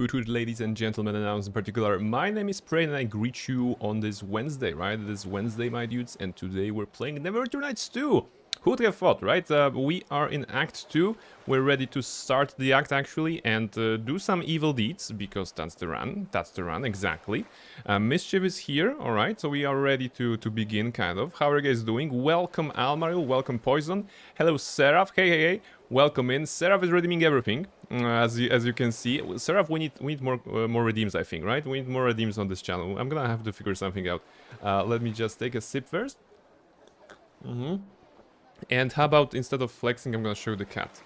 Hoot ladies and gentlemen, and in particular, my name is Prey and I greet you on this Wednesday, right? This Wednesday, my dudes, and today we're playing NWN2EE Nights 2! Who'd have thought, right? We are in Act 2, we're ready to start the act actually and do some evil deeds, because that's the run, exactly. Mischief is here, alright, so we are ready to begin, kind of. How are you guys doing? Welcome Almario, welcome Poison, hello Seraph, hey, welcome in. Seraph is redeeming everything, as you can see. Seraph, we need more redeems, I think, right? We need more redeems on this channel. I'm gonna have to figure something out. Let me just take a sip first. And how about instead of flexing, I'm gonna show the cat.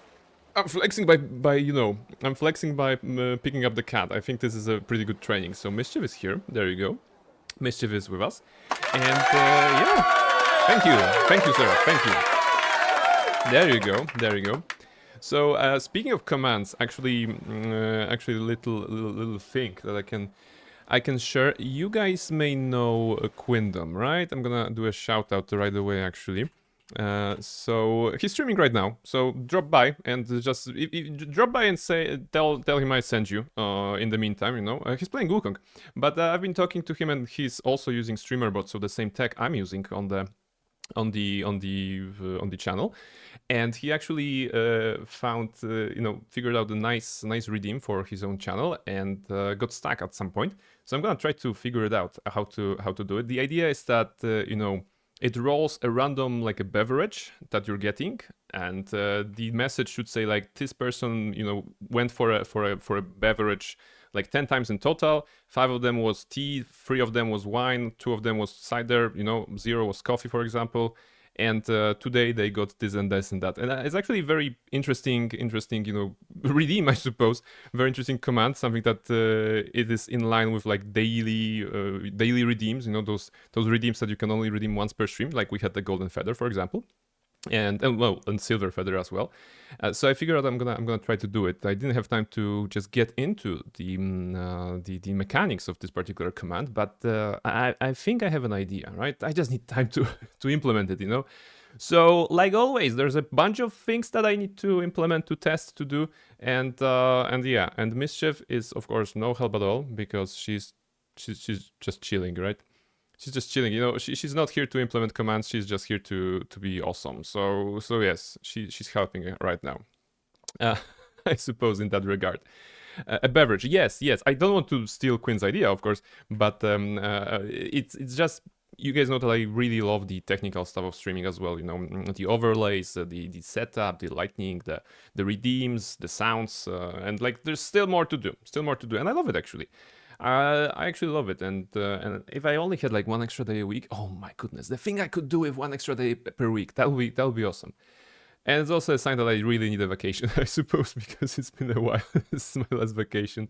I'm flexing by you know, I'm flexing by picking up the cat. I think this is a pretty good training. So Mischief is here. There you go. Mischief is with us. And yeah, thank you, Seraph. Thank you. There you go. So speaking of commands, actually, little thing that I can share. You guys may know Quindom, right? I'm gonna do a shout out right away, actually. So he's streaming right now. So drop by and just drop by and say tell him I sent you. In the meantime, you know, he's playing Wukong, but I've been talking to him and he's also using StreamerBot, so the same tech I'm using on the channel, and he actually found figured out a nice redeem for his own channel and got stuck at some point. So I'm gonna try to figure it out how to do it. The idea is that it rolls a random, like, a beverage that you're getting, and the message should say like this person went for a beverage like 10 times in total. 5 of them was tea, 3 of them was wine, 2 of them was cider, 0 was coffee, for example. And today they got this and this and that. And it's actually very interesting, redeem, I suppose. Very interesting command, something that it is in line with like daily redeems, those redeems that you can only redeem once per stream, like we had the Golden Feather, for example. And Silver Feather as well. So I figured out I'm gonna try to do it. I didn't have time to just get into the mechanics of this particular command, but I think I have an idea, right? I just need time to implement it, So like always, there's a bunch of things that I need to implement, to test, to do, and yeah, and Mischief is of course no help at all, because she's just chilling, right? She's just chilling, she's not here to implement commands, she's just here to be awesome. So yes, she's helping right now. I suppose in that regard. A beverage, yes. I don't want to steal Quinn's idea, of course, but it's just, you guys know that I really love the technical stuff of streaming as well, the overlays, the setup, the lighting, the redeems, the sounds, and like there's still more to do, and I love it actually. I actually love it, and if I only had like one extra day a week, oh my goodness, the thing I could do with one extra day per week, that would be awesome. And it's also a sign that I really need a vacation, I suppose, because it's been a while. This is my last vacation.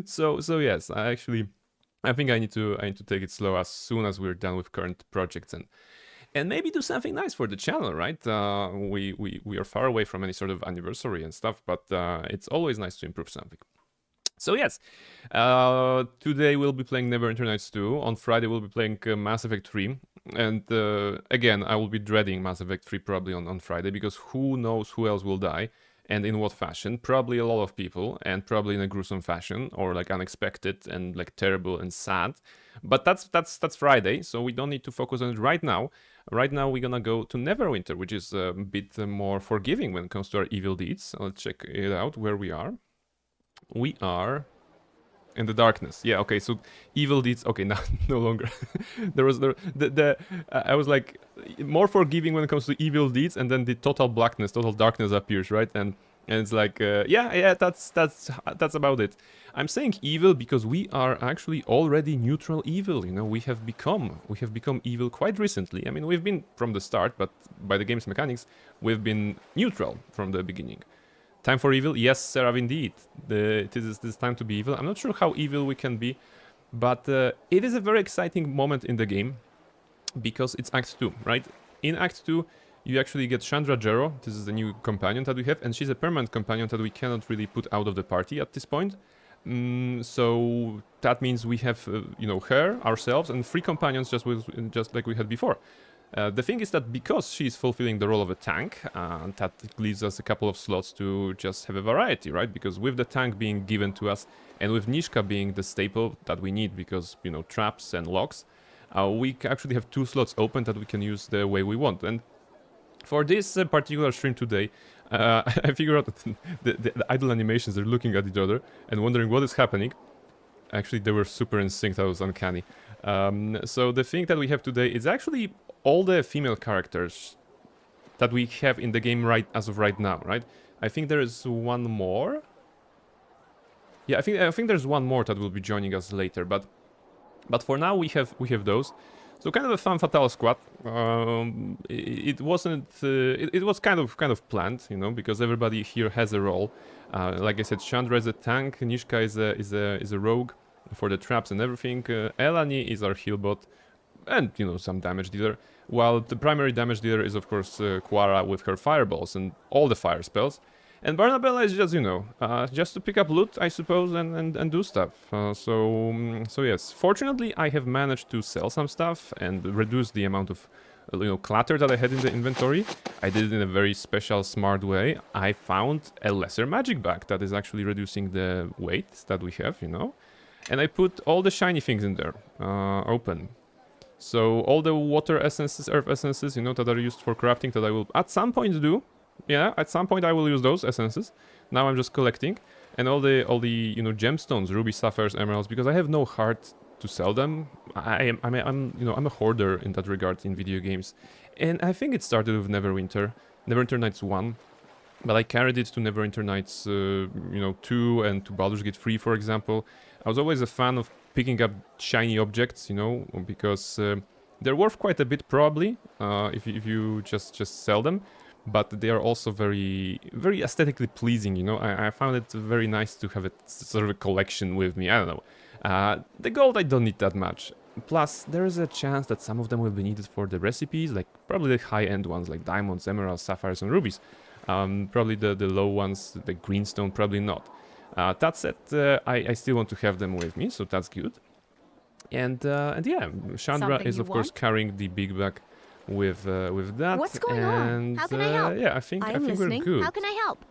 So yes, I think I need to take it slow as soon as we're done with current projects and maybe do something nice for the channel, right? We are far away from any sort of anniversary and stuff, but it's always nice to improve something. So yes, today we'll be playing NWN2EE Nights 2. On Friday we'll be playing Mass Effect 3. And again, I will be dreading Mass Effect 3 probably on Friday, because who knows who else will die and in what fashion. Probably a lot of people, and probably in a gruesome fashion, or like unexpected and like terrible and sad. But that's Friday, so we don't need to focus on it right now. Right now we're gonna go to Neverwinter, which is a bit more forgiving when it comes to our evil deeds. So let's check it out where we are. We are in the darkness. Yeah, okay, so evil deeds. Okay, no longer. There was I was like more forgiving when it comes to evil deeds, and then the total darkness appears, right? And it's like yeah, that's about it. I'm saying evil because we are actually already neutral evil. We have become evil quite recently. I mean, we've been from the start, but by the game's mechanics, we've been neutral from the beginning. Time for evil? Yes, Seraph, indeed. It is time to be evil. I'm not sure how evil we can be, but it is a very exciting moment in the game, because it's Act 2, right? In Act 2, you actually get Chandra Jero. This is the new companion that we have, and she's a permanent companion that we cannot really put out of the party at this point. So that means we have, her, ourselves, and 3 companions just like we had before. The thing is that because she's fulfilling the role of a tank, that leaves us a couple of slots to just have a variety, right? Because with the tank being given to us, and with Nishka being the staple that we need because, you know, traps and locks, we actually have 2 slots open that we can use the way we want. And for this particular stream today, I figured out that the idle animations, they're looking at each other and wondering what is happening. Actually, they were super in sync, that was uncanny. So the thing that we have today is actually all the female characters that we have in the game as of right now, right? I think there is one more. Yeah, I think there's one more that will be joining us later, but for now we have those. So kind of a femme fatale squad. It wasn't. It was kind of planned, you know, because everybody here has a role. Like I said, Chandra is a tank. Nishka is a rogue for the traps and everything. Elani is our heal bot, and you know, some damage dealer. While the primary damage dealer is of course Quara with her fireballs and all the fire spells. And Barnabella is just, you know, just to pick up loot, I suppose, and do stuff. So yes, fortunately I have managed to sell some stuff and reduce the amount of, you know, clutter that I had in the inventory. I did it in a very special, smart way. I found a lesser magic bag that is actually reducing the weight that we have, you know. And I put all the shiny things in there, open. So all the water essences, earth essences, you know, that are used for crafting that I will at some point do. Yeah, at some point I will use those essences. Now I'm just collecting, and all the you know, gemstones, ruby, sapphires, emeralds, because I have no heart to sell them. I'm you know, I'm a hoarder in that regard in video games, and I think it started with Neverwinter Nights 1, but I carried it to Neverwinter Nights you know, 2 and to Baldur's Gate 3, for example. I was always a fan of picking up shiny objects, you know, because they're worth quite a bit probably if you just sell them. But they are also very, very aesthetically pleasing, you know. I found it very nice to have it sort of a collection with me. I don't know. The gold, I don't need that much. Plus, there is a chance that some of them will be needed for the recipes, like probably the high-end ones, like diamonds, emeralds, sapphires, and rubies. Probably the low ones, the greenstone, probably not. That said, I still want to have them with me, so that's good. And yeah, Chandra is of course carrying the big bag with that. What's going on? How can I help? Yeah, I think we're good. How can I help?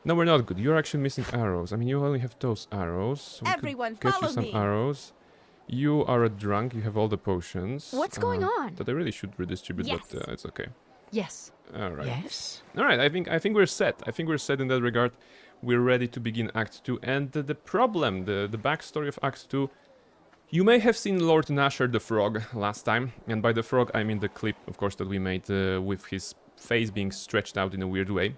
No, we're not good. You're actually missing arrows. I mean, you only have those arrows. So Everyone get follow you some me. arrows. You are a drunk. You have all the potions. What's going on? That I really should redistribute, Yes. but it's okay. Yes. All right. Yes. All right. I think we're set. I think we're set in that regard. We're ready to begin Act 2. And the problem, the backstory of Act 2. You may have seen Lord Nasher the Frog last time, and by the frog I mean the clip, of course, that we made with his face being stretched out in a weird way.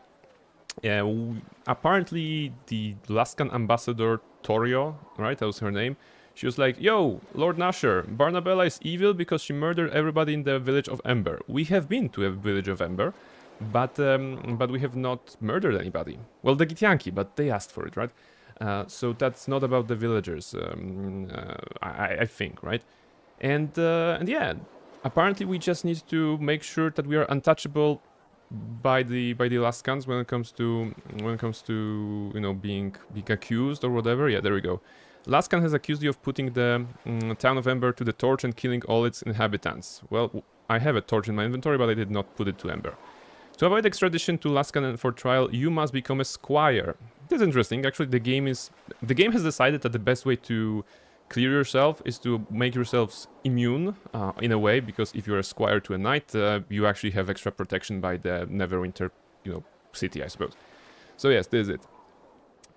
Apparently the Laskan ambassador Torio, right, that was her name, she was like, yo, Lord Nasher, Barnabella is evil because she murdered everybody in the village of Ember. We have been to a village of Ember, but we have not murdered anybody. Well, the Githyanki, but they asked for it, right? So that's not about the villagers, I think, right? And yeah, apparently we just need to make sure that we are untouchable by the Laskans when it comes to you know, being accused or whatever. Yeah, there we go. Laskan has accused you of putting the town of Ember to the torch and killing all its inhabitants. Well, I have a torch in my inventory, but I did not put it to Ember. To avoid extradition to Laskan for trial, you must become a squire. That's interesting. Actually, the game has decided that the best way to clear yourself is to make yourselves immune in a way, because if you're a squire to a knight, you actually have extra protection by the Neverwinter, you know, city, I suppose. So yes, this is it.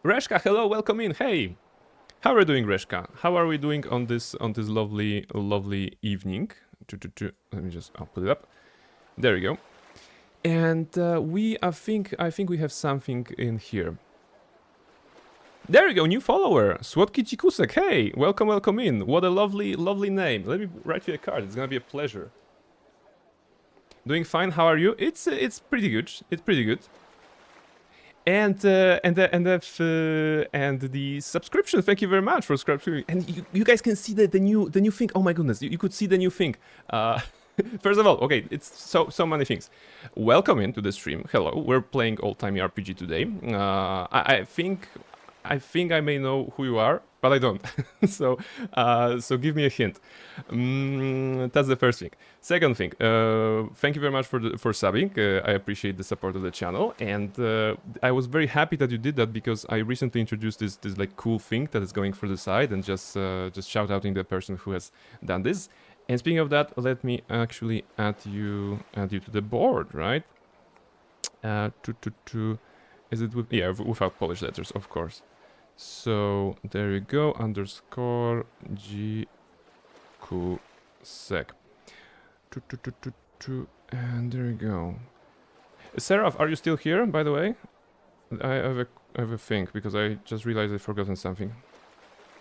Reshka, hello, welcome in. Hey, how are you doing, Reshka? How are we doing on this lovely evening? Let me just put it up. There we go. And I think we have something in here. There we go, new follower, Słodki Dzikusek. Hey, welcome in. What a lovely name. Let me write you a card. It's gonna be a pleasure. Doing fine. How are you? It's pretty good. It's pretty good. And the subscription. Thank you very much for subscribing. And you guys can see the new thing. Oh my goodness, you could see the new thing. First of all, okay, it's so many things. Welcome into the stream. Hello, we're playing old-timey RPG today. I think I think I may know who you are, but I don't. So give me a hint. That's the first thing. Second thing, thank you very much for subbing. I appreciate the support of the channel, and I was very happy that you did that because I recently introduced this like cool thing that is going for the side, and just shout outing the person who has done this. And speaking of that, let me actually add you to the board, right? Is it with, yeah, without Polish letters, of course. So there you go, underscore G Kusek. And there you go. Seraph, are you still here, by the way? I have a thing, because I just realized I've forgotten something.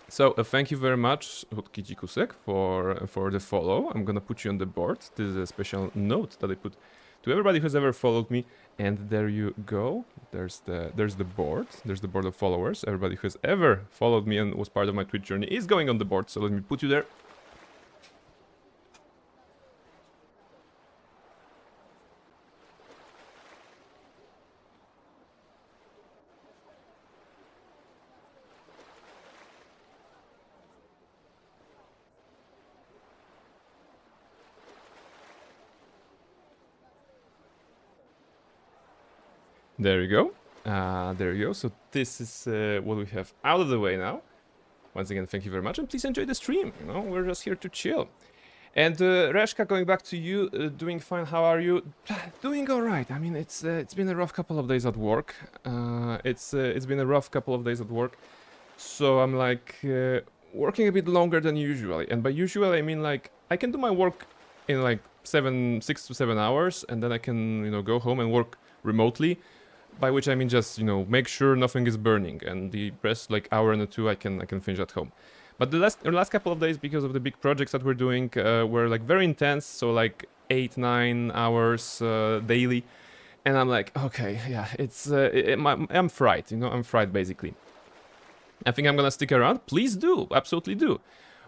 So thank you very much, Hutki Kusek, for the follow. I'm gonna put you on the board. This is a special note that I put to everybody who's ever followed me. And there you go. There's the board. There's the board of followers. Everybody who has ever followed me and was part of my Twitch journey is going on the board. So let me put you there. There you go. There you go. So this is what we have out of the way now. Once again, thank you very much, and please enjoy the stream. You know, we're just here to chill. And Reshka, going back to you, doing fine. How are you? Doing all right. I mean, it's been a rough couple of days at work. It's been a rough couple of days at work. So I'm like working a bit longer than usual. And by usual, I mean like I can do my work in like 6 to 7 hours, and then I can go home and work remotely. By which I mean just make sure nothing is burning, and the rest like hour and two I can finish at home. But the last couple of days, because of the big projects that we're doing, were like very intense. So like 8-9 hours daily, and I'm like, okay, yeah, I'm fried. I'm fried basically. I think I'm gonna stick around. Please do, absolutely do.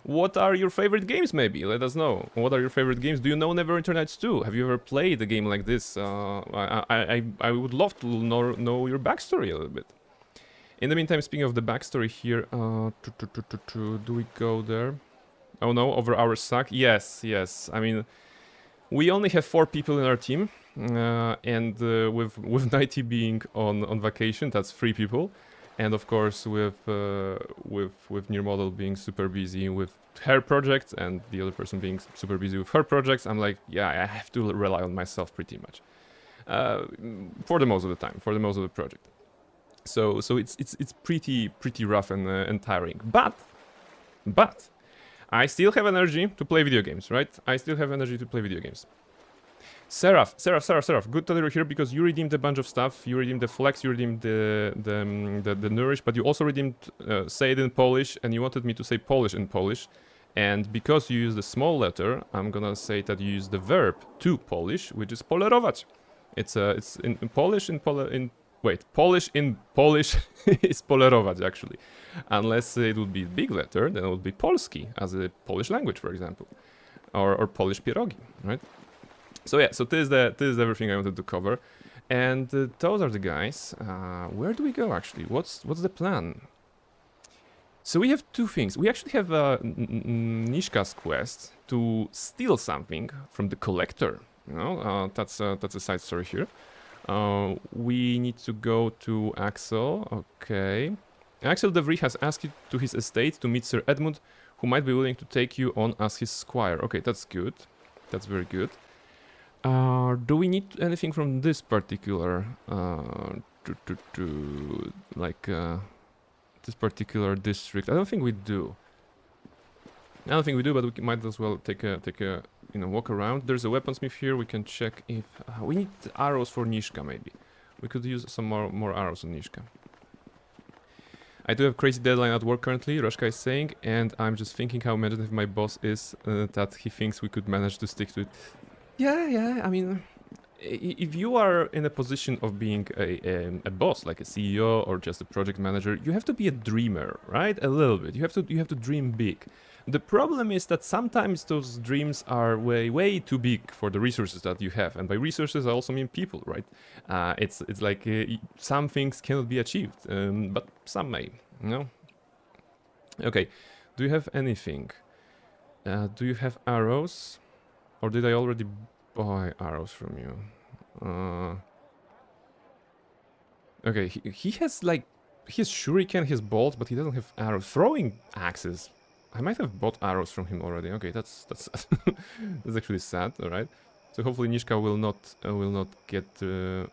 What are your favorite games, maybe? Let us know. What are your favorite games? Do you know Neverwinter Nights 2? Have you ever played a game like this? I would love to know your backstory a little bit. In the meantime, speaking of the backstory here, do we go there? Oh no, over our sack? Yes. I mean, we only have 4 people in our team, and with Nighty being on vacation, that's 3 people. And of course, with Near Model being super busy with her project, and the other person being super busy with her projects, I'm like, yeah, I have to rely on myself pretty much for the most of the time, for the most of the project. So it's pretty rough and tiring. But I still have energy to play video games, right? I still have energy to play video games. Seraph, good that you're here because you redeemed a bunch of stuff. You redeemed the flex, you redeemed the nourish, but you also redeemed say it in Polish, and you wanted me to say Polish in Polish. And because you use the small letter, I'm gonna say that you use the verb to Polish, which is polerować. It's in Polish Polish in Polish is polerować actually. Unless it would be big letter, then it would be polski as a Polish language, for example, or Polish pierogi, right? So yeah, so this is everything I wanted to cover, and those are the guys. Where do we go actually? What's the plan? So we have 2 things. We actually have Nishka's quest to steal something from the collector. That's a side story here. We need to go to Axel. Okay, Axel de Vries has asked you to his estate to meet Sir Edmund, who might be willing to take you on as his squire. Okay, that's good. That's very good. Do we need anything from this particular this particular district? I don't think we do. But we might as well take a walk around. There's a weaponsmith here. We can check if we need arrows for Nishka. Maybe we could use some more arrows on Nishka. I do have crazy deadline at work currently, Roshka is saying, and I'm just thinking how imaginative my boss is that he thinks we could manage to stick to it. Yeah, I mean, if you are in a position of being a boss, like a CEO or just a project manager, you have to be a dreamer, right? A little bit. You have to dream big. The problem is that sometimes those dreams are way too big for the resources that you have, and by resources I also mean people, right? It's like some things cannot be achieved, but some may, you know? Okay, do you have anything? Do you have arrows? Or did I already buy arrows from you? Okay, he has like... He has shuriken, his bolts, but he doesn't have arrows. Throwing axes. I might have bought arrows from him already. Okay, that's that's actually sad. All right. So hopefully Nishka will not get you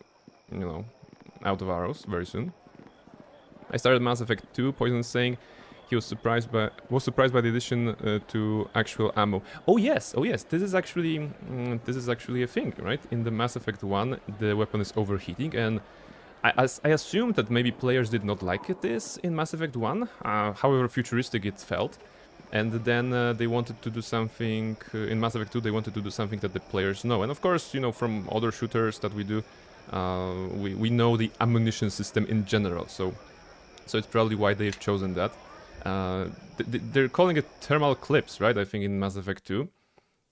know, out of arrows very soon. I started Mass Effect 2. Poison saying he was surprised by the addition to actual ammo. Oh yes. This is actually a thing, right? In the Mass Effect 1, the weapon is overheating, and I assumed that maybe players did not like this in Mass Effect 1, however futuristic it felt. And then they wanted to do something, in Mass Effect 2 they wanted to do something that the players know. And of course, you know, from other shooters that we do, we know the ammunition system in general, so it's probably why they've chosen that. They're calling it thermal clips, right, I think in Mass Effect 2.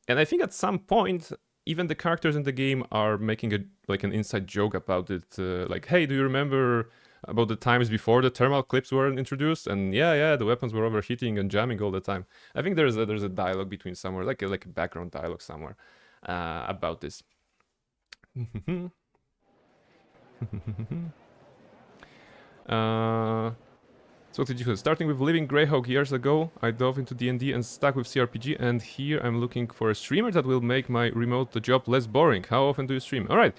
And I think at some point... Even the characters in the game are making an inside joke about it, like, hey, do you remember about the times before the thermal clips were introduced? And yeah, the weapons were overheating and jamming all the time. I think there's a dialogue between somewhere, like a background dialogue somewhere, about this. So starting with Living Greyhawk years ago, I dove into D&D and stuck with CRPG, and here I'm looking for a streamer that will make my remote job less boring. How often do you stream? Alright,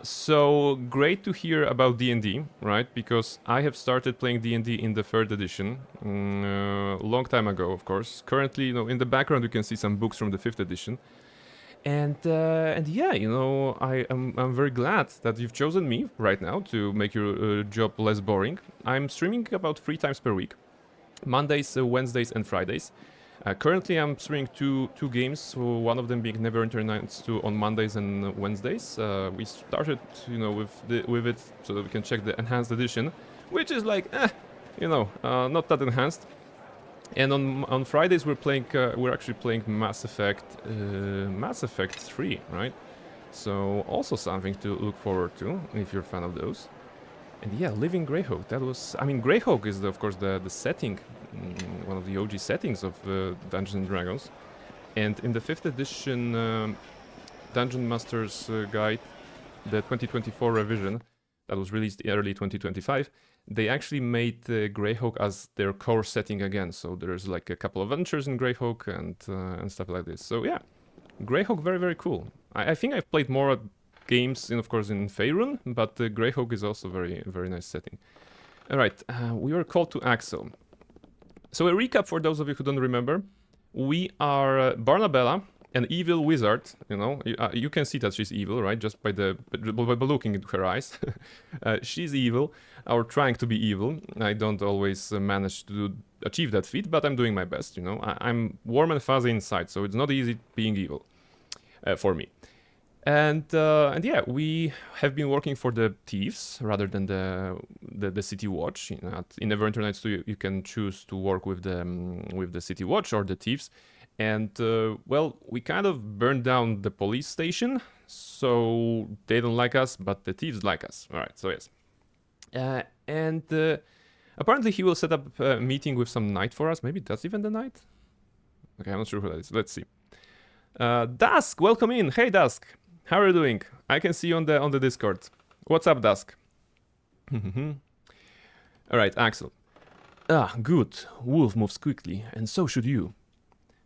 so great to hear about D&D, right? Because I have started playing D&D in the 3rd edition, long time ago, of course. Currently, you know, in the background you can see some books from the 5th edition. And yeah, you know, I'm very glad that you've chosen me right now to make your job less boring. I'm streaming about 3 times per week, Mondays, Wednesdays, and Fridays. Currently, I'm streaming two games, so one of them being Neverwinter Nights 2 on Mondays and Wednesdays. We started, you know, with it so that we can check the enhanced edition, which is like, you know, not that enhanced. And on Fridays we're actually playing Mass Effect 3, right? So also something to look forward to if you're a fan of those. And yeah, Living Greyhawk. That was, I mean, Greyhawk is of course the setting, one of the OG settings of Dungeons and Dragons. And in the 5th edition Dungeon Master's Guide, the 2024 revision that was released early 2025. They actually made Greyhawk as their core setting again, so there's like a couple of adventures in Greyhawk and stuff like this. So yeah, Greyhawk, very cool. I think I've played more games, of course, in Faerun, but Greyhawk is also very nice setting. All right, we were called to Axel. So a recap for those of you who don't remember: we are Barnabella, an evil wizard. You know, you can see that she's evil, right? Just by looking into her eyes. She's evil, or trying to be evil. I don't always manage to achieve that feat, but I'm doing my best, you know. I'm warm and fuzzy inside, so it's not easy being evil for me. And yeah, we have been working for the thieves rather than the City Watch. You know, in Neverwinter Nights 2, you can choose to work with the City Watch or the thieves. And, well, we kind of burned down the police station, so they don't like us, but the thieves like us. Alright, so yes. And apparently he will set up a meeting with some knight for us. Maybe that's even the knight? Okay, I'm not sure who that is. Let's see. Dusk, welcome in. Hey, Dusk. How are you doing? I can see you on the Discord. What's up, Dusk? Alright, Axel. Ah, good. Wolf moves quickly, and so should you.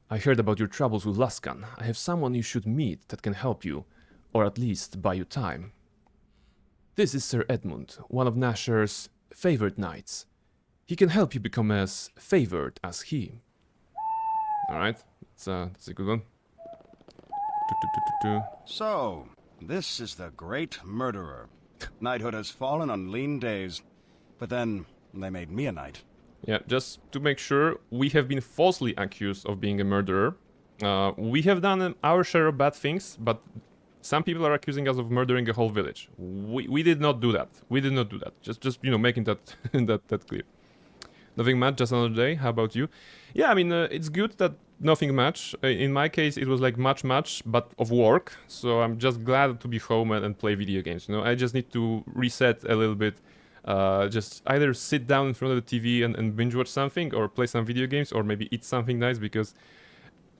I heard about your troubles with Laskan. I have someone you should meet that can help you, or at least buy you time. This is Sir Edmund, one of Nasher's favorite knights. He can help you become as favored as he. Alright, that's a good one. So, this is the Great Murderer. Knighthood has fallen on lean days, but then they made me a knight. Yeah, just to make sure, we have been falsely accused of being a murderer. We have done our share of bad things, but some people are accusing us of murdering a whole village. We did not do that. We did not do that. Just you know, making that that clear. Nothing much, just another day. How about you? Yeah, I mean, it's good that nothing much. In my case, it was like much, but of work. So I'm just glad to be home and play video games. You know, I just need to reset a little bit. Just either sit down in front of the TV and binge watch something, or play some video games, or maybe eat something nice, because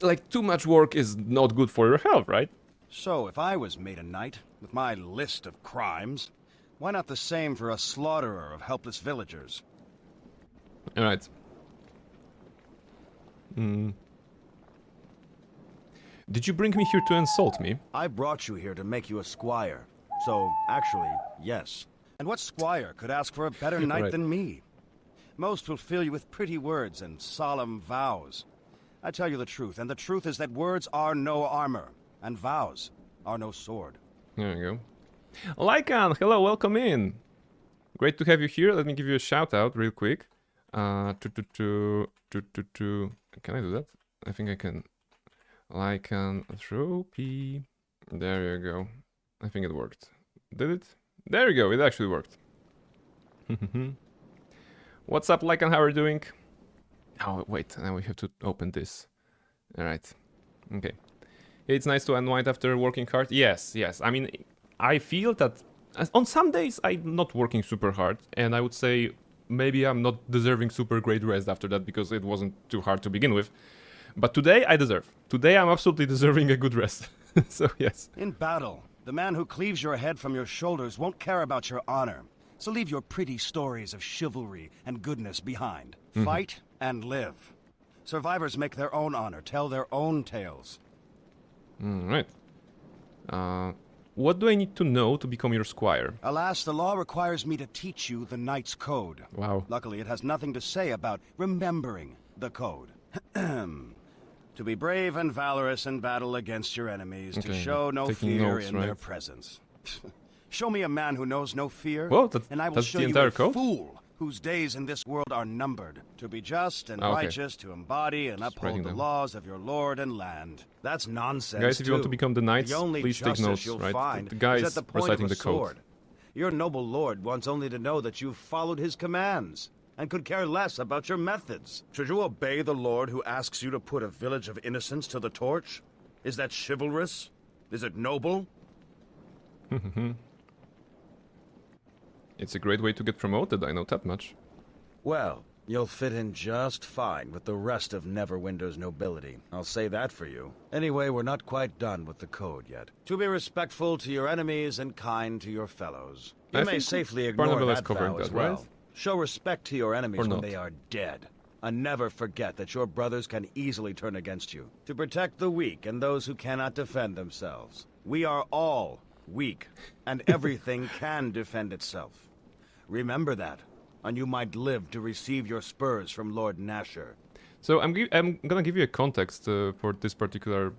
like too much work is not good for your health, right? So, if I was made a knight, with my list of crimes, why not the same for a slaughterer of helpless villagers? Alright. Did you bring me here to insult me? I brought you here to make you a squire. So, actually, yes. And what squire could ask for a better knight Right. than me? Most will fill you with pretty words and solemn vows. I tell you the truth, and the truth is that words are no armor, and vows are no sword. There you go. Lycan, hello, welcome in. Great to have you here. Let me give you a shout out real quick. Can I do that? I think I can. Lycanthropy. There you go. I think it worked. Did it? There you go. It actually worked. What's up, Lycan? How are you doing? Oh, wait. Now we have to open this. All right. Okay. It's nice to unwind after working hard. Yes. I mean, I feel that on some days I'm not working super hard, and I would say maybe I'm not deserving super great rest after that because it wasn't too hard to begin with. But today I deserve. Today I'm absolutely deserving a good rest. So yes. In battle, the man who cleaves your head from your shoulders won't care about your honor. So leave your pretty stories of chivalry and goodness behind. Fight and live. Survivors make their own honor, tell their own tales. Right. What do I need to know to become your squire? Alas, the law requires me to teach you the knight's code. Wow. Luckily, it has nothing to say about remembering the code. To be brave and valorous in battle against your enemies, to Okay, show no taking fear notes, in their right. presence. Show me a man who knows no fear, Whoa, and I will that's show the you entire a code? fool whose days in this world are numbered. To be just and Okay. righteous, to embody and writing uphold the down. laws of your lord and land. That's nonsense, Guys, if you want to too. become the knights, The only please take justice notes, you'll right? find The guy is is at the point reciting of a the code. sword. Your noble lord wants only to know that you've followed his commands, and could care less about your methods. Should you obey the lord who asks you to put a village of innocents to the torch? Is that chivalrous? Is it noble? It's a great way to get promoted, I know that much. Well, you'll fit in just fine with the rest of Neverwinter's nobility. I'll say that for you. Anyway, we're not quite done with the code yet. To be respectful to your enemies and kind to your fellows. You I may think safely ignore Barnabas is that covering vow as that, well. right? Show respect to your enemies Or when not? they are dead. And never forget that your brothers can easily turn against you. To protect the weak and those who cannot defend themselves. We are all weak, and everything can defend itself. Remember that, and you might live to receive your spurs from Lord Nasher. So I'm gonna give you a context for this particular,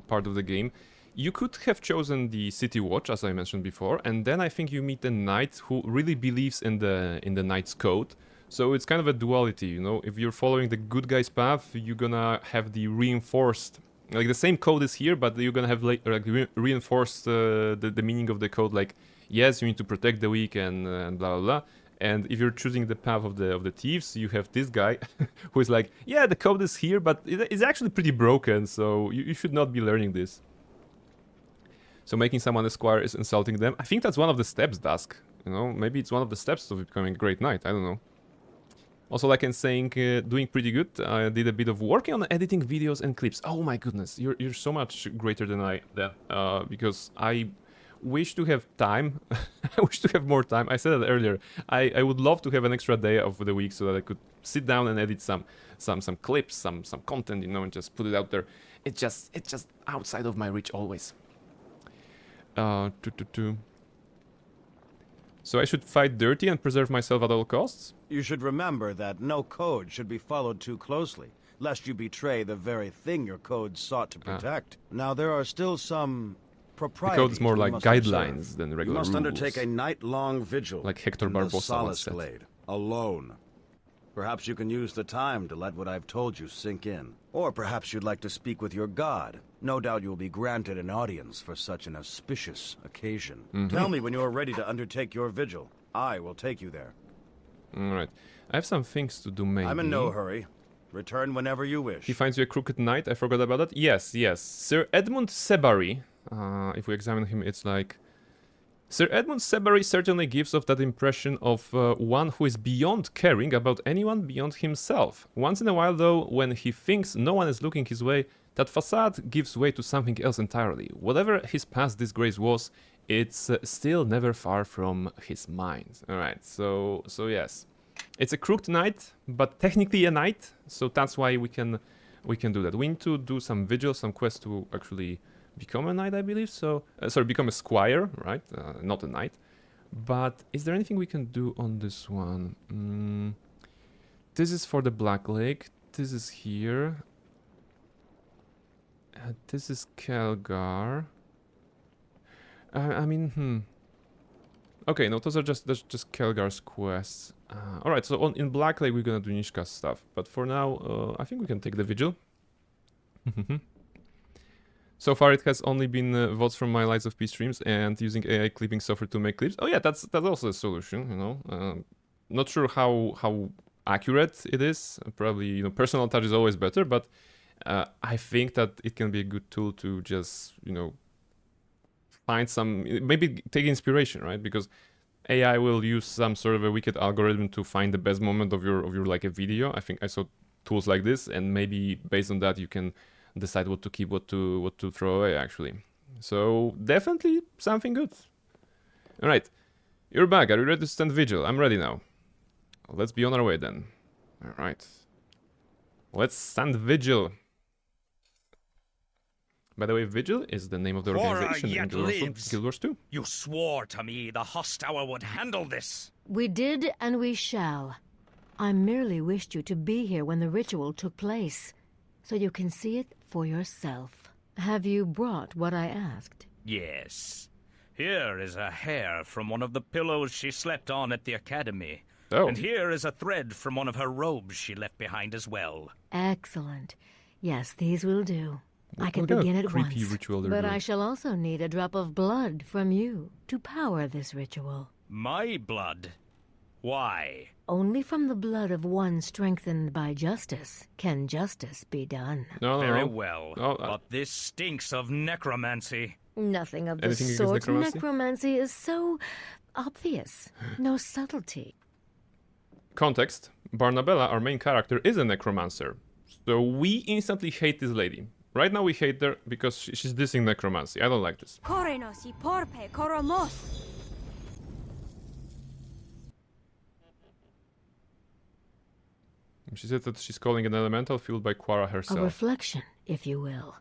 part of the game. You could have chosen the City Watch, as I mentioned before, and then I think you meet a knight who really believes in the knight's code. So it's kind of a duality, you know. If you're following the good guy's path, you're gonna have the reinforced, like the same code is here, but you're gonna have reinforced the meaning of the code. Like, yes, you need to protect the weak and blah blah blah. And if you're choosing the path of the thieves, you have this guy who is like, yeah, the code is here, but it's actually pretty broken, so you should not be learning this. So making someone a squire is insulting them. I think that's one of the steps, Dusk. You know, maybe it's one of the steps to becoming a great knight. I don't know. Also, like I'm saying, doing pretty good. I did a bit of working on editing videos and clips. Oh my goodness, you're so much greater than I because I wish to have time. I wish to have more time. I said that earlier. I would love to have an extra day of the week so that I could sit down and edit some clips, some content, you know, and just put it out there. It's just outside of my reach always. So I should fight dirty and preserve myself at all costs? You should remember that no code should be followed too closely, lest you betray the very thing your code sought to protect. Now, there are still some The proprieties code is more we like must guidelines observe. than You regular must rules. undertake a night-long vigil Like Hector in the Barbosa once Solace said. Glade, alone. Perhaps you can use the time to let what I've told you sink in. Or perhaps you'd like to speak with your god. No doubt you will be granted an audience for such an auspicious occasion. Tell me when you are ready to undertake your vigil. I will take you there. Alright. I have some things to do, maybe. I'm in no hurry. Return whenever you wish. He finds you a crooked knight. I forgot about that. Yes, yes. Sir Edmund Sebary. If we examine him, it's like... Sir Edmund Sebary certainly gives off that impression of one who is beyond caring about anyone beyond himself. Once in a while, though, when he thinks no one is looking his way, that facade gives way to something else entirely. Whatever his past disgrace was, it's still never far from his mind. Alright, so yes. It's a crooked knight, but technically a knight, so that's why we can do that. We need to do some vigils, some quests to actually become a knight, I believe. So, sorry, become a squire, right? Not a knight. But is there anything we can do on this one? This is for the Black Lake. This is here. This is Kelgar. I mean, Okay, no, those are just Kelgar's quests. Alright, so in Black Lake we're gonna do Nishka's stuff. But for now, I think we can take the vigil. So far it has only been votes from my Lights of Peace streams and using AI clipping software to make clips. Oh yeah, that's also a solution, you know. Not sure how accurate it is. Probably, you know, personal touch is always better, but I think that it can be a good tool to just, you know, find some, maybe take inspiration, right? Because AI will use some sort of a wicked algorithm to find the best moment of your like a video. I think I saw tools like this, and maybe based on that you can decide what to keep, what to throw away actually. So definitely something good. All right, you're back. Are you ready to stand vigil? I'm ready now. Let's be on our way then. All right, let's stand vigil. By the way, Vigil is the name of the organization in Guild Wars 2. You swore to me the Hosttower would handle this. We did, and we shall. I merely wished you to be here when the ritual took place, so you can see it for yourself. Have you brought what I asked? Yes. Here is a hair from one of the pillows she slept on at the academy. Oh. And here is a thread from one of her robes she left behind as well. Excellent. Yes, these will do. I can What kind of begin at creepy once, ritual they're but doing? I shall also need a drop of blood from you to power this ritual. My blood? Why? Only from the blood of one strengthened by justice can justice be done. No, Very no. well. No, But this stinks of necromancy. Nothing of the Anything against sort. necromancy? Necromancy is so obvious. No subtlety. Context. Barnabella, our main character, is a necromancer. So we instantly hate this lady. Right now we hate her because she's dissing necromancy. I don't like this. Korenos y porpe koromos. She said that she's calling an elemental fueled by Quara A herself. reflection, if you will.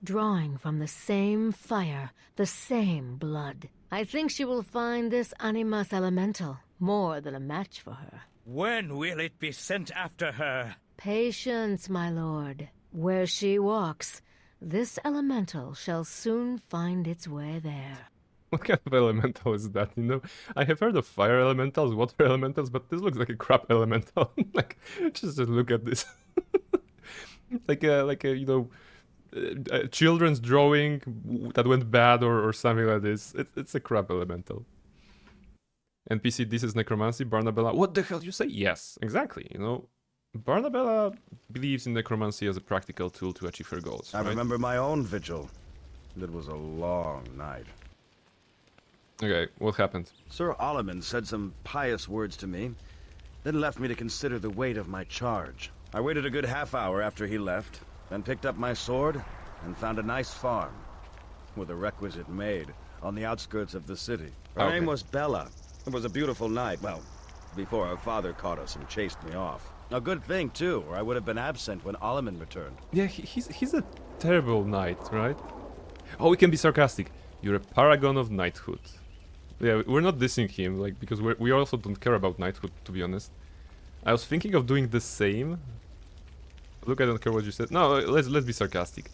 Drawing from the same fire, the same blood. I think she will find this animus elemental more than a match for her. When will it be sent after her? Patience, my lord. Where she walks, this elemental shall soon find its way there. What kind of elemental is that, you know? I have heard of fire elementals, water elementals, but this looks like a crap elemental. Like, just look at this. like a you know, a children's drawing that went bad or something like this. It's a crap elemental. NPC, this is necromancy. Barnabella, what the hell you say? Yes, exactly, you know. Barnabella believes in necromancy as a practical tool to achieve her goals. I right? remember my own vigil. It was a long night. Okay, what happened? Sir Oleman said some pious words to me, then left me to consider the weight of my charge. I waited a good half hour after he left, then picked up my sword and found a nice farm with a requisite maid on the outskirts of the city. Her name was Bella. It was a beautiful night, well, before her father caught us and chased me off. A good thing, too, or I would have been absent when Oleman returned. Yeah, he's a terrible knight, right? Oh, we can be sarcastic. You're a paragon of knighthood. Yeah, we're not dissing him, like, because we also don't care about knighthood, to be honest. I was thinking of doing the same. Look, I don't care what you said. No, let's be sarcastic.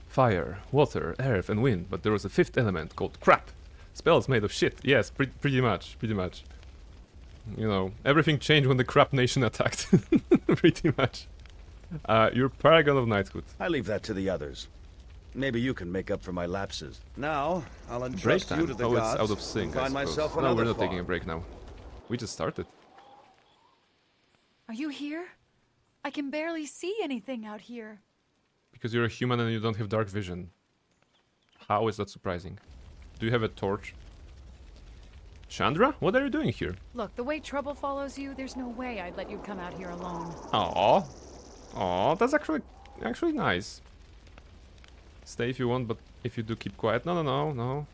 Fire, water, earth, and wind, but there was a fifth element called crap. Spells made of shit. Yes, pretty much. You know, everything changed when the crap nation attacked. Pretty much. You're paragon of knighthood. I leave that to the others. Maybe you can make up for my lapses. Now, I'll Break entrust time. you to the Oh, gods it's out of sync. and find I suppose. myself No, another we're not farm. taking a break now. We just started. Are you here? I can barely see anything out here. Because you're a human and you don't have dark vision. How is that surprising? Do you have a torch? Chandra, what are you doing here? Look, the way trouble follows you, there's no way I'd let you come out here alone. Aww. Aww, that's actually nice. Stay if you want, but if you do, keep quiet. No.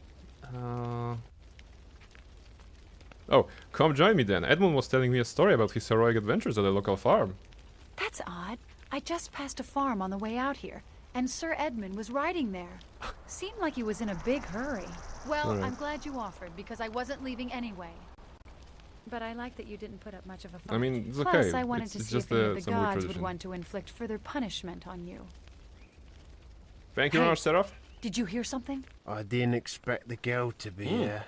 Oh, come join me then. Edmund was telling me a story about his heroic adventures at a local farm. That's odd. I just passed a farm on the way out here, and Sir Edmund was riding there. Seemed like he was in a big hurry. Well, Alright. I'm glad you offered, because I wasn't leaving anyway. But I like that you didn't put up much of a fight. I mean, it's okay. Plus, I wanted It's to see just if any of the some weird gods would tradition. want to inflict further punishment on you. Thank you, Hey. Lord Seraph. Did you hear something? I didn't expect the girl to be here.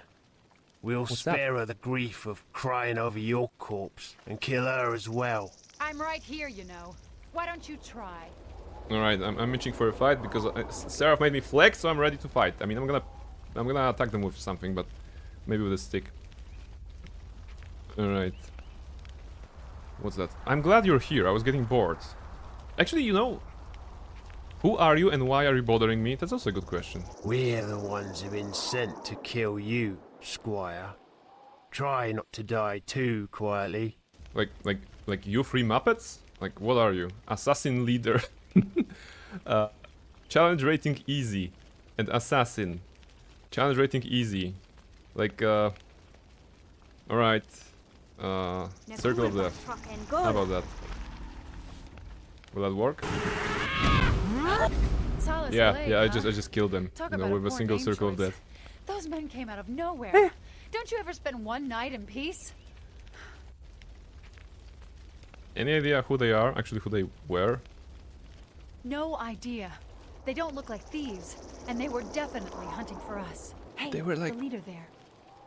We'll What's that? spare her the grief of crying over your corpse and kill her as well. I'm right here, you know. Why don't you try? Alright, I'm itching for a fight because Seraph made me flex, so I'm ready to fight. I mean, I'm gonna attack them with something, but maybe with a stick. Alright. What's that? I'm glad you're here. I was getting bored. Actually, you know, who are you and why are you bothering me? That's also a good question. We're the ones who've been sent to kill you, Squire. Try not to die too quietly. Like you three Muppets? Like, what are you? Assassin leader. Challenge rating easy. And assassin. Challenge rating easy. Like, alright. Circle of death. How about that? Will that work? Solace Yeah, Blade, yeah, I huh? just killed them. Talk You know, about with a poor single name circle of choice. death. Those men came out of nowhere. Don't you ever spend one night in peace? Any idea who they are? Actually, who they were? No idea. They don't look like thieves, and they were definitely hunting for us. Hey, They were like the leader there.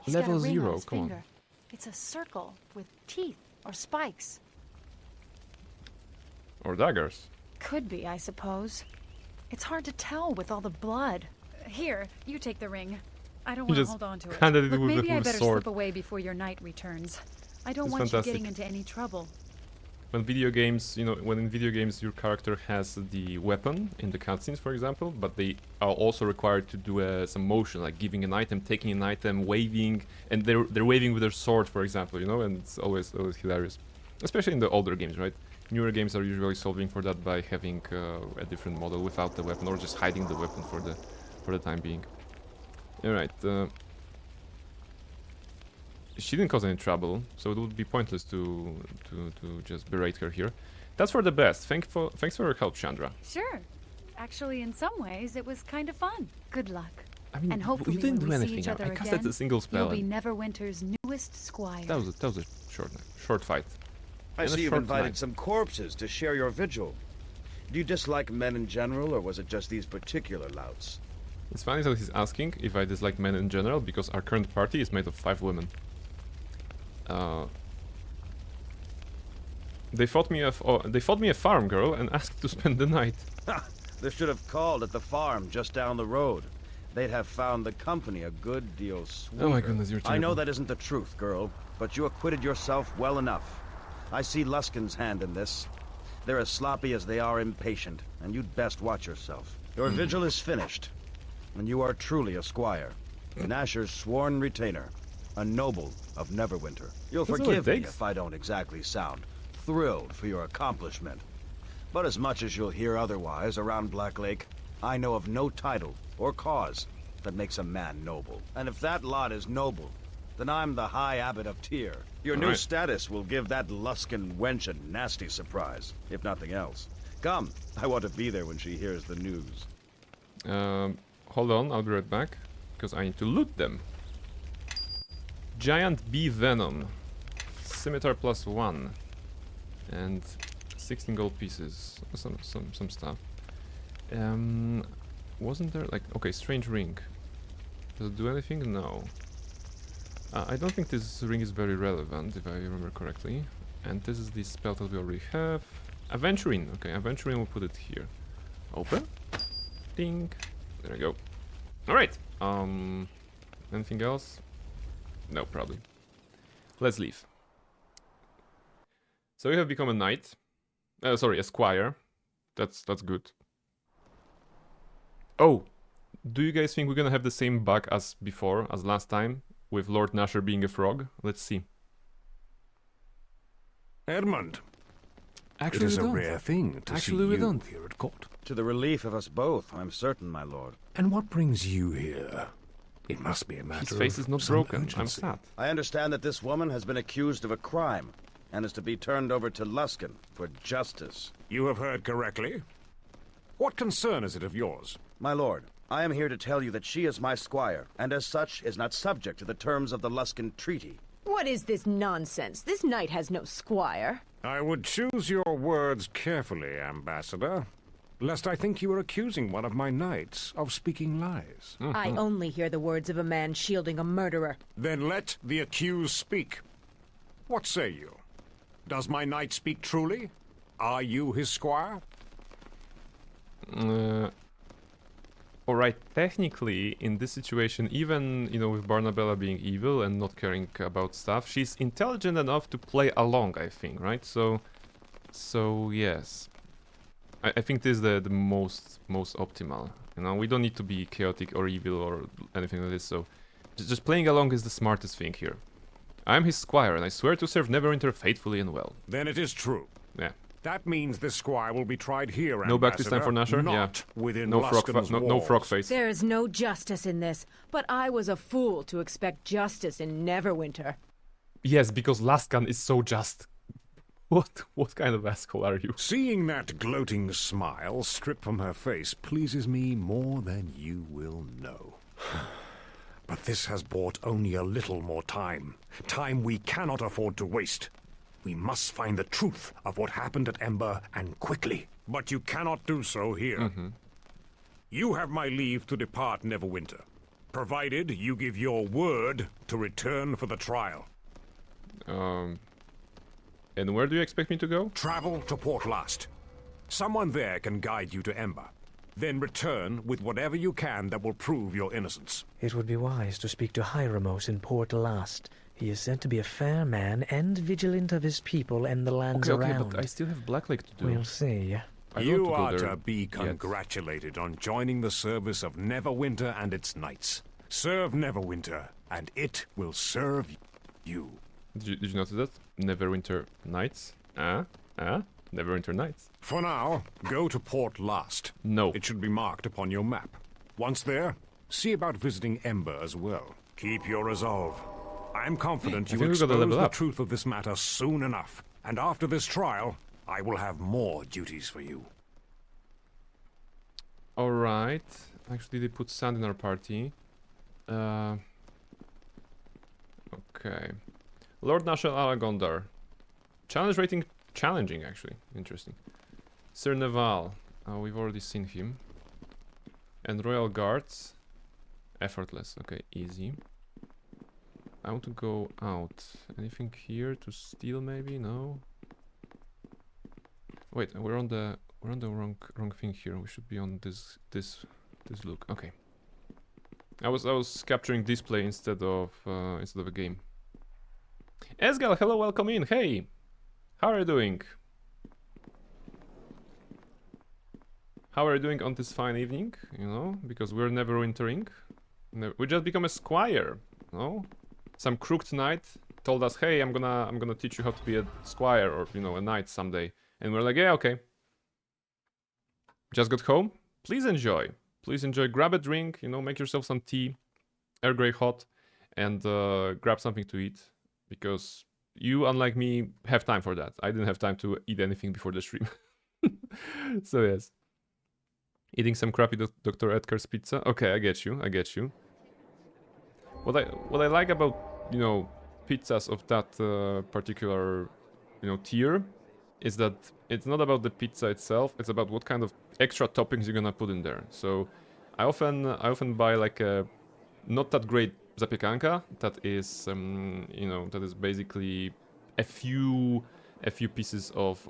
He's level got a ring 0, on his come on. finger. It's a circle with teeth or spikes. Or daggers? Could be, I suppose. It's hard to tell with all the blood. Here, you take the ring. I don't You want to just hold on to it. handed it Look, with maybe I the better sword. slip away before your knight returns. I don't It's want fantastic. you getting into any trouble. When video games, you know, when in video games your character has the weapon in the cutscenes, for example, but they are also required to do some motion, like giving an item, taking an item, waving, and they're waving with their sword, for example, you know, and it's always hilarious, especially in the older games, right? Newer games are usually solving for that by having a different model without the weapon, or just hiding the weapon for the time being. All right. She didn't cause any trouble, so it would be pointless to just berate her here. That's for the best. Thanks for your help, Chandra. Sure. Actually, in some ways, it was kind of fun. Good luck. I mean, And hopefully you didn't when do we see anything. each other I casted again, a single spell. You'll be And Neverwinter's newest squire. that was a short fight. I And a see you've short invited night. some corpses to share your vigil. Do you dislike men in general, or was it just these particular louts? It's funny that he's asking if I dislike men in general, because our current party is made of 5 women. They fought me a farm girl and asked to spend the night. Ha! They should have called at the farm just down the road. They'd have found the company a good deal sweeter. Oh my goodness, you're I know terrible. that isn't the truth, girl, but you acquitted yourself well enough. I see Luskin's hand in this. They're as sloppy as they are impatient, and you'd best watch yourself. Your vigil is finished, and you are truly a squire. Nasher's sworn retainer, a noble of Neverwinter. You'll That's all it forgive me takes. if I don't exactly sound thrilled for your accomplishment. But as much as you'll hear otherwise around Black Lake, I know of no title or cause that makes a man noble. And if that lot is noble, then I'm the High Abbot of Tyr. Your new Alright. status will give that Luskin wench a nasty surprise, if nothing else. Come, I want to be there when she hears the news. Hold on, I'll be right back, because I need to loot them. Giant bee venom, scimitar +1, and 16 gold pieces. Some stuff. Wasn't there like strange ring? Does it do anything? No. I don't think this ring is very relevant, if I remember correctly. And this is the spell that we already have. Aventurine. Okay, Aventurine. We'll put it here. Open. Ding. There we go. All right. Anything else? No, probably. Let's leave. So you have become a knight. Sorry, a squire. That's good. Oh, do you guys think we're gonna have the same bug as before, as last time, with Lord Nasher being a frog? Let's see. Edmund, Actually, it is we a don't. rare thing to Actually, see we you don't. here at court. To the relief of us both, I'm certain, my lord. And what brings you here? It must be a matter His face of is not some broken. I'm urgency. sad. I understand that this woman has been accused of a crime and is to be turned over to Luskan for justice. You have heard correctly. What concern is it of yours? My lord, I am here to tell you that she is my squire, and as such is not subject to the terms of the Luskan Treaty. What is this nonsense? This knight has no squire. I would choose your words carefully, Ambassador, lest I think you are accusing one of my knights of speaking lies. I only hear the words of a man shielding a murderer. Then let the accused speak. What say you? Does my knight speak truly? Are you his squire? Alright, technically, in this situation, even, you know, with Barnabella being evil and not caring about stuff, she's intelligent enough to play along, I think, right? So yes. I think this is the most optimal. You know, we don't need to be chaotic or evil or anything like this, so just playing along is the smartest thing here. I'm his squire, and I swear to serve Neverwinter faithfully and well. Then it is true. Yeah. That means this squire will be tried here, No back this time for Ambassador, Nasher? Yeah. not within No frog, Luskan's no walls. frog face. There is no justice in this, but I was a fool to expect justice in Neverwinter. Yes, because Laskan is so just. What kind of asshole are you? Seeing that gloating smile stripped from her face pleases me more than you will know. But this has bought only a little more time. Time we cannot afford to waste. We must find the truth of what happened at Ember, and quickly. But you cannot do so here. You have my leave to depart Neverwinter, provided you give your word to return for the trial. And where do you expect me to go? Travel to Port Last. Someone there can guide you to Ember. Then return with whatever you can that will prove your innocence. It would be wise to speak to Hieromos in Port Last. He is said to be a fair man and vigilant of his people and the lands Okay, around. but I still have Blacklake to do. We'll see. I don't You want are to go to there be yet. congratulated on joining the service of Neverwinter and its knights. Serve Neverwinter, and it will serve you. Did you notice that? Neverwinter Nights? Neverwinter Nights. For now, go to Port Last. No. It should be marked upon your map. Once there, see about visiting Ember as well. Keep your resolve. I am confident I you think we gotta expose level the up. truth of this matter soon enough. And after this trial, I will have more duties for you. Alright. Actually, they put sand in our party. Okay. Lord Nashel Alagondar. Challenge rating challenging, actually. Interesting. Sir Neval. We've already seen him. And Royal Guards. Effortless. Okay, easy. I want to go out. Anything here to steal maybe? No. Wait, we're on the wrong thing here. We should be on this look. Okay. I was capturing display instead of a game. Esgal, hello, welcome in. Hey, how are you doing? How are you doing on this fine evening? You know, because we're never wintering. We just become a squire. No, some crooked knight told us, "Hey, I'm gonna teach you how to be a squire or a knight someday." And we're like, "Yeah, okay." Just got home. Please enjoy. Please enjoy. Grab a drink. Make yourself some tea, Earl Grey hot, and grab something to eat. Because you, unlike me, have time for that. I didn't have time to eat anything before the stream. So yes. Eating some crappy Dr. Edgar's pizza. Okay, I get you. What I like about, pizzas of that particular, tier is that it's not about the pizza itself, it's about what kind of extra toppings you're gonna put in there. So I often buy like a not that great zapiekanka that is that is basically a few pieces of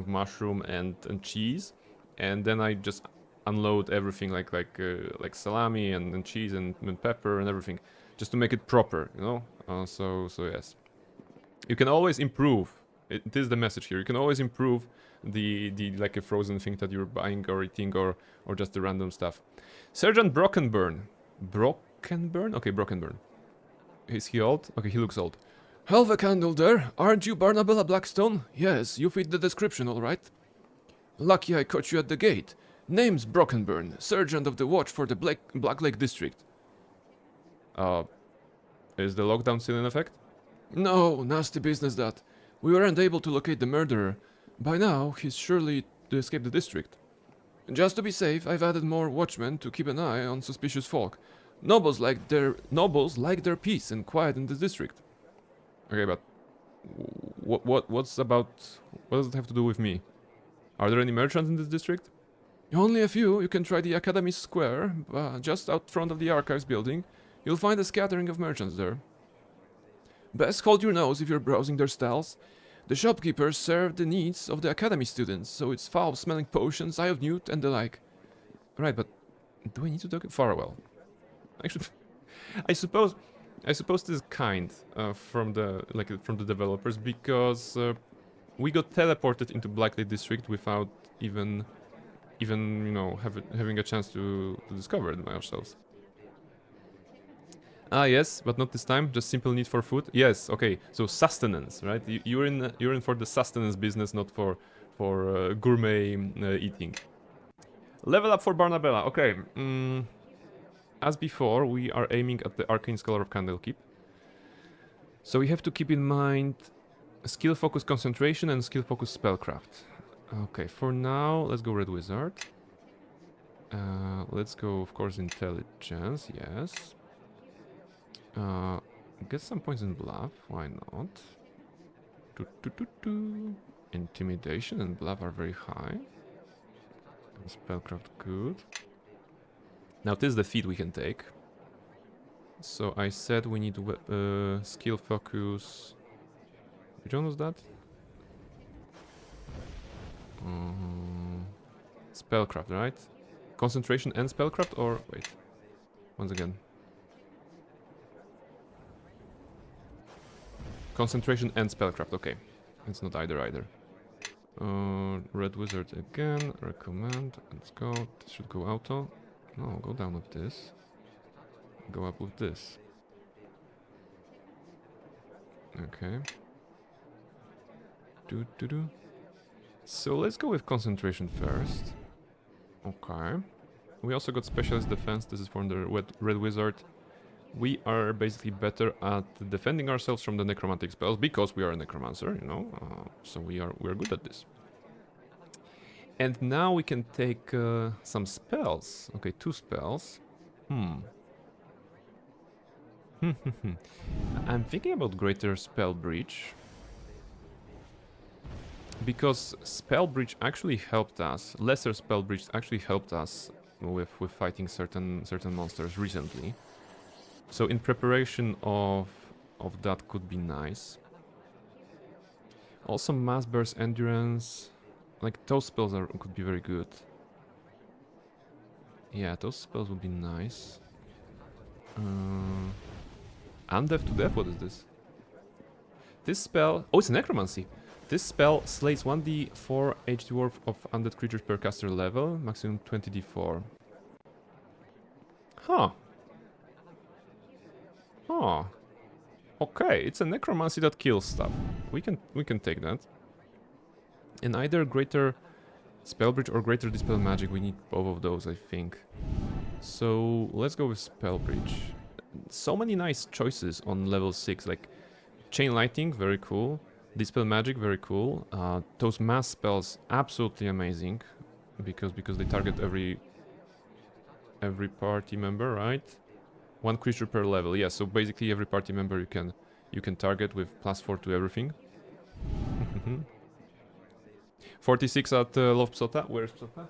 mushroom and cheese, and then I just unload everything like salami and cheese and pepper and everything just to make it proper, so yes. You can always improve It is the message here. You can always improve the like a frozen thing that you're buying or eating or just the random stuff. Sergeant Brockenburn. Brockenburn? Okay, Brockenburn. Is he old? Okay, he looks old. Half a candle there. Aren't you Barnabella Blackstone? Yes, you fit the description, all right. Lucky I caught you at the gate. Name's Brockenburn, Sergeant of the Watch for the Black Lake District. Is the lockdown still in effect? No, nasty business that. We weren't able to locate the murderer. By now, he's surely to escape the district. Just to be safe, I've added more watchmen to keep an eye on suspicious folk. Nobles like their peace and quiet in this district. Okay, but what does it have to do with me? Are there any merchants in this district? Only a few. You can try the Academy Square, just out front of the Archives building. You'll find a scattering of merchants there. Best hold your nose if you're browsing their stalls. The shopkeepers serve the needs of the Academy students, so it's foul-smelling potions, Eye of Newt, and the like. Right, but do I need to talk Farewell? Actually, I suppose this is kind from the developers, because we got teleported into Black Lake District without even having a chance to discover it by ourselves. Ah, yes, but not this time. Just simple need for food. Yes, okay. So sustenance, right? You're in for the sustenance business, not for gourmet eating. Level up for Barnabella. Okay. As before, we are aiming at the Arcane Scholar of Candlekeep. So we have to keep in mind skill focus concentration and skill focus spellcraft. Okay, for now, let's go Red Wizard. Let's go, of course, intelligence. Yes. Get some points in bluff, why not? Intimidation and bluff are very high. And spellcraft good. Now this is the feat we can take. So I said we need skill focus. Which one was that? Spellcraft, right? Concentration and spellcraft, or wait. Once again. Concentration and spellcraft, okay. It's not either. Red Wizard again, recommend, let's go. This should go auto. No, go down with this. Go up with this. Okay. So let's go with concentration first. Okay. We also got specialist defense, this is from the Red Wizard. We are basically better at defending ourselves from the necromantic spells because we are a necromancer, so we are good at this. And now we can take some spells. Okay, 2 spells. I'm thinking about Greater Spell Breach, because Spell Breach actually helped us. Lesser Spell Breach actually helped us with fighting certain monsters recently. So in preparation of that could be nice. Also Mass Burst, Endurance, like those spells could be very good. Yeah, those spells would be nice. Undeath to Death, what is this? This spell, oh, it's Necromancy. This spell slays 1d4 HP worth of undead creatures per caster level, maximum 20d4. Huh. Oh, okay. It's a necromancy that kills stuff. We can take that. And either Greater Spellbridge or Greater Dispel Magic. We need both of those, I think. So let's go with Spellbridge. So many nice choices on level 6, like Chain Lightning, very cool. Dispel Magic, very cool. Those mass spells, absolutely amazing, because they target every party member, right? 1 creature per level, yeah, so basically every party member you can target with +4 to everything. 46 at Love Psota. Where's Psota?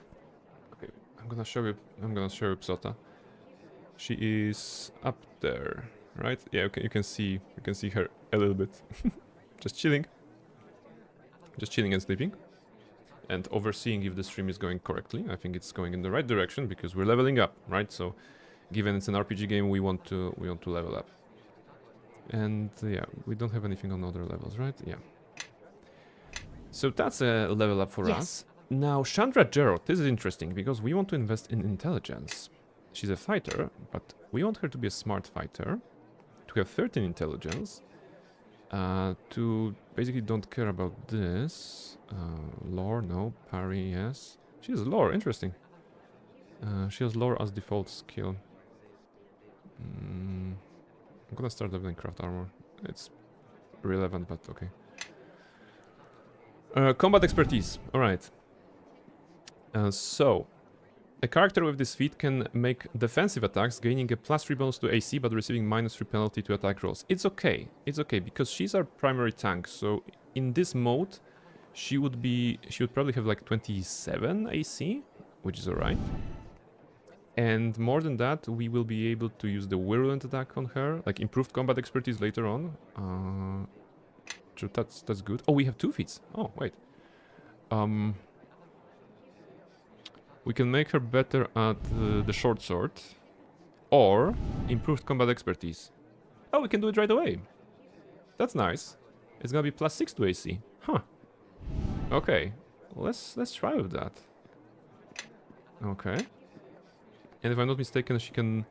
Okay, I'm gonna show you Psota. She is up there, right? Yeah, okay, you can see her a little bit. Just chilling and sleeping. And overseeing if the stream is going correctly. I think it's going in the right direction because we're leveling up, right? So given it's an RPG game, we want to level up. And yeah, we don't have anything on other levels, right? Yeah. So that's a level up for Yes. us. Now, Chandra Gerald, this is interesting because we want to invest in intelligence. She's a fighter, but we want her to be a smart fighter, to have 13 intelligence, to basically don't care about this. Lore, no. Parry, yes. She has lore, interesting. She has lore as default skill. I'm gonna start leveling craft armor. It's relevant, but okay. Combat expertise, alright. So, a character with this feat can make defensive attacks, gaining a +3 bonus to AC, but receiving -3 penalty to attack rolls. It's okay, because she's our primary tank, so in this mode, she would probably have like 27 AC, which is alright. And more than that, we will be able to use the Virulent attack on her, like improved combat expertise later on. So that's good. Oh, we have 2 feats. Oh, wait. We can make her better at the short sword, or improved combat expertise. Oh, we can do it right away. That's nice. It's gonna be +6 to AC. Huh. Okay. Let's try with that. Okay. And if I'm not mistaken, she can...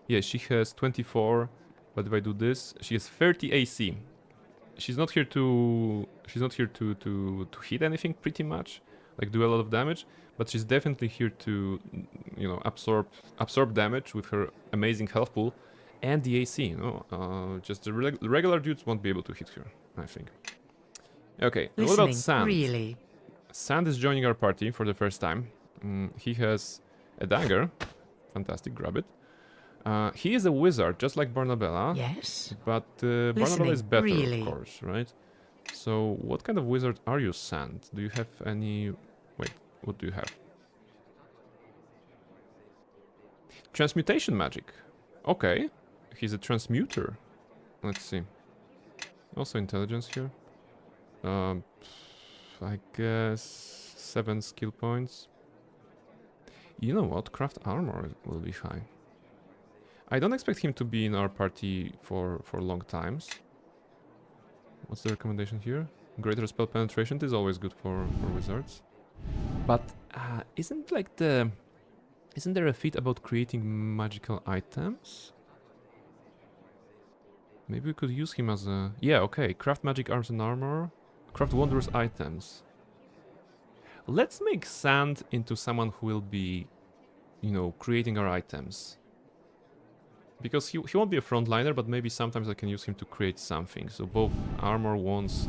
Yeah, she has 24, but if I do this, she has 30 AC. She's not here to hit anything pretty much, like do a lot of damage, but she's definitely here to, you know, absorb damage with her amazing health pool and the AC, you know. Just the regular dudes won't be able to hit her, I think. Okay, and what about Sand? Really? Sand is joining our party for the first time. He has a dagger. Fantastic, grab it. He is a wizard, just like Barnabella. Yes. But Barnabella is better, really? of course, right? So, what kind of wizard are you, Sand? Do you have any... Wait, what do you have? Transmutation magic. Okay. He's a transmuter. Let's see. Also intelligence here. I guess 7 skill points. You know what? Craft armor will be high. I don't expect him to be in our party for long times. What's the recommendation here? Greater spell penetration is always good for wizards. But isn't there a feat about creating magical items? Maybe we could use him as a... Yeah, okay. Craft magic arms and armor. Craft wondrous items. Let's make Sand into someone who will be, you know, creating our items. Because he won't be a frontliner, but maybe sometimes I can use him to create something. So both armor, wands,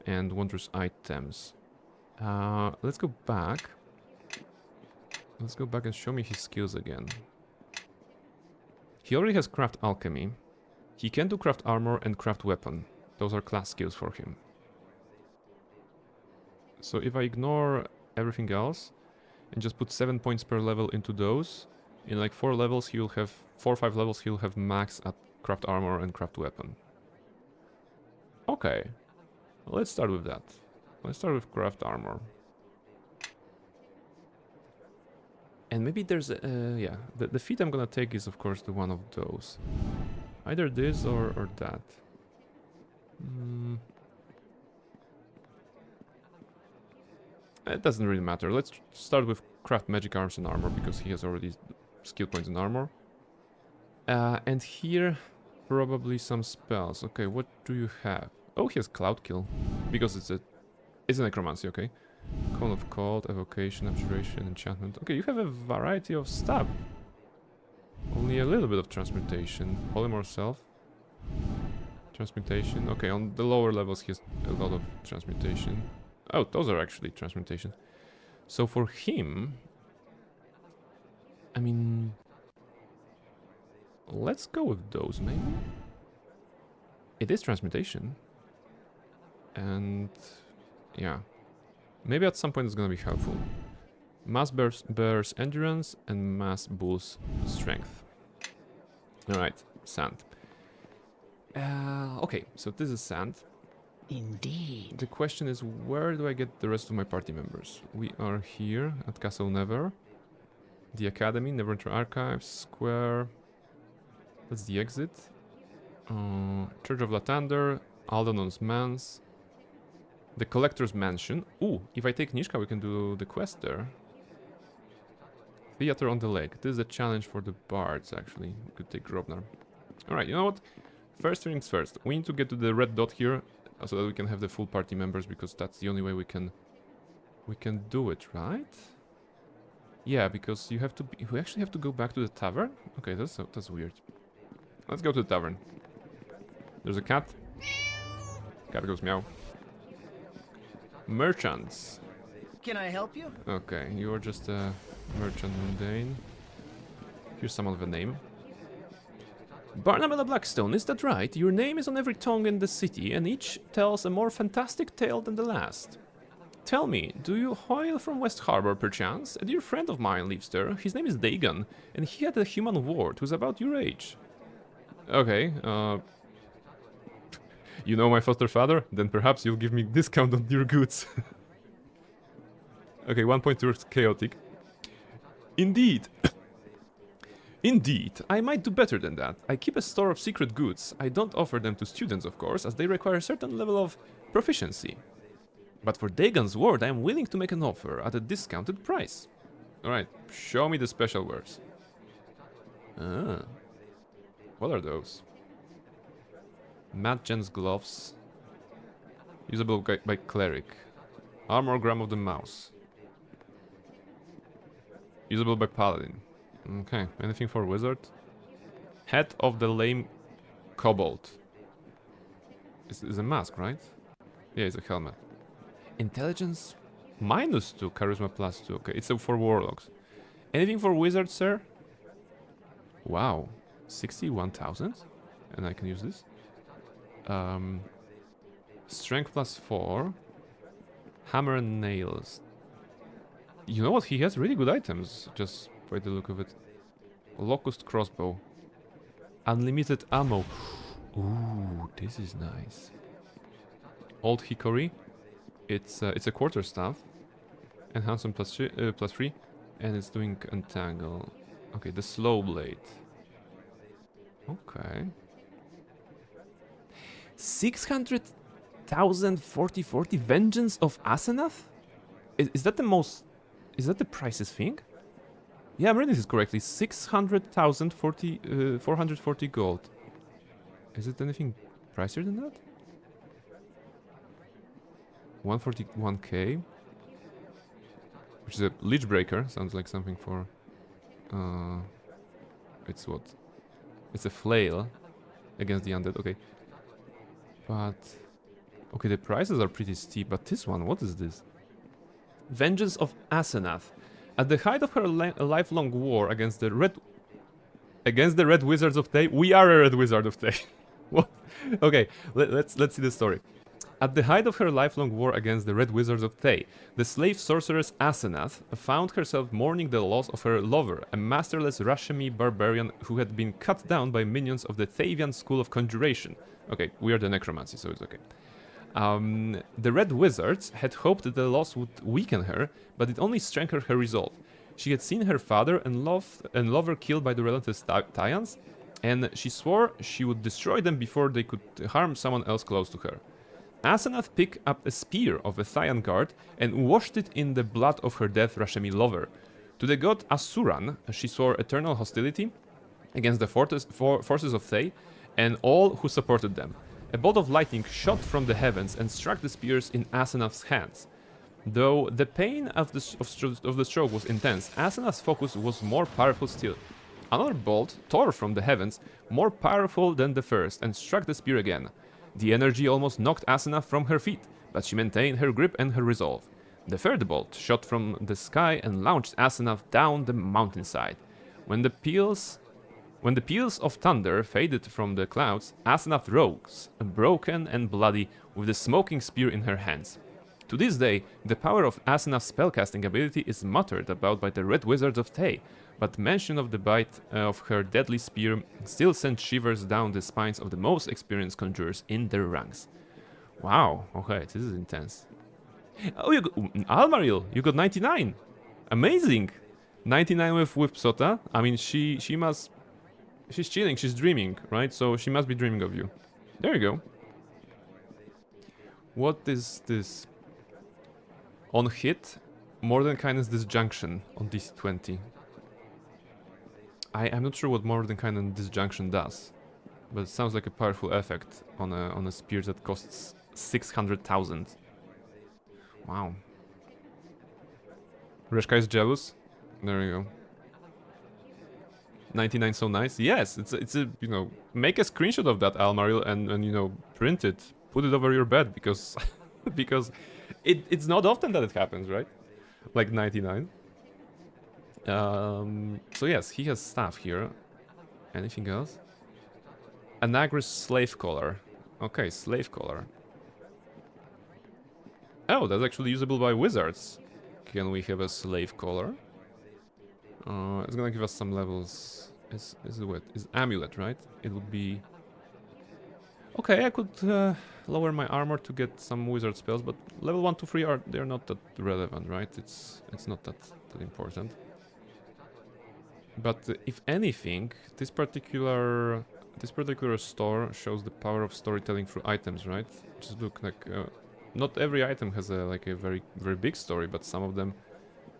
and wondrous items. Let's go back. Let's go back and show me his skills again. He already has craft alchemy. He can do craft armor and craft weapon. Those are class skills for him. So if I ignore everything else and just put 7 points per level into those, in like 4 levels he'll have 4 or 5 levels he'll have max at craft armor and craft weapon. Okay. Let's start with that. Let's start with craft armor. And maybe there's yeah, the feat I'm gonna take is of course the one of those. Either this or that. It doesn't really matter. Let's start with craft magic arms and armor because he has already skill points in armor. And here, probably some spells. Okay, what do you have? Oh, he has Cloud Kill because it's a necromancy. Okay, Cone of Cold, Evocation, Abjuration, Enchantment. Okay, you have a variety of stuff. Only a little bit of Transmutation. Polymorph Self. Transmutation. Okay, on the lower levels he has a lot of Transmutation. Oh, those are actually Transmutation. So for him... I mean... Let's go with those, maybe? It is Transmutation. And... yeah. Maybe at some point it's gonna be helpful. Mass bears endurance and mass boosts strength. Alright, Sand. Okay, so this is Sand. Indeed. The question is, where do I get the rest of my party members? We are here at Castle Never. The Academy, Neverwinter Archives, Square. That's the exit. Church of Lathander, Aldanon's Manse. The Collector's Mansion. Ooh, if I take Nishka, we can do the quest there. Theater on the Lake. This is a challenge for the bards, actually. We could take Grobnar. Alright, you know what? First things first. We need to get to the red dot here, so that we can have the full party members, because that's the only way we can do it, right? Yeah, because you have to be, we actually have to go back to the tavern? Okay, that's weird. Let's go to the tavern. There's a cat. Cat goes meow. Merchants. Can I help you? Okay, you're just a merchant mundane. Here's someone with a name. Barnabella Blackstone, is that right? Your name is on every tongue in the city, and each tells a more fantastic tale than the last. Tell me, do you hail from West Harbor, perchance? A dear friend of mine lives there. His name is Dagon, and he had a human ward who's about your age. Okay, you know my foster father? Then perhaps you'll give me discount on your goods. Okay, 1 point towards chaotic. Indeed. Indeed, I might do better than that. I keep a store of secret goods. I don't offer them to students, of course, as they require a certain level of proficiency. But for Dagon's ward, I am willing to make an offer at a discounted price. Alright, show me the special wares. Ah. What are those? Matt Jen's gloves. Usable by cleric. Armorgram of the mouse. Usable by paladin. Okay, anything for wizard? Head of the lame kobold. It's a mask, right? Yeah, it's a helmet. Intelligence -2, charisma +2. Okay, it's for warlocks. Anything for wizards, sir? Wow, 61,000, and I can use this. Strength +4, hammer and nails. You know what? He has really good items, just by the look of it. Locust crossbow, unlimited ammo. Ooh, this is nice. Old hickory. It's a quarterstaff, enhance on +3, and it's doing entangle. Okay, the slow blade. Okay. 600,000 40 Vengeance of Asenath? Is that the most? Is that the prices thing? Yeah, I'm reading this correctly. 600,000 440 gold. Is it anything pricier than that? 141k, which is a Lich Breaker. Sounds like something for. It's what? It's a flail against the undead. Okay, but okay, the prices are pretty steep. But this one, what is this? Vengeance of Asenath. At the height of her lifelong war against the Red Wizards of Thay. We are a Red Wizard of Thay. What? Okay, let's see the story. At the height of her lifelong war against the Red Wizards of Thay, the slave sorceress Asenath found herself mourning the loss of her lover, a masterless Rashami barbarian who had been cut down by minions of the Thavian School of Conjuration. Okay, we are the necromancy, so it's okay. The Red Wizards had hoped that the loss would weaken her, but it only strengthened her resolve. She had seen her father and lover killed by the relentless Tyans, and she swore she would destroy them before they could harm someone else close to her. Asenath picked up a spear of a Thyan guard and washed it in the blood of her dead Rashami lover. To the god Asuran, she swore eternal hostility against the forces of Thay and all who supported them. A bolt of lightning shot from the heavens and struck the spears in Asenath's hands. Though the pain of the stroke was intense, Asenath's focus was more powerful still. Another bolt tore from the heavens, more powerful than the first, and struck the spear again. The energy almost knocked Asenath from her feet, but she maintained her grip and her resolve. The third bolt shot from the sky and launched Asenath down the mountainside. When the peals of thunder faded from the clouds, Asenath rose, broken and bloody, with the smoking spear in her hands. To this day, the power of Asenath's spellcasting ability is muttered about by the Red Wizards of Thay, but mention of the bite of her deadly spear still sent shivers down the spines of the most experienced conjurers in their ranks. Wow, okay, this is intense. Oh, Almaril, you got 99! Amazing! 99 with Psota. I mean, she's chilling, she's dreaming, right? So she must be dreaming of you. There you go. What is this? On hit, more than kindness disjunction on DC-20. I'm not sure what more than kindness disjunction does, but it sounds like a powerful effect on a spear that costs 600,000. Wow. Reshka is jealous. There we go. 99 so nice. Yes, it's a you know, make a screenshot of that, Almaril, and you know, print it, put it over your bed, because because it's not often that it happens, right? Like 99. So yes, he has stuff here. Anything else? Anagris slave collar. Okay, slave collar. Oh, that's actually usable by wizards. Can we have a slave collar? It's gonna give us some levels. Is it what? Is amulet, right? It would be... Okay, I could lower my armor to get some wizard spells, but level 1 to 3 they're not that relevant, right? It's not that important. But if anything, this particular store shows the power of storytelling through items, right? Just look like not every item has a very big story, but some of them,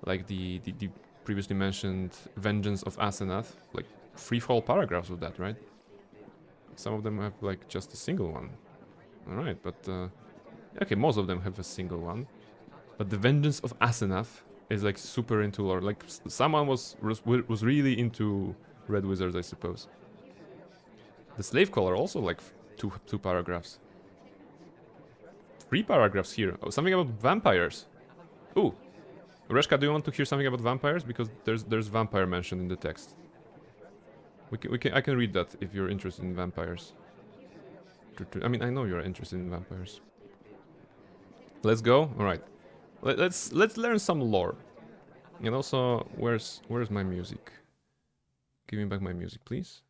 like the previously mentioned Vengeance of Asenath, like 3 whole paragraphs of that, right? Some of them have like just a single one. All right, but okay, most of them have a single one. But the Vengeance of Asenath is like super into lore. Like someone was really into Red Wizards, I suppose. The Slave Collar also like two paragraphs. 3 paragraphs here. Oh, something about vampires. Ooh, Reshka, do you want to hear something about vampires? Because there's vampire mentioned in the text. I can read that if you're interested in vampires. I mean, I know you're interested in vampires. Let's go. All right. Let's learn some lore. And also, where's my music? Give me back my music, please.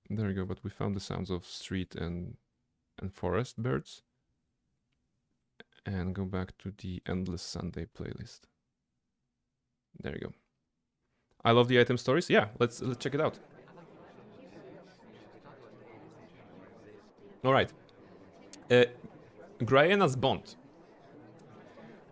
There we go. But we found the sounds of street and forest birds. And go back to the Endless Sunday playlist. There you go. I love the item stories. Yeah, let's check it out. All right. Griena's Bond.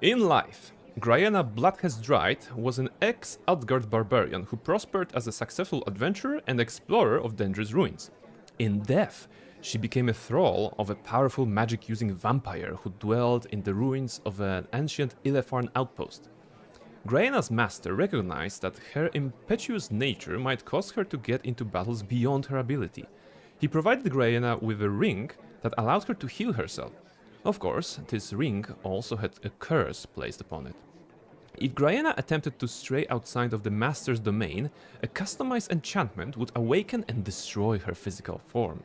In life, Griena Blood Has Dried was an ex-Utgard barbarian who prospered as a successful adventurer and explorer of dangerous ruins. In death, she became a thrall of a powerful magic-using vampire who dwelled in the ruins of an ancient Ilefarn outpost. Griena's master recognized that her impetuous nature might cause her to get into battles beyond her ability. He provided Griena with a ring that allowed her to heal herself. Of course, this ring also had a curse placed upon it. If Griena attempted to stray outside of the master's domain, a customized enchantment would awaken and destroy her physical form.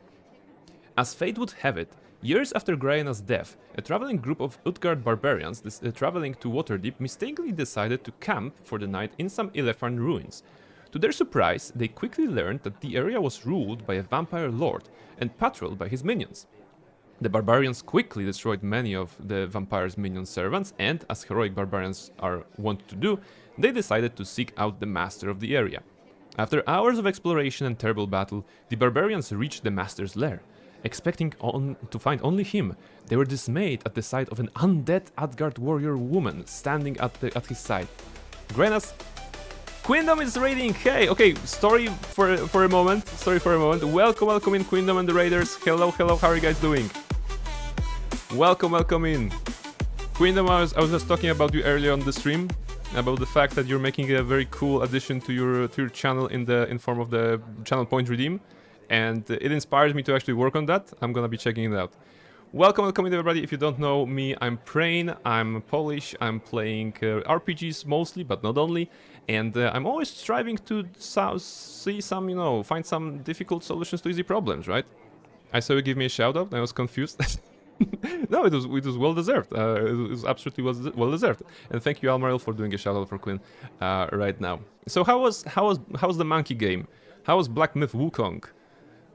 As fate would have it, years after Griena's death, a traveling group of Utgard barbarians traveling to Waterdeep mistakenly decided to camp for the night in some Ilefarn ruins. To their surprise, they quickly learned that the area was ruled by a vampire lord and patrolled by his minions. The barbarians quickly destroyed many of the vampire's minion servants, and, as heroic barbarians are wont to do, they decided to seek out the master of the area. After hours of exploration and terrible battle, the barbarians reached the master's lair. Expecting to find only him, they were dismayed at the sight of an undead Utgard warrior woman standing at his side. Griena's Queendom is raiding. Hey, okay, story for a moment. Welcome in, Queendom and the Raiders. Hello, how are you guys doing? Welcome in. Queendom, I was just talking about you earlier on the stream, about the fact that you're making a very cool addition to your channel in form of the channel point redeem. And it inspires me to actually work on that. I'm gonna be checking it out. Welcome in everybody. If you don't know me, I'm Prain. I'm Polish. I'm playing RPGs mostly, but not only. And I'm always striving to see some, find some difficult solutions to easy problems, right? I saw you give me a shout out. I was confused. No, it was well deserved. It was absolutely well deserved. And thank you, Almaril, for doing a shout out for Quinn right now. So how was the monkey game? How was Black Myth Wukong?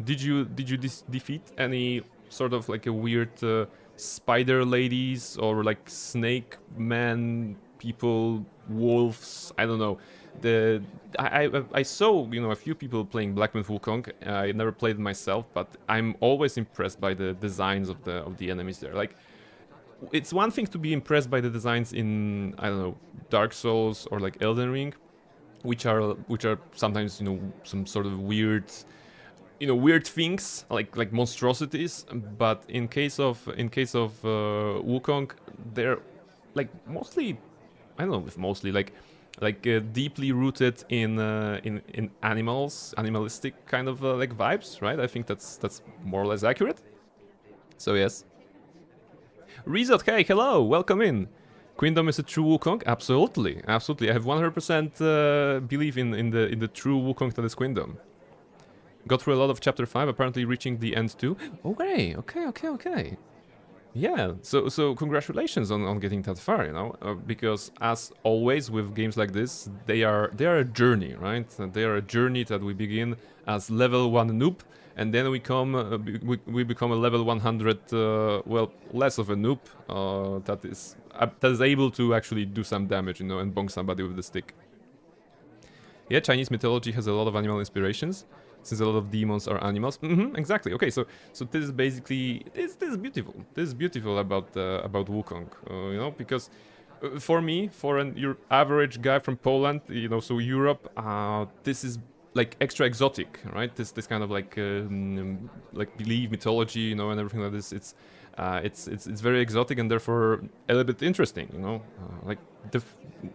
Did you defeat any sort of like a weird spider ladies or like snake man people wolves. I don't know. I saw a few people playing Black Myth Wukong. I never played it myself, but I'm always impressed by the designs of the enemies there. Like, it's one thing to be impressed by the designs in, I don't know, Dark Souls or like Elden Ring, which are sometimes some sort of weird things like monstrosities. But in case of Wukong, they're like mostly, I don't know if mostly, deeply rooted in animalistic kind of like vibes, right? I think that's more or less accurate. So yes. Rizot, hey, hello, welcome in. Queendom is a true Wukong? Absolutely, absolutely. I have 100% belief in the true Wukong that is Queendom. Got through a lot of chapter 5, apparently reaching the end too. Okay. Yeah, so congratulations on getting that far, because as always with games like this, they are a journey, right? They are a journey that we begin as level 1 noob, and then we become a level 100, less of a noob, that is able to actually do some damage, and bonk somebody with the stick. Yeah, Chinese mythology has a lot of animal inspirations, since a lot of demons are animals. Exactly. Okay, so this is basically this is beautiful. This is beautiful about Wukong, because for me, for your average guy from Poland, so Europe, this is like extra exotic, right? This kind of like belief mythology, and everything like this. It's very exotic and therefore a little bit interesting,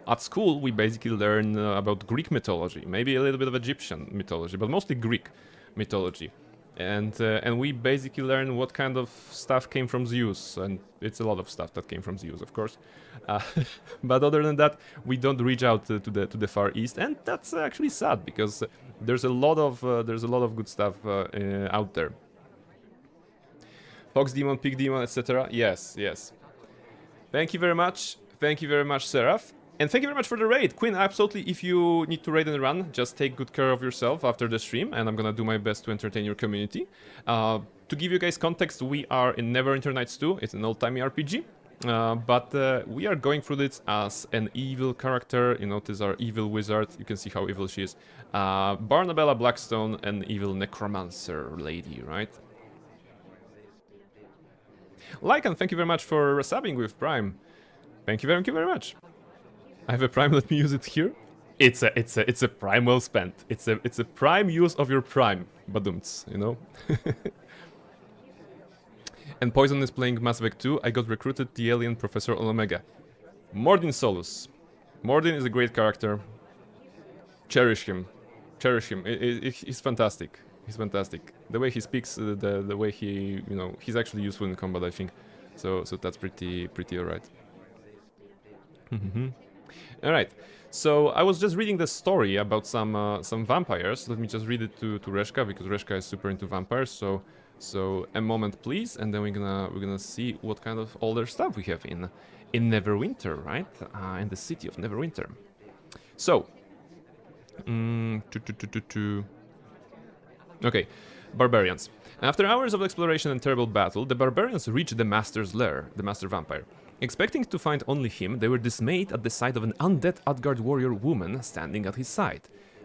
at school we basically learn about Greek mythology, maybe a little bit of Egyptian mythology, but mostly Greek mythology, and we basically learn what kind of stuff came from Zeus, and it's a lot of stuff that came from Zeus, of course. But other than that, we don't reach out to the Far East, and that's actually sad because there's a lot of good stuff out there. Fox Demon, Pig Demon, etc. Yes. Thank you very much, Seraph. And thank you very much for the raid. Quinn, absolutely, if you need to raid and run, just take good care of yourself after the stream, and I'm gonna do my best to entertain your community. To give you guys context, we are in Neverwinter Nights 2. It's an old-timey RPG. But we are going through this as an evil character. This is our evil wizard. You can see how evil she is. Barnabella Blackstone, an evil necromancer lady, right? Lycan, thank you very much for subbing with Prime. Thank you very much. I have a Prime, let me use it here. It's a Prime well spent. It's a Prime use of your Prime. Badumts, And Poison is playing Mass Effect 2. I got recruited the alien professor on Omega. Mordin Solus. Mordin is a great character. Cherish him. He's fantastic. The way he speaks, the way he, he's actually useful in combat, I think. So that's pretty alright. Alright. So I was just reading the story about some vampires. Let me just read it to Reshka, because Reshka is super into vampires. So a moment, please, and then we're gonna see what kind of older stuff we have in Neverwinter, right? In the city of Neverwinter. So, okay, barbarians. After hours of exploration and terrible battle, the barbarians reached the Master's lair, the Master Vampire. Expecting to find only him, they were dismayed at the sight of an undead Utgard warrior woman standing at his side.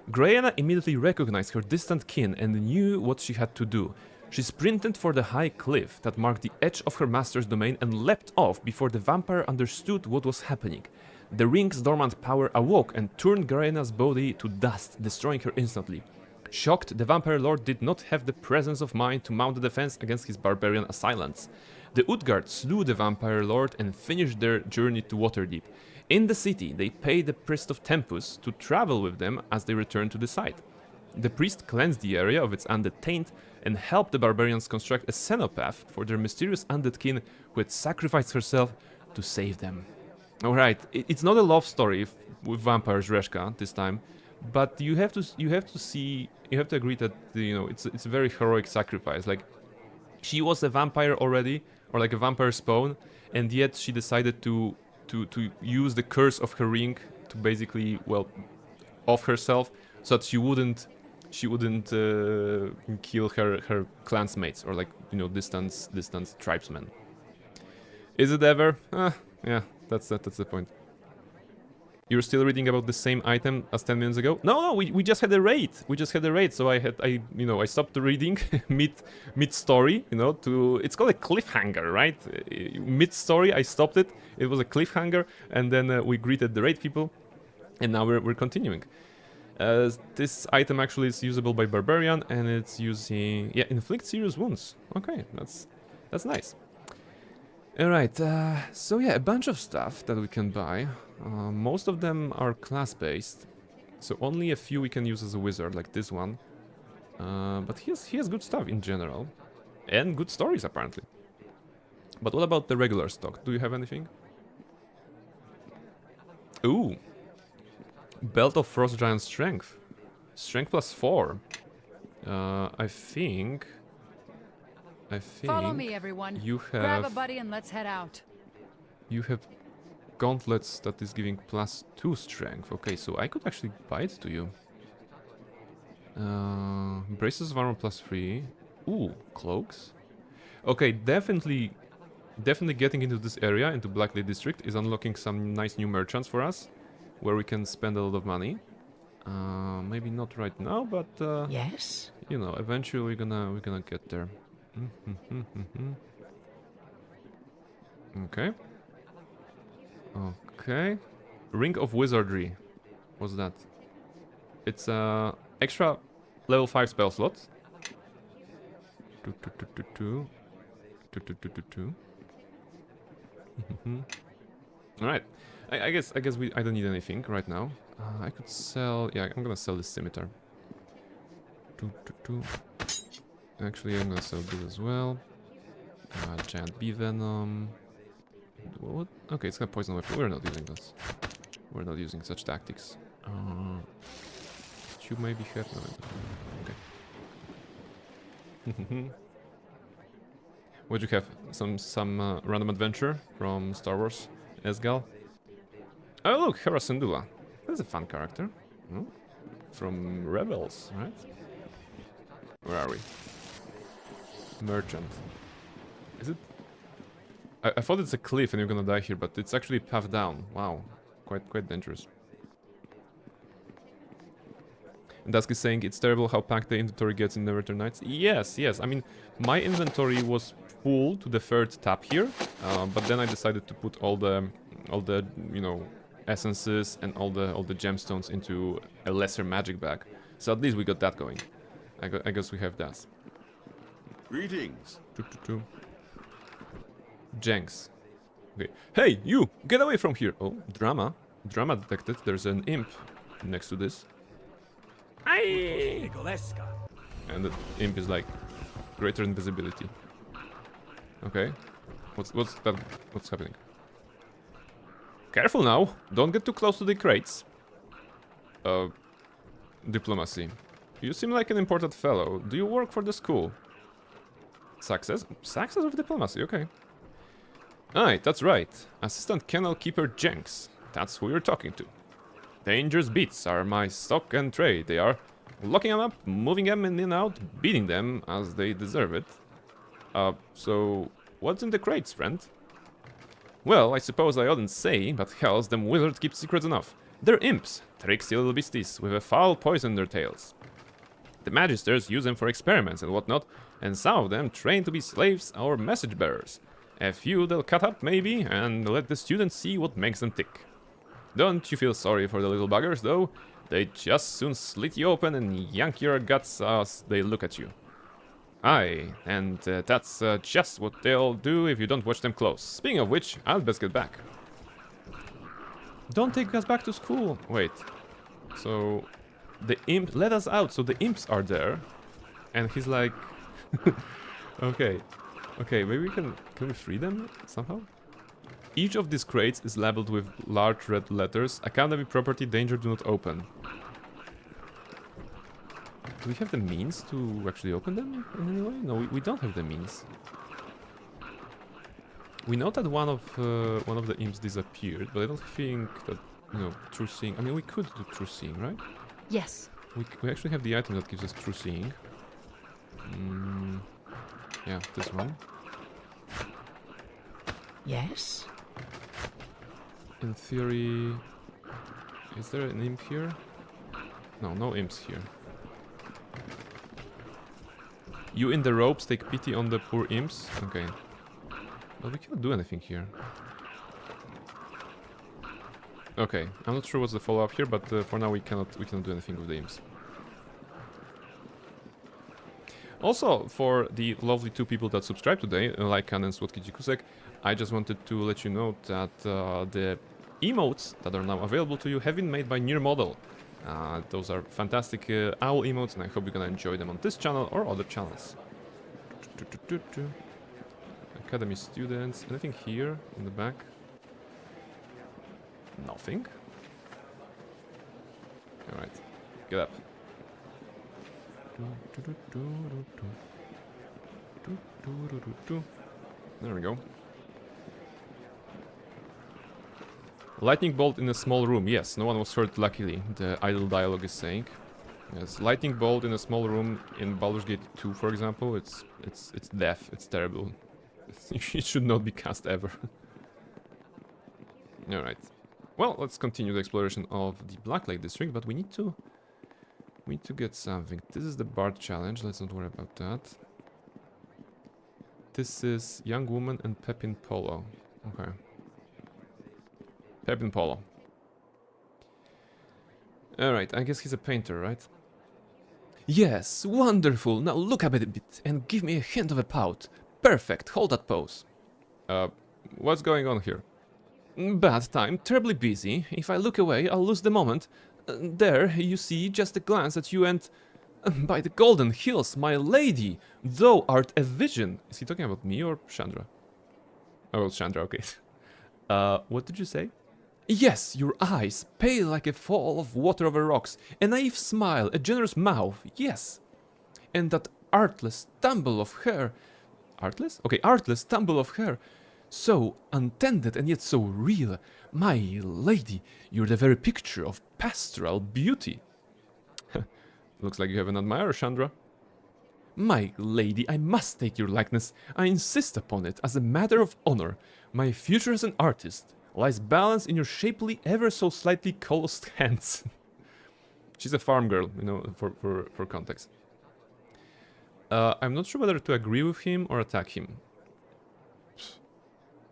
Grayana immediately recognized her distant kin and knew what she had to do. She sprinted for the high cliff that marked the edge of her master's domain and leapt off before the vampire understood what was happening. The ring's dormant power awoke and turned Grayana's body to dust, destroying her instantly. Shocked, the vampire lord did not have the presence of mind to mount a defense against his barbarian assailants. The Utgard slew the vampire lord and finished their journey to Waterdeep. In the city, they paid the priest of Tempus to travel with them as they returned to the site. The priest cleansed the area of its undead taint and helped the barbarians construct a cenopath for their mysterious undead kin who had sacrificed herself to save them. Alright, it's not a love story with vampires, Reshka, this time, but you have to agree that it's a very heroic sacrifice. Like, she was a vampire already, or like a vampire spawn, and yet she decided to use the curse of her ring to basically, off herself, so that she wouldn't kill her clansmates, or like, distant tribesmen. Is it ever? Yeah, that's the point. You're still reading about the same item as 10 minutes ago? No, we just had a raid. We just had a raid, so I stopped the reading mid story, it's called a cliffhanger, right? Mid story, I stopped it. It was a cliffhanger, and then we greeted the raid people, and now we're continuing. This item actually is usable by Barbarian, and it's using inflict serious wounds. Okay, that's nice. Alright, so yeah, a bunch of stuff that we can buy. Most of them are class-based, so only a few we can use as a wizard, like this one. But he has good stuff in general, and good stories apparently. But what about the regular stock? Do you have anything? Ooh! Belt of Frost Giant Strength. Strength +4. I think... Follow me, everyone. You have... Grab a buddy and let's head out. You have gauntlets that is giving +2 strength. Okay, so I could actually buy it to you. Braces of armor +3. Ooh, cloaks. Okay, definitely getting into this area, into Blackley District, is unlocking some nice new merchants for us, where we can spend a lot of money. Maybe not right now, but Yes? eventually we're gonna get there. Okay. Okay. Ring of Wizardry. What's that? It's extra level 5 spell slot. Alright. I guess I don't need anything right now. I could sell... Yeah, I'm gonna sell this scimitar. Actually, I'm gonna sell this as well. Giant bee venom. What? Okay, it's got poison weapon. We're not using this. We're not using such tactics. You maybe have... No, okay. What'd you have? Some random adventure from Star Wars? Esgal? Oh look, Hera Syndulla. That's a fun character. Hmm? From Rebels, right? Where are we? Merchant. Is it? I thought it's a cliff and you're gonna die here, but it's actually path down. Wow, quite dangerous. And Dusk is saying it's terrible how packed the inventory gets in Neverwinter Nights. Yes. I mean, my inventory was full to the third tab here, but then I decided to put all the essences and all the gemstones into a lesser magic bag. So at least we got that going. I guess we have that. Greetings. Jenks. Okay. Hey, you! Get away from here! Oh, drama. Drama detected. There's an imp next to this. Aye! And the imp is like greater invisibility. Okay. What's that? What's happening? Careful now! Don't get too close to the crates. Diplomacy. You seem like an important fellow. Do you work for the school? Success? Success of diplomacy, okay. Aye, that's right. Assistant Kennel Keeper Jenks. That's who you're talking to. Dangerous beats are my stock and trade. They are locking them up, moving them in and out, beating them as they deserve it. So what's in the crates, friend? Well, I suppose I oughtn't say, but hells, them wizards keep secrets enough. They're imps, tricksy little beasties with a foul poison in their tails. The magisters use them for experiments and whatnot, and some of them train to be slaves or message bearers. A few they'll cut up, maybe, and let the students see what makes them tick. Don't you feel sorry for the little buggers, though? They just soon slit you open and yank your guts as they look at you. Aye, and that's just what they'll do if you don't watch them close. Speaking of which, I'll best get back. Don't take us back to school. Wait. So, the imp... Let us out, so the imps are there. And he's like... Okay. Okay, maybe we can we free them somehow? Each of these crates is labeled with large red letters. Academy property, danger, do not open. Do we have the means to actually open them in any way? No, we don't have the means. We know that one of the imps disappeared, but I don't think that, true seeing... I mean, we could do true seeing, right? Yes. We actually have the item that gives us true seeing. Yeah, this one. Yes? In theory... Is there an imp here? No, no imps here. You in the ropes take pity on the poor imps? Okay. But we cannot do anything here. Okay, I'm not sure what's the follow-up here, but for now we cannot do anything with the imps. Also, for the lovely 2 people that subscribed today, Lycan and Słodki, I just wanted to let you know that the emotes that are now available to you have been made by Near Model. Those are fantastic owl emotes, and I hope you're gonna enjoy them on this channel or other channels. Academy students, anything here in the back? Nothing. Alright, get up. There we go. Lightning bolt in a small room. Yes, no one was hurt, luckily, the idle dialogue is saying. Yes, lightning bolt in a small room in Baldur's Gate 2, for example, it's death, it's terrible. It should not be cast ever. Alright. Well, let's continue the exploration of the Black Lake district, but we need to get something. This is the Bard challenge, let's not worry about that. This is Young Woman and Pepin Polo. Okay. Pepin Polo. Alright, I guess he's a painter, right? Yes, wonderful! Now look up a bit and give me a hint of a pout. Perfect, hold that pose. What's going on here? Bad time, terribly busy. If I look away, I'll lose the moment. There, you see, just a glance at you and... by the golden hills, my lady, thou art a vision. Is he talking about me or Chandra? Oh, Chandra, okay. What did you say? Yes, your eyes, pale like a fall of water over rocks, a naive smile, a generous mouth, yes. And that artless tumble of hair... Artless? Okay, artless tumble of hair. So untended and yet so real. My lady, you're the very picture of pastoral beauty. Looks like you have an admirer, Chandra. My lady, I must take your likeness. I insist upon it as a matter of honor. My future as an artist lies balanced in your shapely, ever so slightly calloused hands. She's a farm girl, you know, for context. I'm not sure whether to agree with him or attack him.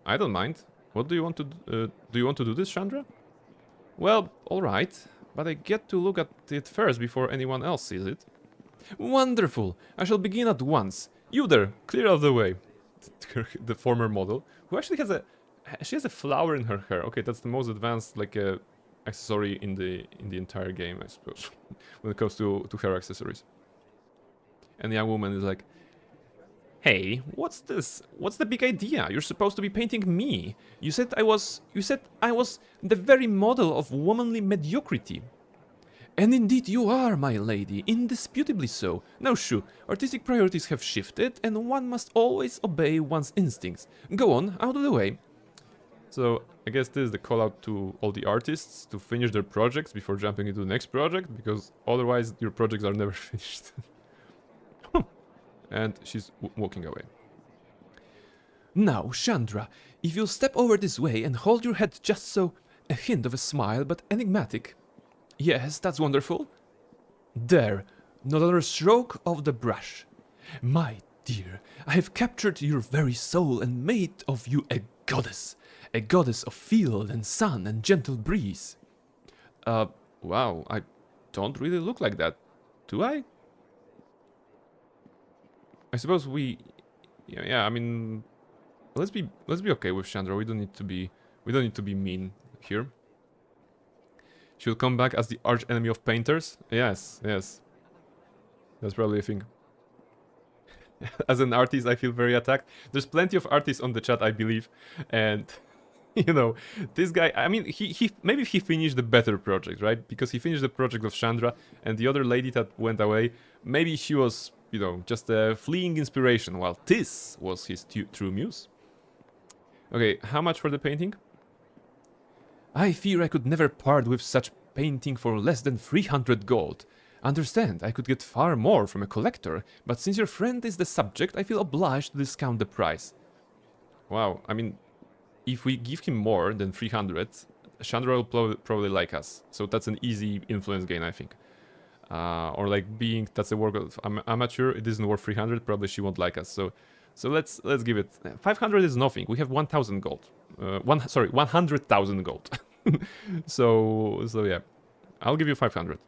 I don't mind. What do you want to do? Do you want to do this, Chandra? Well, alright, but I get to look at it first before anyone else sees it. Wonderful! I shall begin at once. You there, clear out the way. The former model, who actually has a... She has a flower in her hair. Okay, that's the most advanced, like, accessory in the entire game, I suppose, when it comes to hair accessories. And the young woman is like, hey, what's this? What's the big idea? You're supposed to be painting me. You said I was the very model of womanly mediocrity. And indeed you are, my lady, indisputably so. Now shoo, artistic priorities have shifted, and one must always obey one's instincts. Go on, out of the way. So, I guess this is the call out to all the artists to finish their projects before jumping into the next project, because otherwise your projects are never finished. And she's walking away. Now, Chandra, if you'll step over this way and hold your head just so, a hint of a smile, but enigmatic. Yes, that's wonderful. There, not another stroke of the brush. My dear, I have captured your very soul and made of you a goddess of field and sun and gentle breeze. Wow, I don't really look like that, do I? I suppose we, yeah. I mean, let's be okay with Chandra. We don't need to be mean here. She will come back as the arch enemy of painters. Yes. That's probably a thing. As an artist, I feel very attacked. There's plenty of artists on the chat, I believe, and you know, this guy. I mean, he maybe he finished the better project, right? Because he finished the project of Chandra, and the other lady that went away, maybe she was, you know, just a fleeing inspiration, while this was his true muse. Okay, how much for the painting? I fear I could never part with such painting for less than 300 gold. Understand, I could get far more from a collector, but since your friend is the subject, I feel obliged to discount the price. Wow, I mean, if we give him more than 300, Chandra will probably like us. So that's an easy influence gain, I think. Or like being that's a work of amateur, it isn't worth 300, probably she won't like us. So let's give it 500 is nothing. We have 1,000 gold. 100,000 gold. so yeah. I'll give you 500.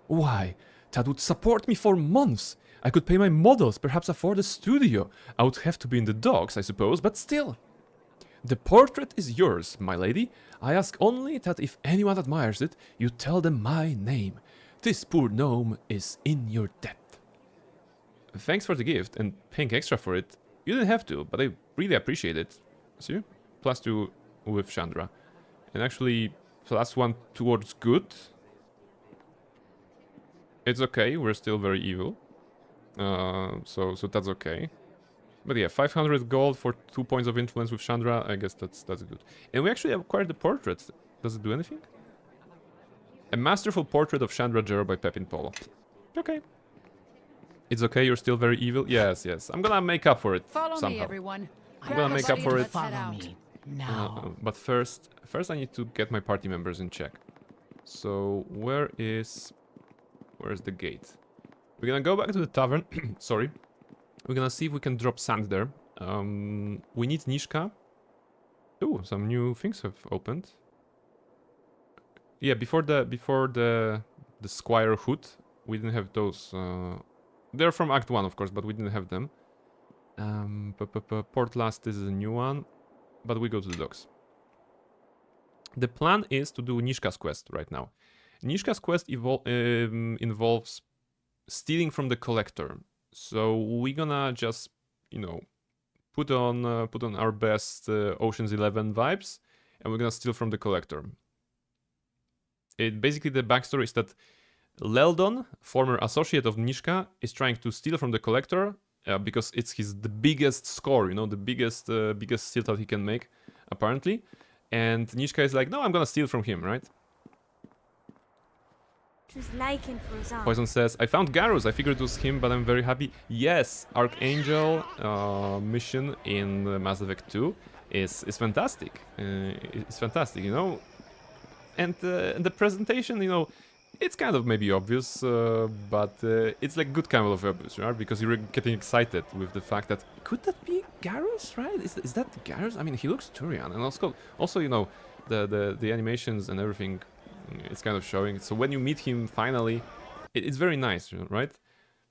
Why? That would support me for months. I could pay my models, perhaps afford a studio. I would have to be in the docks, I suppose, but still. The portrait is yours, my lady. I ask only that if anyone admires it, you tell them my name. This poor gnome is in your debt. Thanks for the gift and paying extra for it. You didn't have to, but I really appreciate it. See? +2 with Chandra. And actually, +1 towards good. It's okay, we're still very evil. So that's okay. But yeah, 500 gold for 2 points of influence with Chandra, I guess that's good. And we actually acquired the portrait. Does it do anything? A masterful portrait of Chandra Jero by Pepin Polo. Okay. It's okay, you're still very evil? Yes. I'm gonna make up for it Follow somehow. me, everyone. I'm gonna make up for it. Follow me now. But first I need to get my party members in check. So where's the gate? We're gonna go back to the tavern. Sorry. We're gonna see if we can drop sand there. We need Nishka. Ooh, some new things have opened. Yeah, before the Squire Hood, we didn't have those. They're from Act 1, of course, but we didn't have them. Port Last is a new one, but we go to the docks. The plan is to do Nishka's quest right now. Nishka's quest involves stealing from the collector. So we're gonna just, you know, put on our best Ocean's 11 vibes, and we're gonna steal from the collector. Basically the backstory is that Leldon, former associate of Nishka, is trying to steal from the collector because it's the biggest score, you know, the biggest steal that he can make, apparently. And Nishka is like, no, I'm gonna steal from him, right? Poison says, I found Garrus. I figured it was him, but I'm very happy. Yes, Archangel mission in Mass Effect 2 is fantastic. It's fantastic, you know. And the presentation, you know, it's kind of maybe obvious, but it's like good kind of obvious, right? Because you're getting excited with the fact that could that be Garrus, right? Is that Garrus? I mean, he looks Turian, and also you know the animations and everything. It's kind of showing. So when you meet him finally, it's very nice, right?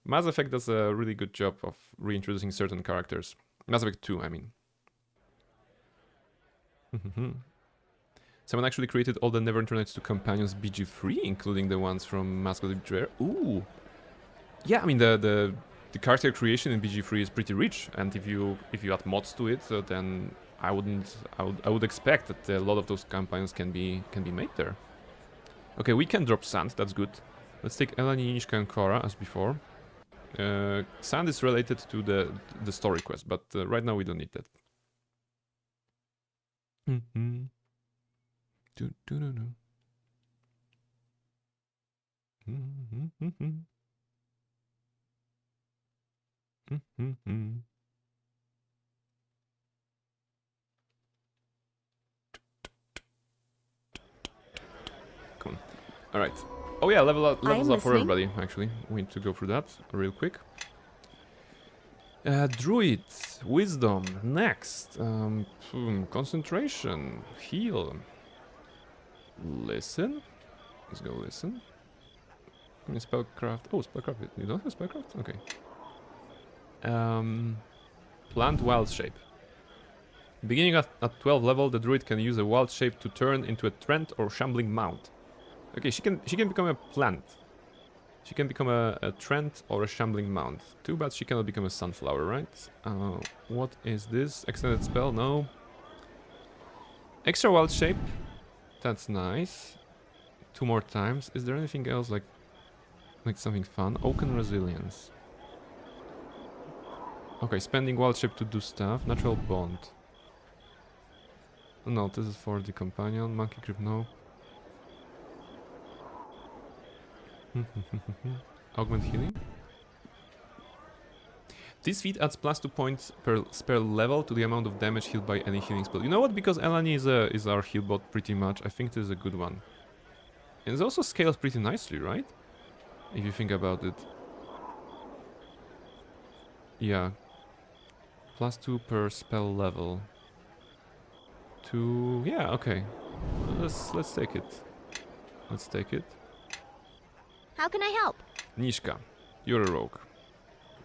Mass Effect does a really good job of reintroducing certain characters. Mass Effect 2, I mean. Someone actually created all the Never Internets to Companions BG3, including the ones from Mask of the Betrayer. Ooh! Yeah, I mean, the character creation in BG3 is pretty rich, and if you add mods to it, then I would expect that a lot of those companions can be made there. Okay, we can drop sand, that's good. Let's take Eleni, Nishka, and Cora as before. Sand is related to the story quest, but right now we don't need that. Come on. All right. Oh yeah, levels up for everybody. Actually, we need to go through that real quick. Druid, wisdom, next. Concentration, heal. Listen. Let's go listen. Spellcraft. Oh, spellcraft. You don't have spellcraft? Okay. Plant wild shape. Beginning at 12 level, the druid can use a wild shape to turn into a trent or shambling mound. Okay, she can become a plant. She can become a trent or a shambling mound. Too bad she cannot become a sunflower, right? What is this? Extended spell? No. Extra wild shape. That's nice. 2 more times. Is there anything else like something fun? Oaken resilience. Okay, spending wild shape to do stuff. Natural bond. No, this is for the companion. Monkey grip, no. Augment healing. This feat adds +2 points per spell level to the amount of damage healed by any healing spell. You know what? Because Elani is our heal bot pretty much, I think this is a good one. And it also scales pretty nicely, right? If you think about it. Yeah. +2 per spell level. Yeah, okay. Let's take it. Let's take it. How can I help? Nishka, you're a rogue.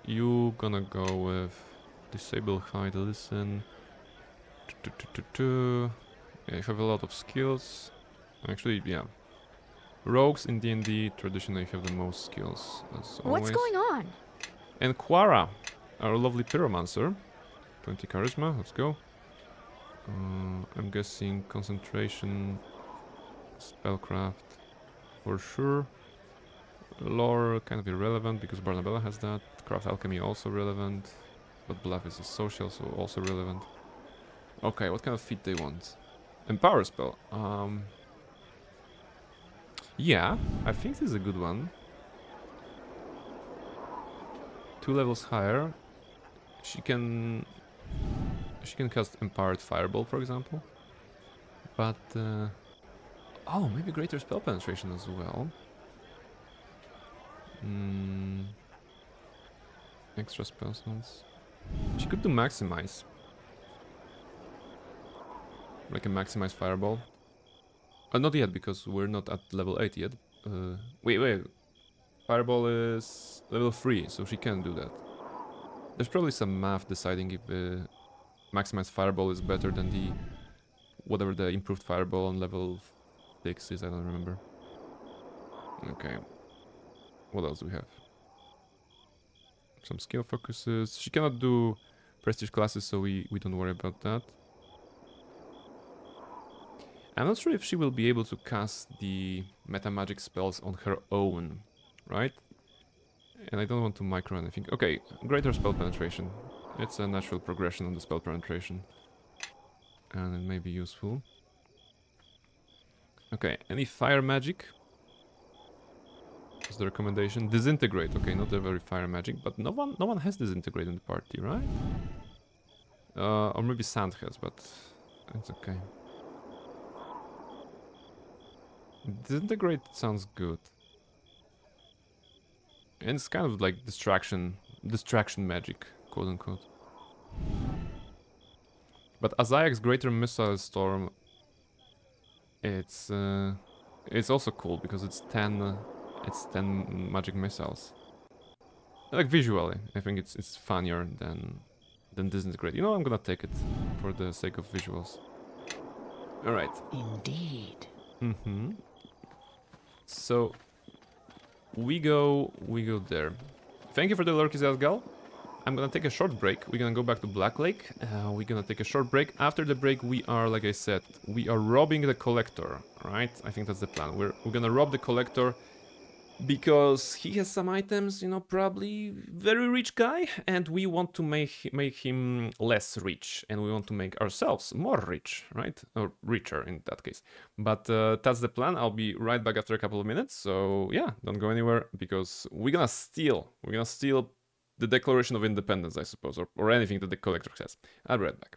You gonna go with disable, hide, listen. Yeah, you have a lot of skills. Actually, yeah. Rogues in D&D traditionally have the most skills, as always. What's going on? And Quara, our lovely pyromancer. 20 charisma, let's go. I'm guessing concentration, spellcraft, for sure. Lore kind of irrelevant because Barnabella has that. Craft alchemy also relevant, but bluff is a social, so also relevant. Okay, what kind of feat they want? Empower spell. Yeah, I think this is a good one. 2 levels higher. She can cast Empowered Fireball, for example. But oh, maybe greater spell penetration as well. Extra spell slots. She could do maximize. Like a maximize fireball. Not yet, because we're not at level 8 yet. Wait. Fireball is level 3, so she can do that. There's probably some math deciding if maximize fireball is better than the whatever the improved fireball on level 6 is, I don't remember. Okay. What else do we have? Some skill focuses. She cannot do prestige classes, so we don't worry about that. I'm not sure if she will be able to cast the meta magic spells on her own, right? And I don't want to micro anything. Okay, greater spell penetration. It's a natural progression on the spell penetration. And it may be useful. Okay, any fire magic? Is the recommendation? Disintegrate. Okay, not a very fire magic, but no one has disintegrate in the party, right? Or maybe Sand has, but it's okay. Disintegrate sounds good. And it's kind of like distraction magic, quote unquote. But Azayak's Greater Missile Storm, it's also cool because it's 10 magic missiles. Like visually, I think it's funnier than Disintegrate. You know, I'm gonna take it for the sake of visuals. All right. Indeed. So we go there. Thank you for the lurkies, Asgal. I'm gonna take a short break. We're gonna go back to Black Lake. We're gonna take a short break. After the break, we are, like I said, we are robbing the collector, right? I think that's the plan. We're gonna rob the collector because he has some items, you know, probably very rich guy, and we want to make him less rich, and we want to make ourselves more rich, right? Or richer in that case. But that's the plan. I'll be right back after a couple of minutes. So yeah, don't go anywhere because we're gonna steal the Declaration of Independence, I suppose, or anything that the collector says. I'll be right back.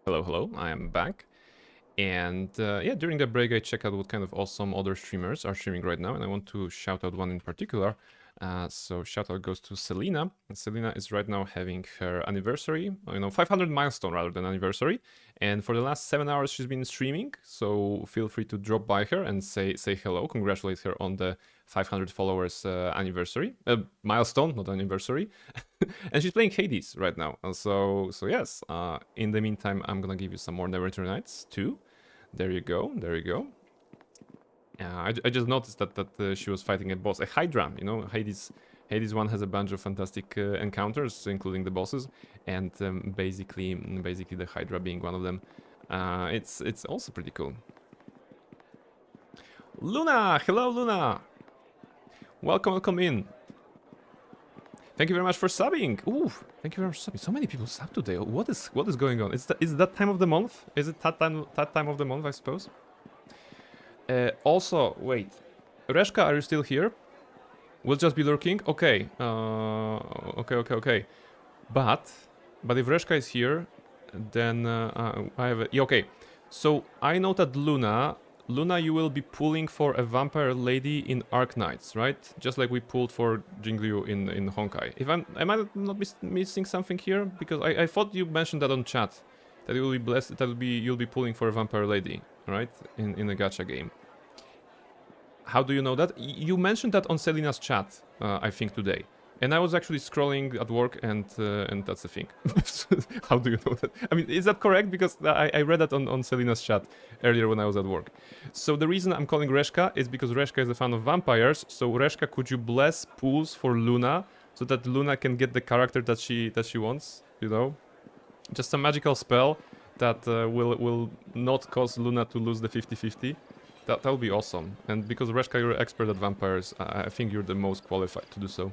Hello, hello, I am back. And yeah, during the break I checked out what kind of awesome other streamers are streaming right now, and I want to shout out one in particular. So shout out goes to Selena. Selena is right now having her anniversary, 500 milestone rather than anniversary. And for the last 7 hours she's been streaming, so feel free to drop by her and say hello, congratulate her on the 500 followers anniversary, milestone, not anniversary. And she's playing Hades right now. So yes, in the meantime, I'm gonna give you some more Neverwinter Nights too. There you go, there you go. I just noticed that she was fighting a boss, a Hydra. Hades 1 has a bunch of fantastic encounters, including the bosses, and basically the Hydra being one of them. It's also pretty cool. Luna, hello Luna. Welcome in. Thank you very much for subbing. Ooh, thank you very much for subbing. So many people sub today. What is going on? Is that time of the month? Is it that time of the month, I suppose? Also, wait. Reshka, are you still here? We'll just be lurking? Okay. Okay. But if Reshka is here, then I have a... Yeah, okay. So I know that Luna, you will be pulling for a vampire lady in Arc Knights, right? Just like we pulled for Jingliu in Honkai. I might not be missing something here, because I thought you mentioned that on chat, that you will be blessed, you'll be pulling for a vampire lady, right? In a gacha game. How do you know that? You mentioned that on Selena's chat, I think today. And I was actually scrolling at work, and that's the thing. How do you know that? I mean, is that correct? Because I read that on Selena's chat earlier when I was at work. So the reason I'm calling Reshka is because Reshka is a fan of vampires. So Reshka, could you bless pools for Luna so that Luna can get the character that she wants? You know, just a magical spell that will not cause Luna to lose the 50-50. That would be awesome. And because Reshka, you're an expert at vampires, I think you're the most qualified to do so.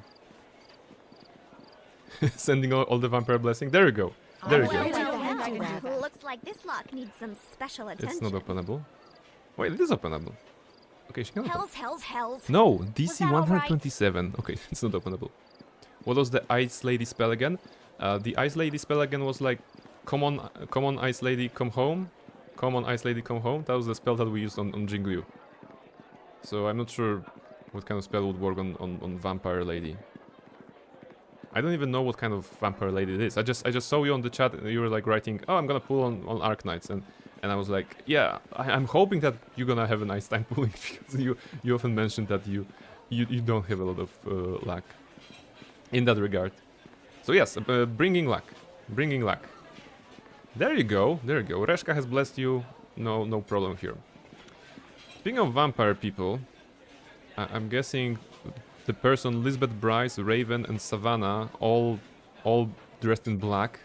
Sending all the vampire blessing. There you go. There you go. Looks like this lock needs some special attention. It's not openable. Wait, it is openable. Okay, she can open. Hells. No, DC 127. Right? Okay, it's not openable. What was the Ice Lady spell again? The Ice Lady spell again was like, come on, Ice Lady, come home. Come on, Ice Lady, come home. That was the spell that we used on Jingliu. So I'm not sure what kind of spell would work on Vampire Lady. I don't even know what kind of Vampire Lady it is. I just saw you on the chat and you were like writing, oh, I'm gonna pull on Arc Knights, and I was like, yeah, I'm hoping that you're gonna have a nice time pulling, because you often mentioned that you don't have a lot of luck in that regard. So yes, bringing luck. There you go. Reshka has blessed you. No problem here. Speaking of vampire people, I'm guessing the person Lisbeth Bryce, Raven, and Savannah, all dressed in black.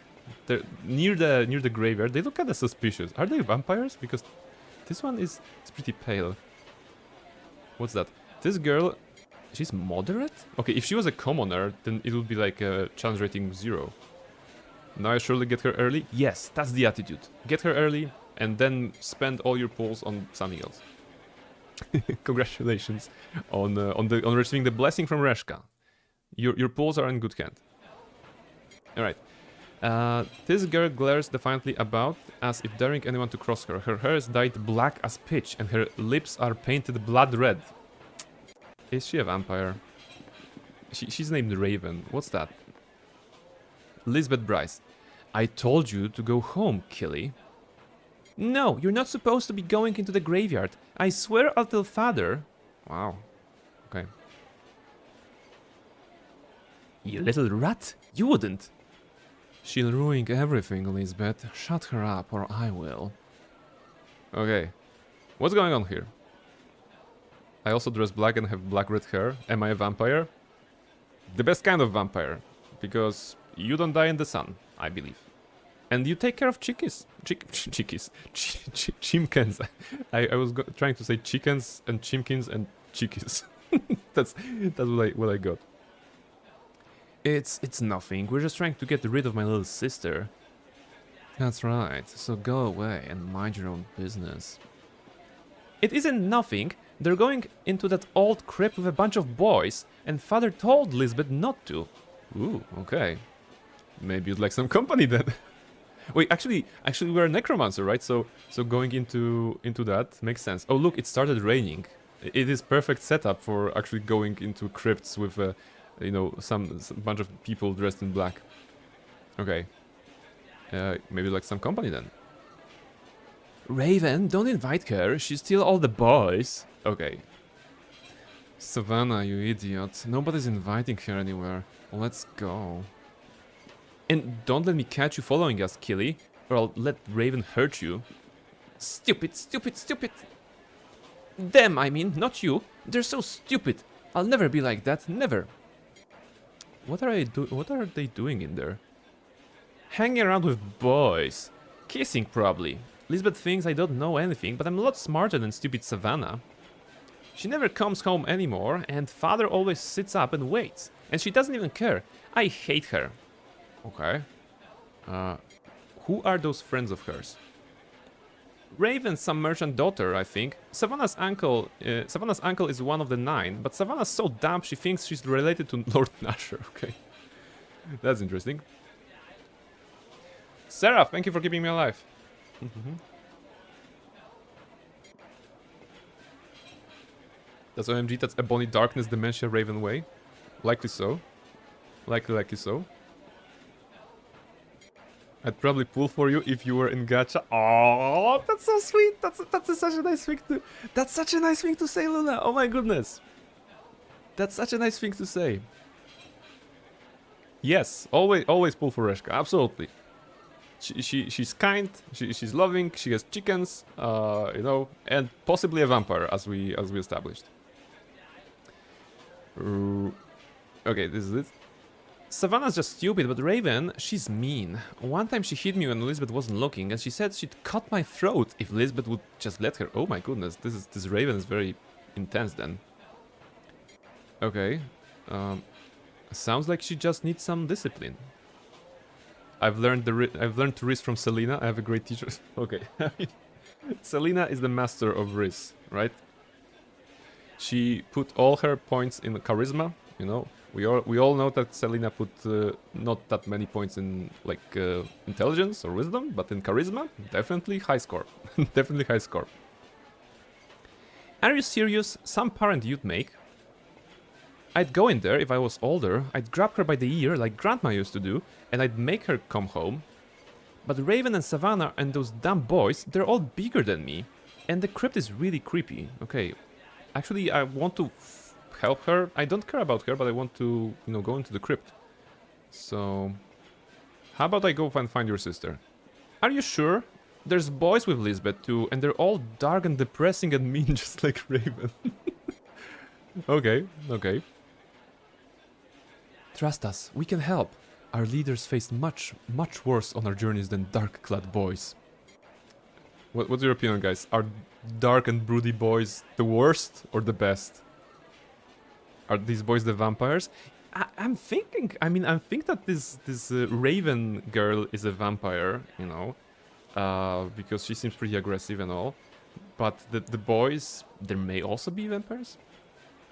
They're near the graveyard. They look kind of suspicious. Are they vampires? Because this one is pretty pale. What's that? This girl, she's moderate? Okay, if she was a commoner, then it would be like a challenge rating 0. Now I surely get her early? Yes, that's the attitude. Get her early, and then spend all your pulls on something else. Congratulations on receiving the blessing from Reshka. Your pulls are in good hand. Alright. This girl glares defiantly about, as if daring anyone to cross her. Her hair is dyed black as pitch, and her lips are painted blood red. Is she a vampire? She's named Raven. What's that? Lisbeth Bryce. I told you to go home, Killy. No, you're not supposed to be going into the graveyard. I swear I'll tell father. Wow. Okay. You little rat. You wouldn't. She'll ruin everything, Lisbeth. Shut her up or I will. Okay. What's going on here? I also dress black and have black red hair. Am I a vampire? The best kind of vampire. Because you don't die in the sun, I believe. And you take care of chimkins. I was trying to say chickens and chimkins and chickies. That's what I got. It's nothing. We're just trying to get rid of my little sister. That's right. So go away and mind your own business. It isn't nothing. They're going into that old crypt with a bunch of boys, and father told Lisbeth not to. Ooh, okay. Maybe you'd like some company then. Wait, actually, we're a necromancer, right? So going into that makes sense. Oh, look, it started raining. It is perfect setup for actually going into crypts with, you know, some bunch of people dressed in black. Okay. Maybe like some company then. Raven, don't invite her. She's still all the boys. Okay. Savannah, you idiot. Nobody's inviting her anywhere. Let's go. And don't let me catch you following us, Killy, or I'll let Raven hurt you. Stupid, stupid, stupid. Them, I mean, not you. They're so stupid. I'll never be like that, never. What are they doing in there? Hanging around with boys. Kissing, probably. Lisbeth thinks I don't know anything, but I'm a lot smarter than stupid Savannah. She never comes home anymore, and father always sits up and waits. And she doesn't even care. I hate her. Okay. Who are those friends of hers? Raven's some merchant daughter, I think. Savannah's uncle is one of the 9, but Savannah's so dumb she thinks she's related to Lord Nasher. Okay. That's interesting. Sarah, thank you for keeping me alive. That's OMG, that's Ebony Darkness Dementia Raven Way. Likely so. Likely so. I'd probably pull for you if you were in gacha. Oh, that's so sweet. That's such a nice thing to. That's such a nice thing to say, Luna. Oh my goodness. That's such a nice thing to say. Yes, always pull for Reshka. Absolutely. She's kind. She's loving. She has chickens. You know, and possibly a vampire, as we established. Okay, this is it. Savannah's just stupid, but Raven, she's mean. One time she hit me when Elizabeth wasn't looking, and she said she'd cut my throat if Elizabeth would just let her. Oh my goodness, this Raven is very intense then. Okay, sounds like she just needs some discipline. I've learned to Riz from Selena. I have a great teacher. Okay, I mean, Selena is the master of Riz, right? She put all her points in charisma, you know. We all know that Selena put not that many points in like intelligence or wisdom, but in charisma, definitely high score. Definitely high score. Are you serious? Some parent you'd make? I'd go in there if I was older, I'd grab her by the ear like Grandma used to do, and I'd make her come home. But Raven and Savannah and those dumb boys, they're all bigger than me. And the crypt is really creepy. Okay, actually I want to help her. I don't care about her, but I want to, you know, go into the crypt. So, how about I go and find your sister? Are you sure? There's boys with Lisbeth too, and they're all dark and depressing and mean just like Raven. Okay. Trust us, we can help. Our leaders faced much worse on our journeys than dark-clad boys. What's your opinion, guys? Are dark and broody boys the worst or the best? Are these boys the vampires? I think that this Raven girl is a vampire, you know, because she seems pretty aggressive and all. But the boys, there may also be vampires.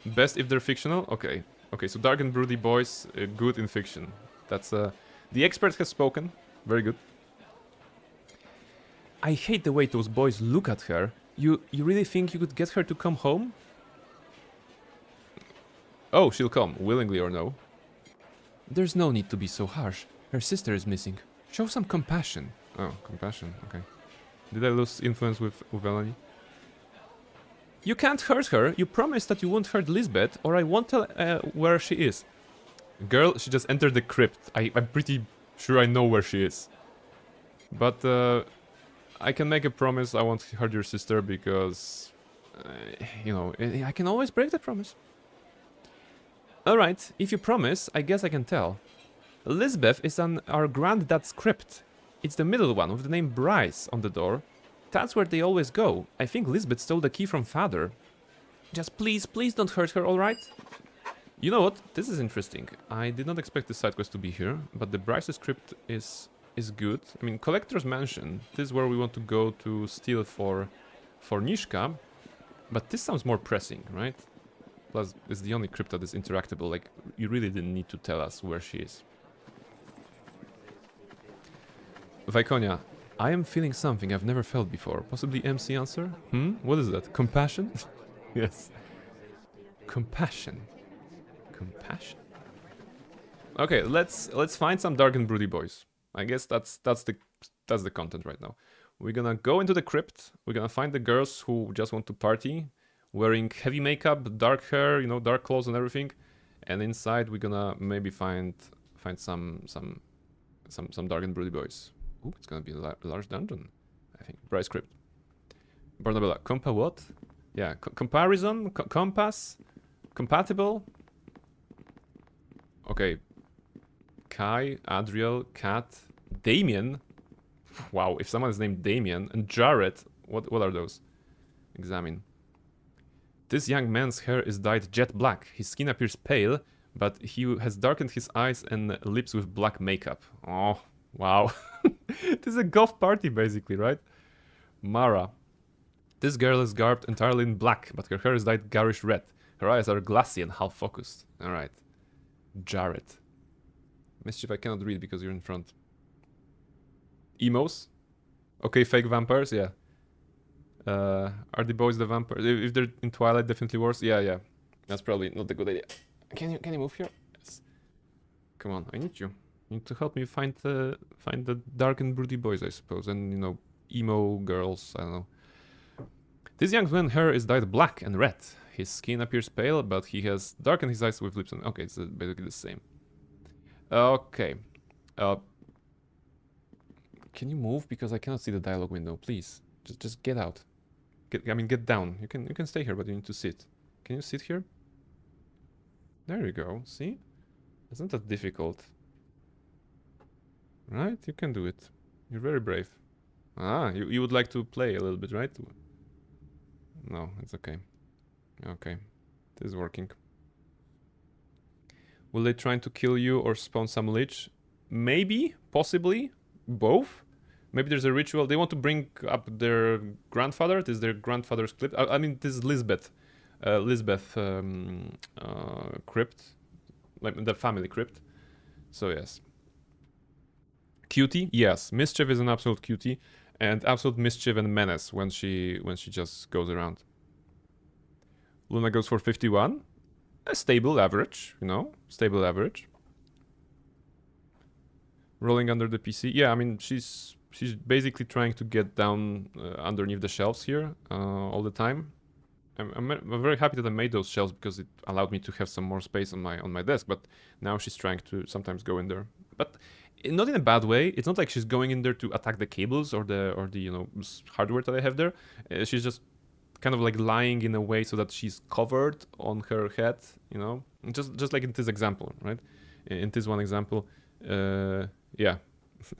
Best if they're fictional. Okay, so dark and broody boys, good in fiction. That's the expert has spoken. Very good. I hate the way those boys look at her. You really think you could get her to come home? Oh, she'll come, willingly or no. There's no need to be so harsh. Her sister is missing. Show some compassion. Oh, compassion, okay. Did I lose influence with Eleni? You can't hurt her. You promised that you won't hurt Lisbeth, or I won't tell where she is. Girl, she just entered the crypt. I'm pretty sure I know where she is. But I can make a promise I won't hurt your sister because, you know, I can always break that promise. Alright, if you promise, I guess I can tell. Lisbeth is on our granddad's crypt. It's the middle one with the name Bryce on the door. That's where they always go. I think Lisbeth stole the key from father. Just please don't hurt her, alright? You know what? This is interesting. I did not expect this side quest to be here, but the Bryce's crypt is good. I mean, Collector's Mansion. This is where we want to go to steal for Nishka. But this sounds more pressing, right? Plus, it's the only crypt that is interactable. Like, you really didn't need to tell us where she is. Viconia, I am feeling something I've never felt before. Possibly MC answer? What is that? Compassion? Yes. Compassion. Compassion. Okay, let's find some dark and broody boys. I guess that's the content right now. We're gonna go into the crypt. We're gonna find the girls who just want to party, wearing heavy makeup, dark hair, you know, dark clothes and everything. And inside we're gonna maybe find some dark and broody boys. Ooh, it's gonna be a large dungeon, I think. Bryce crypt. Barnabella, compa what? Yeah, comparison, compass, compatible. Okay. Kai, Adriel, Kat, Damien. Wow, if someone is named Damien, and Jared, what are those? Examine. This young man's hair is dyed jet black. His skin appears pale, but he has darkened his eyes and lips with black makeup. Oh, wow. This is a goth party, basically, right? Mara. This girl is garbed entirely in black, but her hair is dyed garish red. Her eyes are glassy and half-focused. Alright. Jared. Mischief, I cannot read because you're in front. Emos? Okay, fake vampires, yeah. Are the boys the vampires? If they're in Twilight, definitely worse. Yeah. That's probably not a good idea. Can you move here? Yes. Come on, I need you. You need to help me find the dark and broody boys, I suppose, and you know, emo girls. I don't know. This young man's hair is dyed black and red. His skin appears pale, but he has darkened his eyes with lips. And okay, it's basically the same. Okay. Can you move because I cannot see the dialogue window, please? Just get out. Get down. You can stay here, but you need to sit. Can you sit here? There you go. See? It's not that difficult. Right? You can do it. You're very brave. Ah, you would like to play a little bit, right? No, it's okay. Okay. This is working. Will they try to kill you or spawn some lich? Maybe, possibly, both. Maybe there's a ritual. They want to bring up their grandfather. This is their grandfather's crypt. I mean, this is Lisbeth. Crypt. Like the family crypt. So, yes. Cutie? Yes. Mischief is an absolute cutie. And absolute mischief and menace when she just goes around. Luna goes for 51. A stable average, you know? Stable average. Rolling under the PC. Yeah, I mean, she's basically trying to get down underneath the shelves here all the time. I'm very happy that I made those shelves because it allowed me to have some more space on my desk. But now she's trying to sometimes go in there, but not in a bad way. It's not like she's going in there to attack the cables or the you know, hardware that I have there. She's just kind of like lying in a way so that she's covered on her head, you know, just like in this example, right? In this one example, yeah,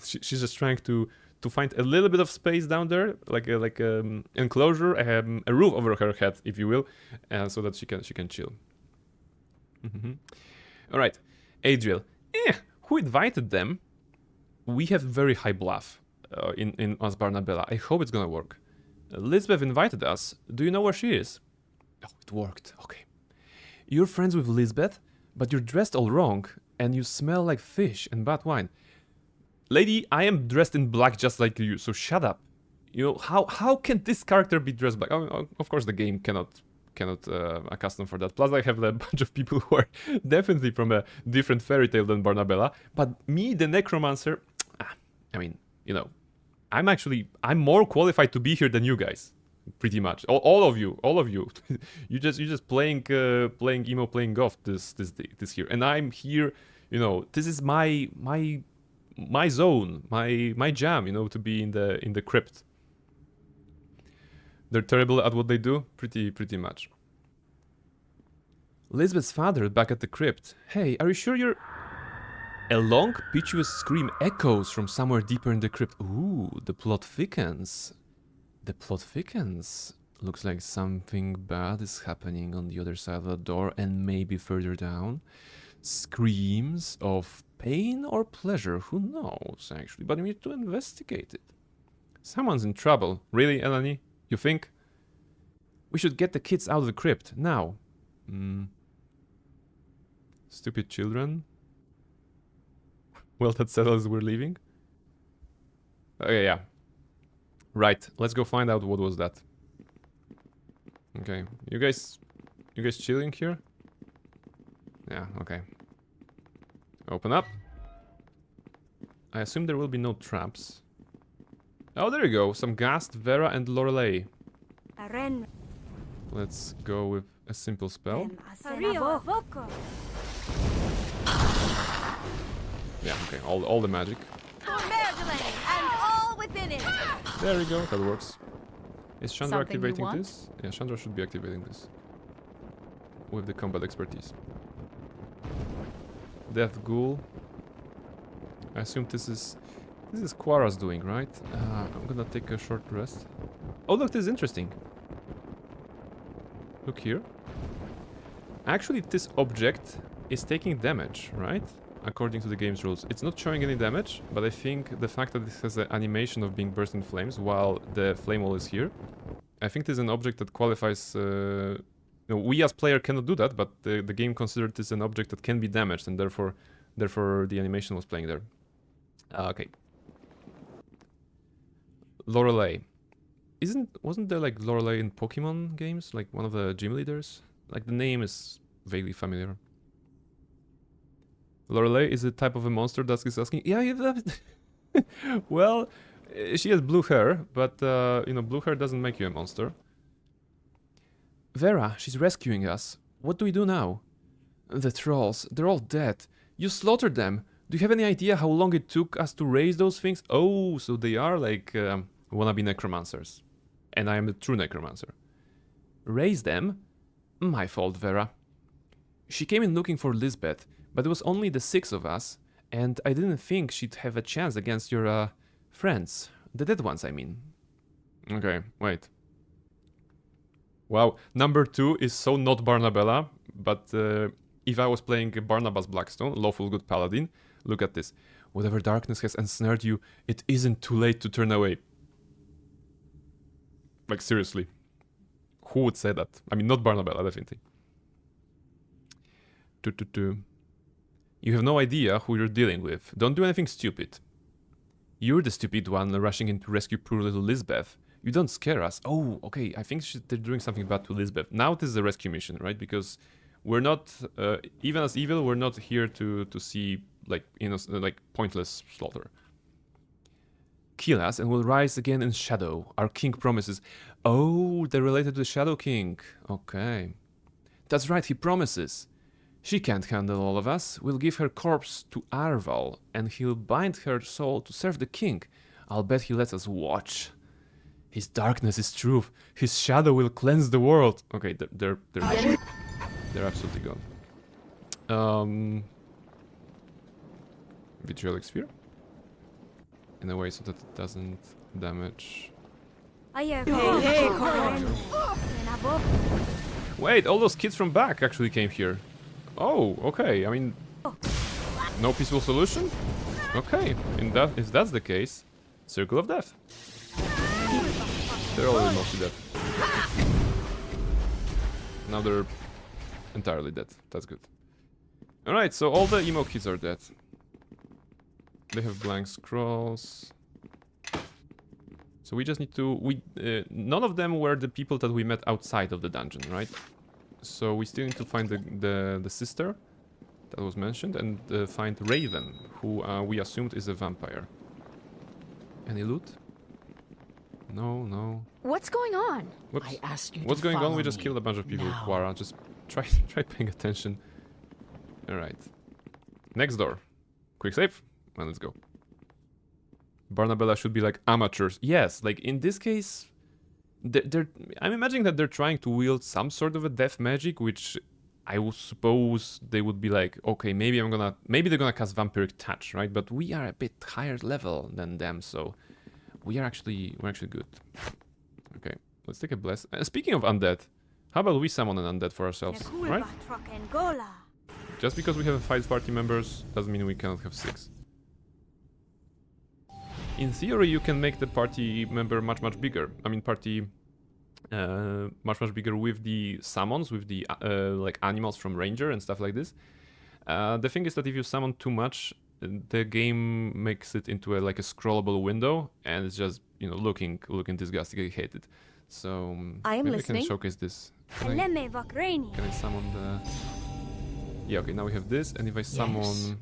she's just trying to find a little bit of space down there, like enclosure, a roof over her head, if you will, so that she can chill. All right, Adriel. Who invited them? We have very high bluff in us Barnabella. I hope it's gonna work. Lisbeth invited us. Do you know where she is? Oh, it worked. Okay. You're friends with Lisbeth, but you're dressed all wrong, and you smell like fish and bad wine. Lady, I am dressed in black just like you, so shut up. You know, how can this character be dressed black? Oh, of course the game cannot accustom for that. Plus I have a bunch of people who are definitely from a different fairy tale than Barnabella. But me, the necromancer, I mean, you know, I'm more qualified to be here than you guys. Pretty much. All of you. you're just playing emo, playing goth this year. And I'm here, you know, this is my zone, my jam, you know, to be in the crypt. They're terrible at what they do, pretty much. Lisbeth's father back at the crypt. Hey, are you sure you're... A long, piteous scream echoes from somewhere deeper in the crypt. Ooh, the plot thickens. The plot thickens. Looks like something bad is happening on the other side of the door and maybe further down. Screams of pain or pleasure, who knows, actually, but we need to investigate it. Someone's in trouble. Really, Eleni? You think? We should get the kids out of the crypt, now. Stupid children? Well, that settles we're leaving. Okay, yeah. Right, let's go find out what was that. Okay, you guys chilling here? Yeah, okay. Open up. I assume there will be no traps. Oh, there you go. Some Gast, Vera, and Lorelei. Let's go with a simple spell. Yeah, okay, all the magic. And all within it. There we go, that works. Is Chandra Something you activating want? this? Yeah, Chandra should be activating this. With the combat expertise. Death Ghoul. I assume this is Quara's doing, right? I'm gonna take a short rest. Oh look, this is interesting. Look here. Actually, this object is taking damage, right? According to the game's rules. It's not showing any damage, but I think the fact that this has an animation of being burst in flames while the flame wall is here, I think this is an object that qualifies... we as player cannot do that, but the game considered this an object that can be damaged, and therefore the animation was playing there. Okay. Lorelei. Wasn't there like Lorelei in Pokemon games? Like one of the gym leaders? Like the name is vaguely familiar. Lorelei is a type of a monster that is asking. Yeah, well, she has blue hair, but blue hair doesn't make you a monster. Vera, she's rescuing us. What do we do now? The trolls, they're all dead. You slaughtered them. Do you have any idea how long it took us to raise those things? Oh, so they are like wannabe necromancers. And I am the true necromancer. Raise them? My fault, Vera. She came in looking for Lisbeth, but it was only the 6 of us, and I didn't think she'd have a chance against your friends. The dead ones, I mean. Okay, wait. Wow, number 2 is so not Barnabella, but if I was playing Barnabas Blackstone, Lawful Good Paladin, look at this. Whatever darkness has ensnared you, it isn't too late to turn away. Like, seriously. Who would say that? I mean, not Barnabella, definitely. You have no idea who you're dealing with. Don't do anything stupid. You're the stupid one rushing in to rescue poor little Lisbeth. You don't scare us. Oh, okay, I think they're doing something bad to Lisbeth. Now this is a rescue mission, right? Because we're not, even as evil, we're not here to see, like, like pointless slaughter. Kill us and we'll rise again in shadow. Our king promises. Oh, they're related to the Shadow King. Okay. That's right, he promises. She can't handle all of us. We'll give her corpse to Arval, and he'll bind her soul to serve the king. I'll bet he lets us watch. His darkness is truth. His shadow will cleanse the world. Okay, they're absolutely gone. Vitriolic Sphere? In a way so that it doesn't damage. Wait, all those kids from back actually came here. Oh, okay. I mean, no peaceful solution? Okay, if that's the case, Circle of Death. They're already mostly dead. Now they're entirely dead. That's good. Alright, so all the emo kids are dead. They have blank scrolls. So we just need to... none of them were the people that we met outside of the dungeon, right? So we still need to find the sister that was mentioned and find Raven, who we assumed is a vampire. Any loot? No. What's going on? Whoops. I ask you What's to going on? follow We just me. killed a bunch of people with Now. Quara. Just try paying attention. Alright. Next door. Quick save. And let's go. Barnabella should be like amateurs. Yes, like in this case, I'm imagining that they're trying to wield some sort of a death magic, which I would suppose they would be like, okay, maybe they're gonna cast Vampiric Touch, right? But we are a bit higher level than them, so we're actually good. Okay, let's take a bless. Speaking of undead, how about we summon an undead for ourselves, right? Just because we have 5 party members doesn't mean we cannot have 6. In theory, you can make the party member much bigger. I mean, party much bigger with the summons, with the like animals from Ranger and stuff like this. The thing is that if you summon too much, the game makes it into like a scrollable window, and it's just looking disgusting. I hate it. So I am maybe listening. I can showcase this. Can I summon the? Yeah. Okay. Now we have this, and if I summon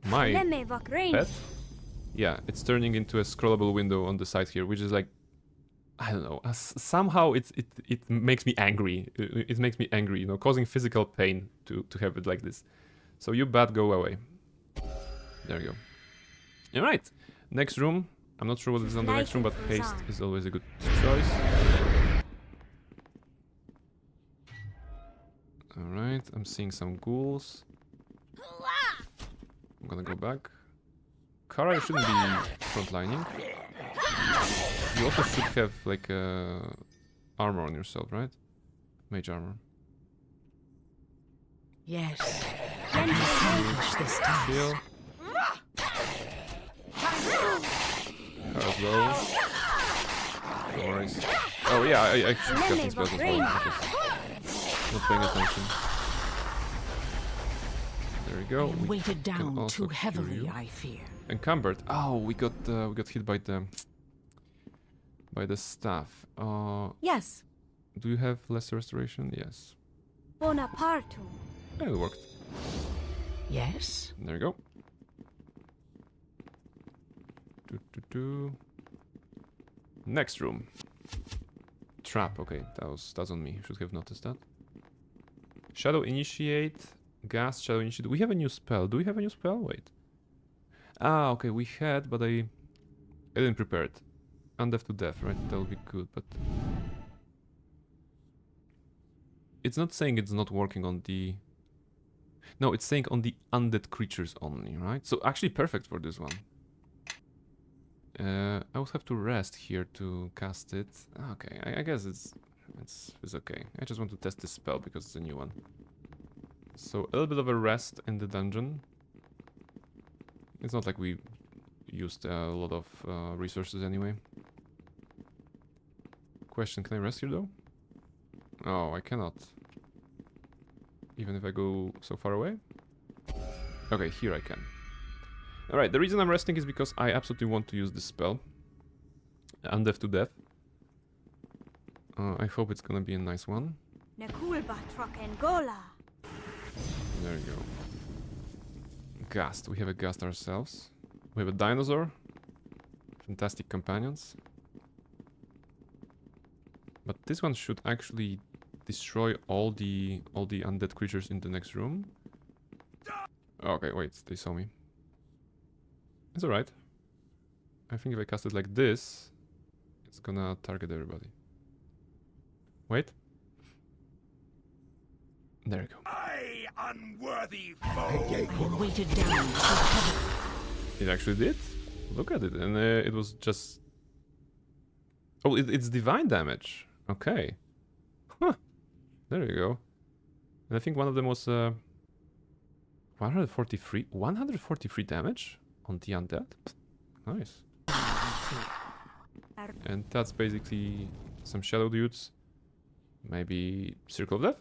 my pet, yeah, it's turning into a scrollable window on the side here, which is like, I don't know. Somehow it makes me angry. It makes me angry, causing physical pain to have it like this. So you bad, go away. There you go. All right. Next room. I'm not sure what is on the next room, but haste is always a good choice. All right. I'm seeing some ghouls. I'm gonna go back. Kara, you shouldn't be frontlining. You also should have like armor on yourself, right? Mage armor. Yes. Finish this task. Heal. Kara's low. No worries. Oh yeah, I should have casting spells as well. Because not paying attention. There we go. We weighted down also too heavily, cure you. I fear. Encumbered. Oh, we got hit by the staff. Yes. Do you have lesser restoration? Yes. Bonaparte. Yeah, it worked. Yes. There you go. Next room. Trap. Okay, that's on me. Should have noticed that. Shadow initiate. Gas. Shadow initiate. We have a new spell. Do we have a new spell? Wait. Ah, okay. We had, but I didn't prepare it. Undeath to death, right? That would be good, but it's not saying it's not working on the. No, it's saying on the undead creatures only, right? So actually perfect for this one. I would have to rest here to cast it. Okay, I guess it's okay. I just want to test this spell because it's a new one. So a little bit of a rest in the dungeon. It's not like we used a lot of resources anyway. Question, can I rest here though? Oh, I cannot. Even if I go so far away? Okay, here I can. Alright, the reason I'm resting is because I absolutely want to use this spell. Undeath to death. I hope it's gonna be a nice one. There you go. Ghast. We have a Ghast ourselves. We have a dinosaur. Fantastic companions. But this one should actually destroy all the undead creatures in the next room. Okay, wait, they saw me. It's alright. I think if I cast it like this, it's gonna target everybody. Wait. There you go. I unworthy foe. I weighted down too heavily. It actually did. Look at it, and it was just. Oh, it's divine damage. Okay. Huh. There you go. And I think one of them was 143. 143 damage on the undead. Nice. And that's basically some shadow dudes. Maybe Circle of Death.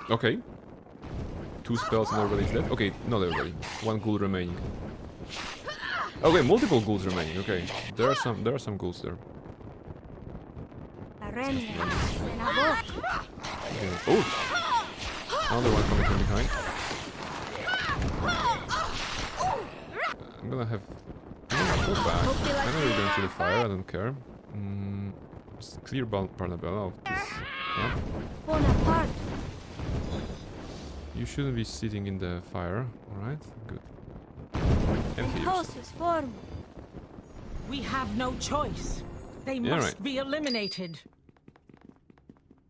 Okay. 2 spells and everybody's dead. Okay, not everybody. 1 ghoul remaining. Okay, multiple ghouls remaining. Okay, there are some ghouls there. Okay. Oh, another one coming from behind. I'm gonna go back. I know you're going to the fire. I don't care. Just clear Barnabella of this. Yeah. You shouldn't be sitting in the fire. All right, good. And heals. We have no choice. They must be eliminated.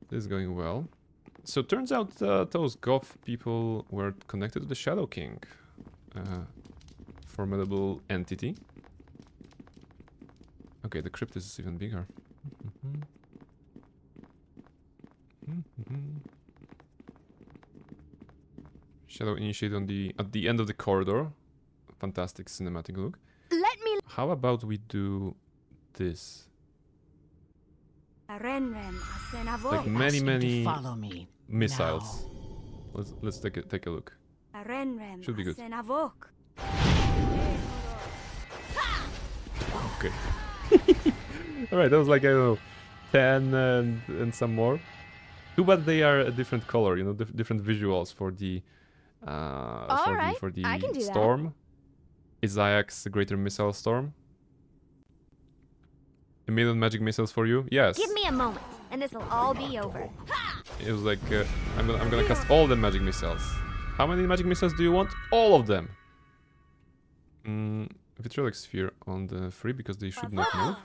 This is going well. So turns out those goth people were connected to the Shadow King. Formidable entity. Okay, the crypt is even bigger. Shadow initiate at the end of the corridor. Fantastic cinematic look. Let me. How about we do this? Like many Follow me. missiles. Let's take a look. Should be good. Okay. Alright, that was like, I don't know, 10 and some more. Too bad they are a different color, you know, different visuals for the for the storm. Isaac's greater missile storm. 1,000,000 magic missiles for you? Yes. Give me a moment, and this'll all be over. It was like, I'm gonna cast all the magic missiles. How many magic missiles do you want? All of them! Vitriolic sphere on the 3 because they should not move.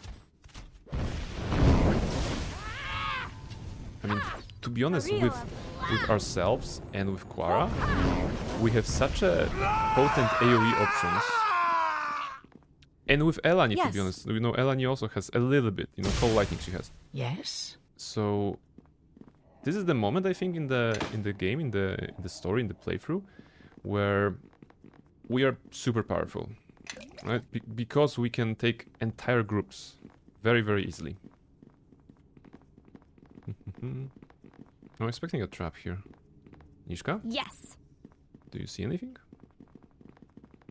I mean, to be honest, with ourselves and with Quara, we have such a potent AoE options. And with Elani, to be honest, you know, Elani also has a little bit, you know, cold lightning she has. Yes. So this is the moment, I think, in the game, in the story, in the playthrough, where we are super powerful, right? Because we can take entire groups very, very easily. I'm expecting a trap here. Nishka? Yes. Do you see anything?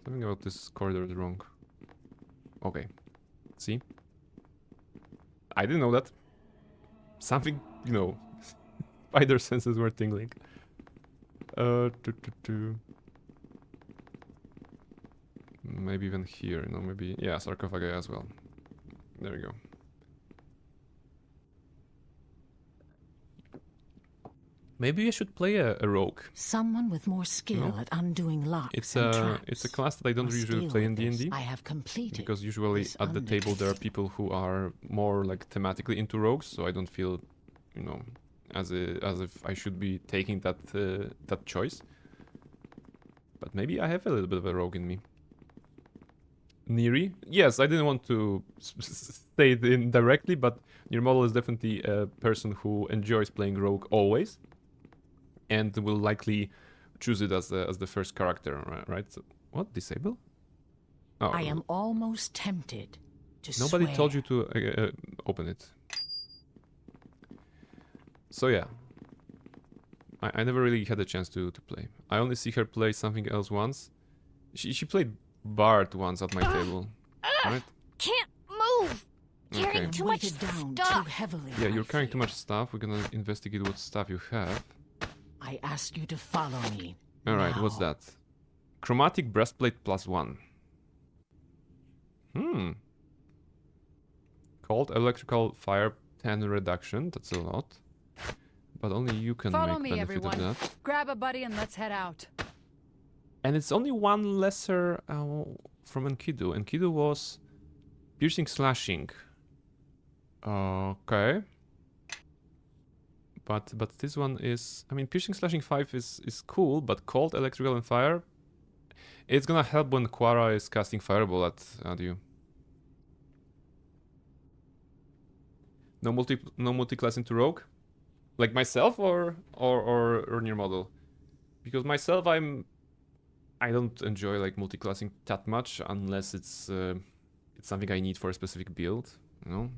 Something about this corridor is wrong. Okay. See? I didn't know that. Something, you know, spider senses were tingling. Maybe even here, you know, maybe... Yeah, sarcophagi as well. There we go. Maybe I should play a rogue. Someone with more skill at undoing locks it's and a traps. it's a class that I don't usually play in D&D. I have completed. Because usually at the table there are people who are more like thematically into rogues, so I don't feel, you know, as if I should be taking that that choice. But maybe I have a little bit of a rogue in me. Neri? Yes, I didn't want to say it indirectly, but your model is definitely a person who enjoys playing rogue always. And will likely choose it as the first character, right? So, what? Disable? Oh, I am almost tempted to nobody swear. told you to open it. So yeah. I never really had a chance to play. I only see her play something else once. She played Bard once at my table, right? Can't move. Carrying too much down stuff. too heavily. Yeah, you're carrying too much stuff. We're gonna investigate what stuff you have. I ask you to follow me. Alright, what's that? Chromatic breastplate +1. Cold electrical fire 10 reduction. That's a lot. But only you can Follow make me, benefit everyone. of that. Grab a buddy and let's head out. And it's only one lesser from Enkidu. Enkidu was piercing slashing. Okay. But this one is, I mean, piercing slashing 5 is cool, but cold electrical and fire, it's gonna help when Quara is casting fireball at you. No multi-class into rogue, like myself or your model, because myself I don't enjoy like multi-classing that much unless it's something I need for a specific build, you know.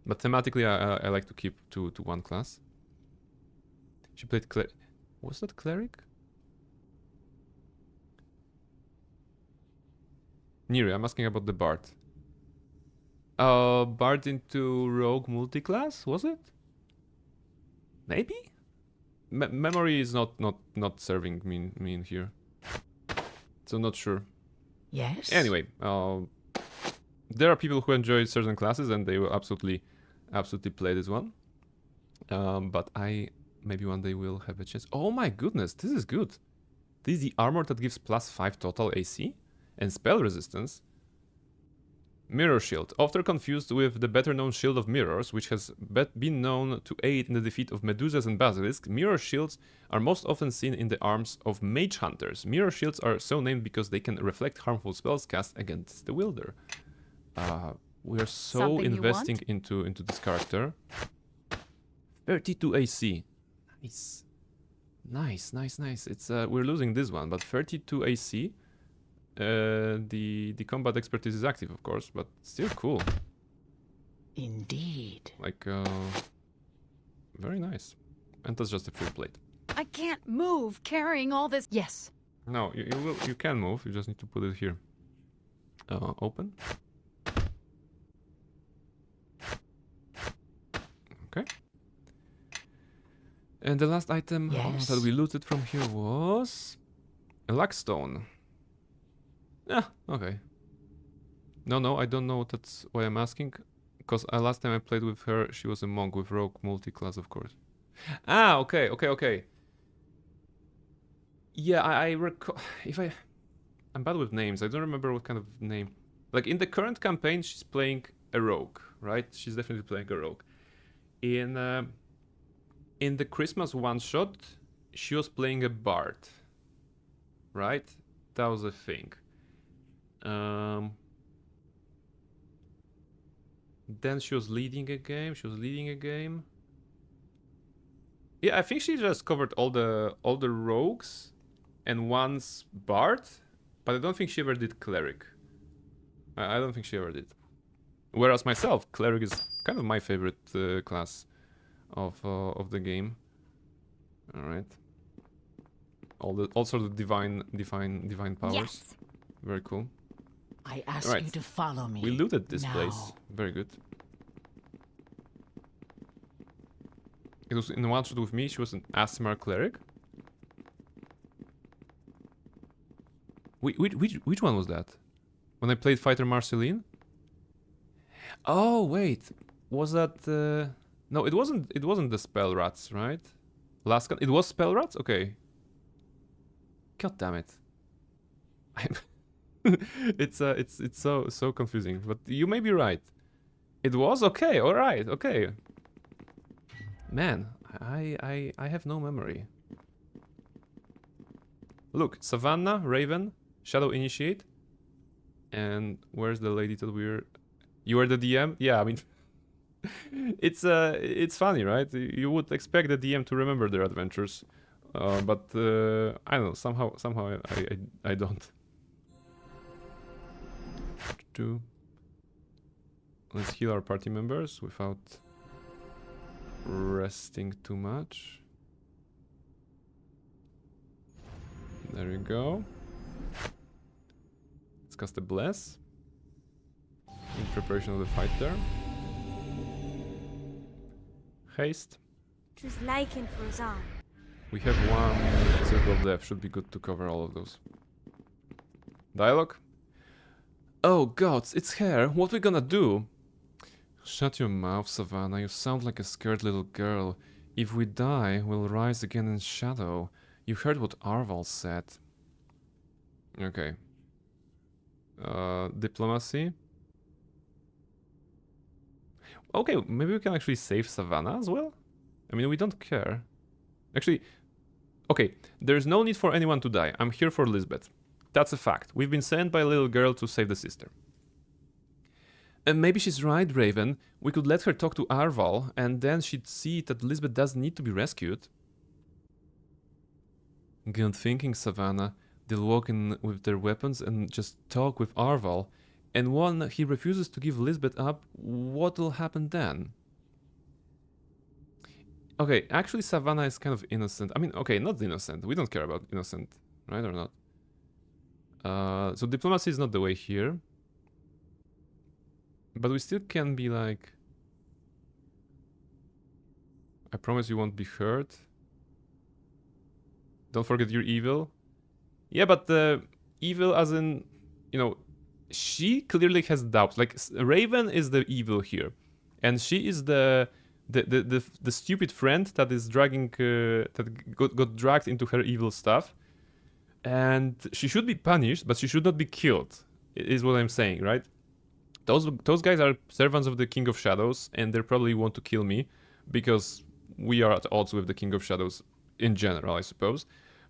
But thematically, I like to keep to one class. She played was that cleric? Neri, I'm asking about the bard. Bard into rogue multi-class, was it? Maybe? Memory is not serving me in here. So not sure. Yes. Anyway, there are people who enjoy certain classes and they will absolutely play this one. But maybe one day will have a chance. Oh my goodness, this is good. This is the armor that gives +5 total AC and spell resistance. Mirror Shield, often confused with the better known Shield of Mirrors, which has been known to aid in the defeat of Medusas and Basilisks. Mirror Shields are most often seen in the arms of Mage Hunters. Mirror Shields are so named because they can reflect harmful spells cast against the wielder. We are so Something investing into this character. 32 AC. Nice. It's we're losing this one, but 32 AC. The combat expertise is active, of course, but still cool. Indeed. Like, very nice. And that's just a full plate. I can't move carrying all this. Yes. No, you can move. You just need to put it here. Open. Okay. And the last item that we looted from here was a luckstone. Yeah, okay. No, I don't know. That's why I'm asking. Because last time I played with her, she was a monk with rogue multi-class, of course. Ah, okay. Yeah, I recall. I'm bad with names. I don't remember what kind of name. Like in the current campaign, she's playing a rogue, right? She's definitely playing a rogue. In the Christmas one-shot, she was playing a bard, right? That was a thing. Then she was leading a game. Yeah, I think she just covered all the rogues and once bard, but I don't think she ever did cleric. I don't think she ever did. Whereas myself, cleric is kind of my favorite class of the game. All right. Also the divine powers. Yes. Very cool. I ask you to follow me. We looted this now. place. Very good. It was in one shot with me. She was an Aasimar cleric. Which one was that? When I played Fighter Marceline? Oh wait, was that? No, it wasn't. It wasn't the spell rats, right? Laskan. It was spell rats. Okay. God damn it. It's so confusing. But you may be right. It was okay. All right. Okay. Man, I have no memory. Look, Savannah, Raven, Shadow Initiate. And where's the lady that we're... You were the DM? Yeah, I mean... it's funny, right? You would expect the DM to remember their adventures. But I don't know, somehow I don't. Let's heal our party members without resting too much. There you go. Let's cast a Bless in preparation of the fight there. Haste. Choose Lycan for Zan. We have one Circle of Death, should be good to cover all of those. Dialogue. Oh gods, it's her. What we gonna do? Shut your mouth, Savannah. You sound like a scared little girl. If we die, we'll rise again in shadow. You heard what Arval said. Okay. Diplomacy. Okay, maybe we can actually save Savannah as well? I mean, we don't care. Actually, okay, there's no need for anyone to die. I'm here for Lisbeth. That's a fact. We've been sent by a little girl to save the sister. And maybe she's right, Raven. We could let her talk to Arval, and then she'd see that Lisbeth doesn't need to be rescued. Good thinking, Savannah. They'll walk in with their weapons and just talk with Arval. And when he refuses to give Lisbeth up, what'll happen then? Okay, actually Savannah is kind of innocent. I mean, okay, not innocent. We don't care about innocent, right or not? So diplomacy is not the way here. But we still can be like... I promise you won't be hurt. Don't forget you're evil. Yeah, but evil as in, you know, she clearly has doubts. Like, Raven is the evil here. And she is the stupid friend that is dragging, that got dragged into her evil stuff. And she should be punished, but she should not be killed, is what I'm saying, right? Those guys are servants of the King of Shadows, and they probably want to kill me, because we are at odds with the King of Shadows in general, I suppose.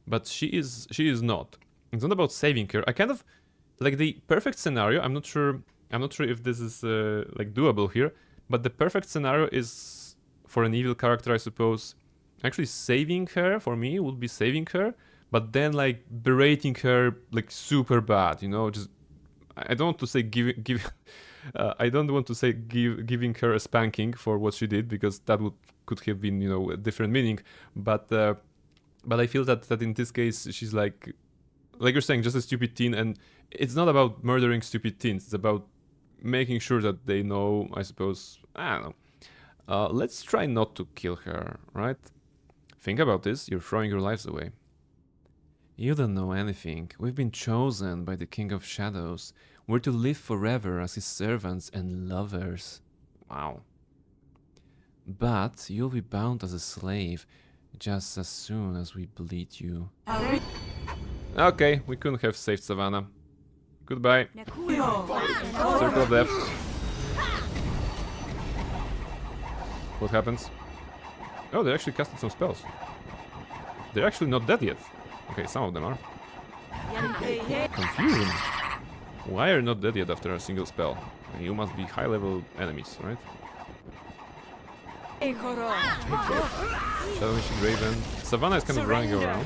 But she is not. It's not about saving her. I kind of like the perfect scenario. I'm not sure if this is like doable here, but the perfect scenario is for an evil character, I suppose. Actually, saving her for me would be saving her, but then like berating her like super bad, you know. Just I don't want to say I don't want to say giving her a spanking for what she did, because that could have been, you know, a different meaning. But I feel that in this case she's like you're saying, just a stupid teen, and it's not about murdering stupid teens. It's about making sure that they know, I suppose. I don't know. Let's try not to kill her, right? Think about this. You're throwing your lives away. You don't know anything. We've been chosen by the King of Shadows. We're to live forever as his servants and lovers. Wow. But you'll be bound as a slave just as soon as we bleed you. Okay, we couldn't have saved Savannah. Goodbye. Circle of Death. What happens? Oh, they actually casted some spells. They're actually not dead yet. Okay, some of them are. Confusing. Why are you not dead yet after a single spell? You must be high-level enemies, right? Shadow Machine Raven. Savannah is kind of running around.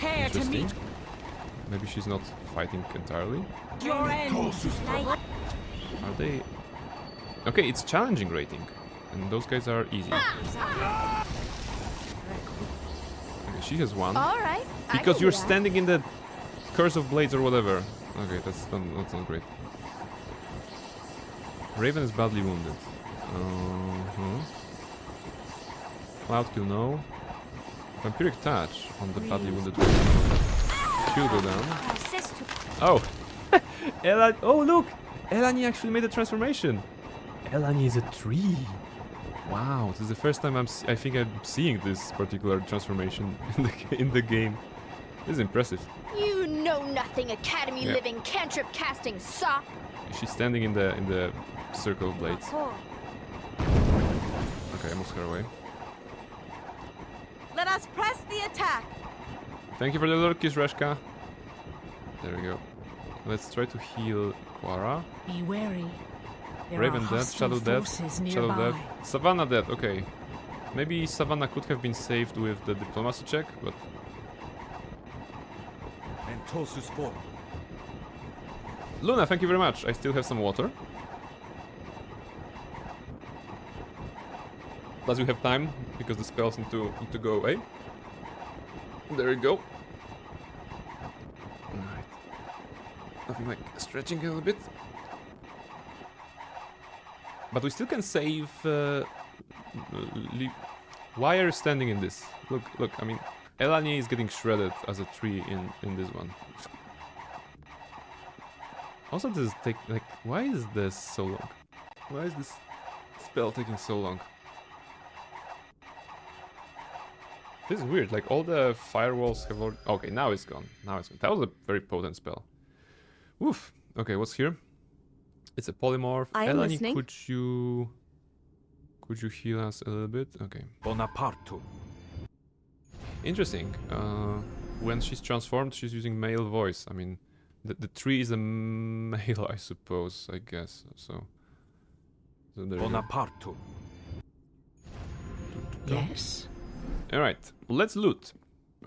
Interesting. Maybe she's not fighting entirely. Are they... Okay, it's challenging rating. And those guys are easy. Okay, she has one. Alright. Because you're standing in the Curse of Blades or whatever. Okay, that's not great. Raven is badly wounded. Cloud kill, no. Vampiric Touch on the badly wounded Raven. She'll go down. Oh! Elan, oh look! Elani actually made a transformation! Elani is a tree! Wow, this is the first time I think I'm seeing this particular transformation in the game. This is impressive. You know nothing, Academy living cantrip casting sop. She's standing in the circle of blades. Okay, I moved her away. Let us press the attack. Thank you for the lurk, Reshka. There we go. Let's try to heal Quara. Be wary. Raven dead, Shadow dead, Shadow dead, Savannah dead, okay. Maybe Savannah could have been saved with the diplomacy check, but... Luna, thank you very much. I still have some water. Plus we have time, because the spells need to go away. There we go. Alright. Nothing like stretching a little bit. But we still can save... Why are you standing in this? Look, I mean... Elani is getting shredded as a tree in this one. Also, does take... Like, why is this so long? Why is this spell taking so long? This is weird, like all the firewalls have already... Okay, now it's gone. Now it's gone. That was a very potent spell. Oof. Okay, what's here? It's a polymorph. Elani, could you heal us a little bit? Okay. Bonaparte. Interesting. When she's transformed, she's using male voice. I mean, the tree is a male, I suppose. I guess so. There Bonaparte. Yes. All right. Let's loot.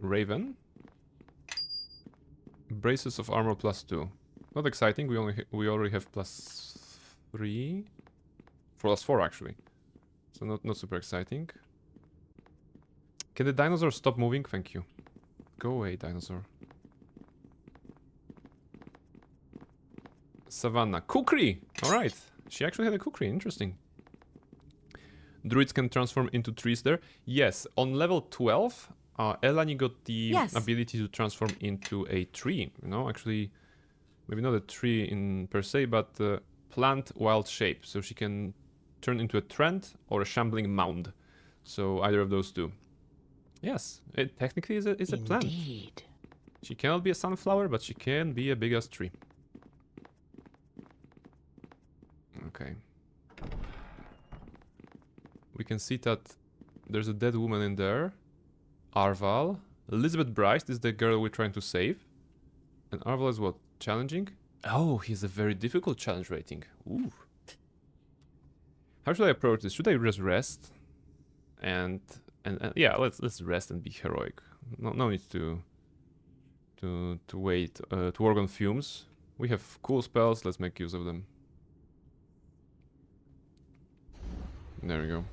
Raven. Braces of armor +2. Not exciting. We already have +3. +4 actually. So not super exciting. Can the dinosaur stop moving? Thank you. Go away, dinosaur. Savannah. Kukri! Alright. She actually had a Kukri. Interesting. Druids can transform into trees there. Yes, on level 12, Elani got the ability to transform into a tree. You know, actually, maybe not a tree in per se, but plant wild shape. So she can turn into a trend or a shambling mound. So either of those two. Yes, it technically is a plant. Indeed. She cannot be a sunflower, but she can be a big-ass tree. Okay. We can see that there's a dead woman in there. Arval. Elizabeth Bryce is the girl we're trying to save. And Arval is what? Challenging? Oh, he has a very difficult challenge rating. Ooh. How should I approach this? Should I just rest? And yeah, let's rest and be heroic. No need to wait to work on fumes. We have cool spells. Let's make use of them. There we go.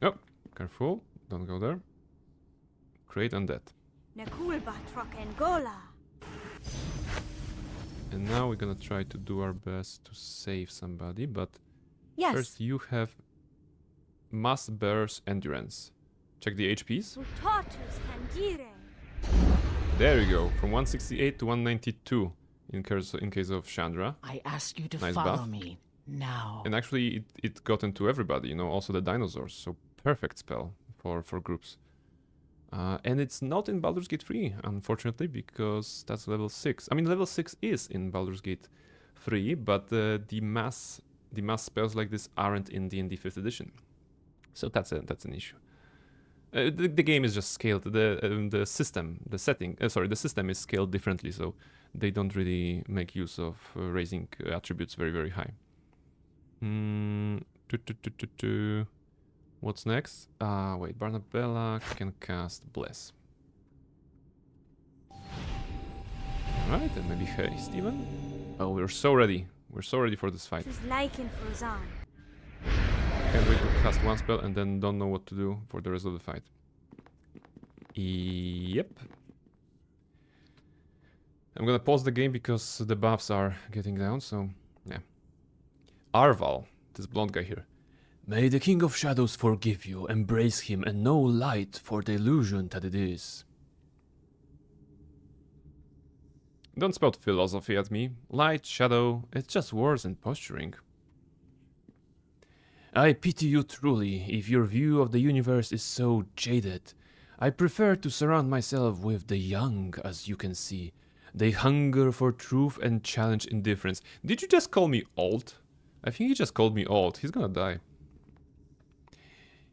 Oh, careful. Don't go there. Create undead. And now we're gonna try to do our best to save somebody, but first you have Mass Bear's Endurance. Check the HPs. There you go, from 168 to 192 in case of Chandra. I ask you to Nice follow buff. me now. And actually it got into everybody, you know, also the dinosaurs, so perfect spell for groups. And it's not in Baldur's Gate 3, unfortunately, because that's level 6. I mean, level 6 is in Baldur's Gate 3, but the mass spells like this aren't in D&D 5th edition. So that's an issue. The game is just scaled. The system is scaled differently, so they don't really make use of raising attributes very, very high. What's next? Wait, Barnabella can cast Bless. Alright, and maybe Haste even? Oh, we're so ready. We're so ready for this fight. Can't wait to cast one spell and then don't know what to do for the rest of the fight. Yep. I'm gonna pause the game because the buffs are getting down, so yeah. Arval, this blonde guy here. May the King of Shadows forgive you, embrace him, and know light for the illusion that it is. Don't spout philosophy at me. Light, shadow, it's just words and posturing. I pity you truly if your view of the universe is so jaded. I prefer to surround myself with the young, as you can see. They hunger for truth and challenge indifference. Did you just call me old? I think he just called me old. He's gonna die.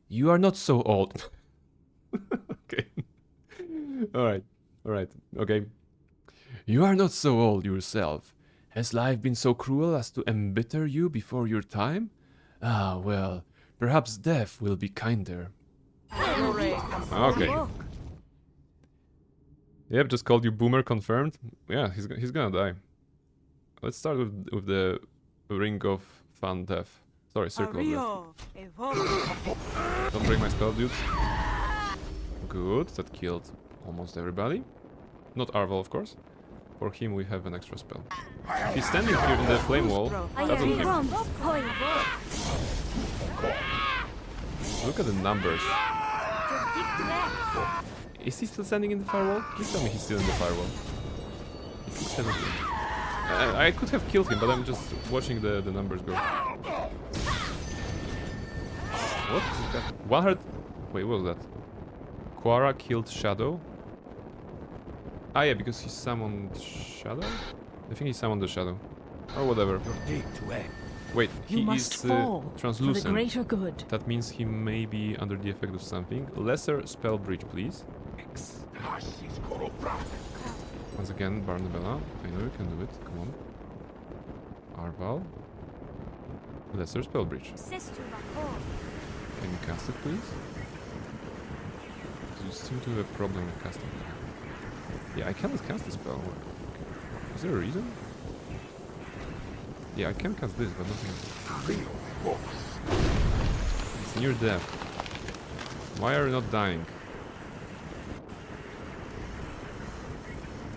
You are not so old. Okay. Alright. Okay. You are not so old yourself. Has life been so cruel as to embitter you before your time? Ah, well, perhaps death will be kinder. Okay. Yep, just called you boomer confirmed. Yeah, he's gonna die. Let's start with the Ring of Fun Death. Sorry, Circle of Death. Don't break my spell, dudes. Good, that killed almost everybody. Not Arval, of course. For him, we have an extra spell. If he's standing here in the flame wall, that'll kill him. Look at the numbers. Is he still standing in the firewall? Please tell me he's still in the firewall. He took 17. I could have killed him, but I'm just watching the numbers go. What is that? 100... Wait, what was that? Quara killed Shadow? Ah yeah, because he summoned Shadow? I think he summoned the Shadow. Or whatever. Wait, he is translucent. For the greater good. That means he may be under the effect of something. Lesser spell breach, please. Once again, Barnabella. I know you can do it. Come on. Arval. Lesser spell breach. Can you cast it, please? You seem to have a problem with casting. Yeah, I cannot cast the spell. Okay. Is there a reason? Yeah, I can cast this, but nothing else. It's near death. Why are you not dying?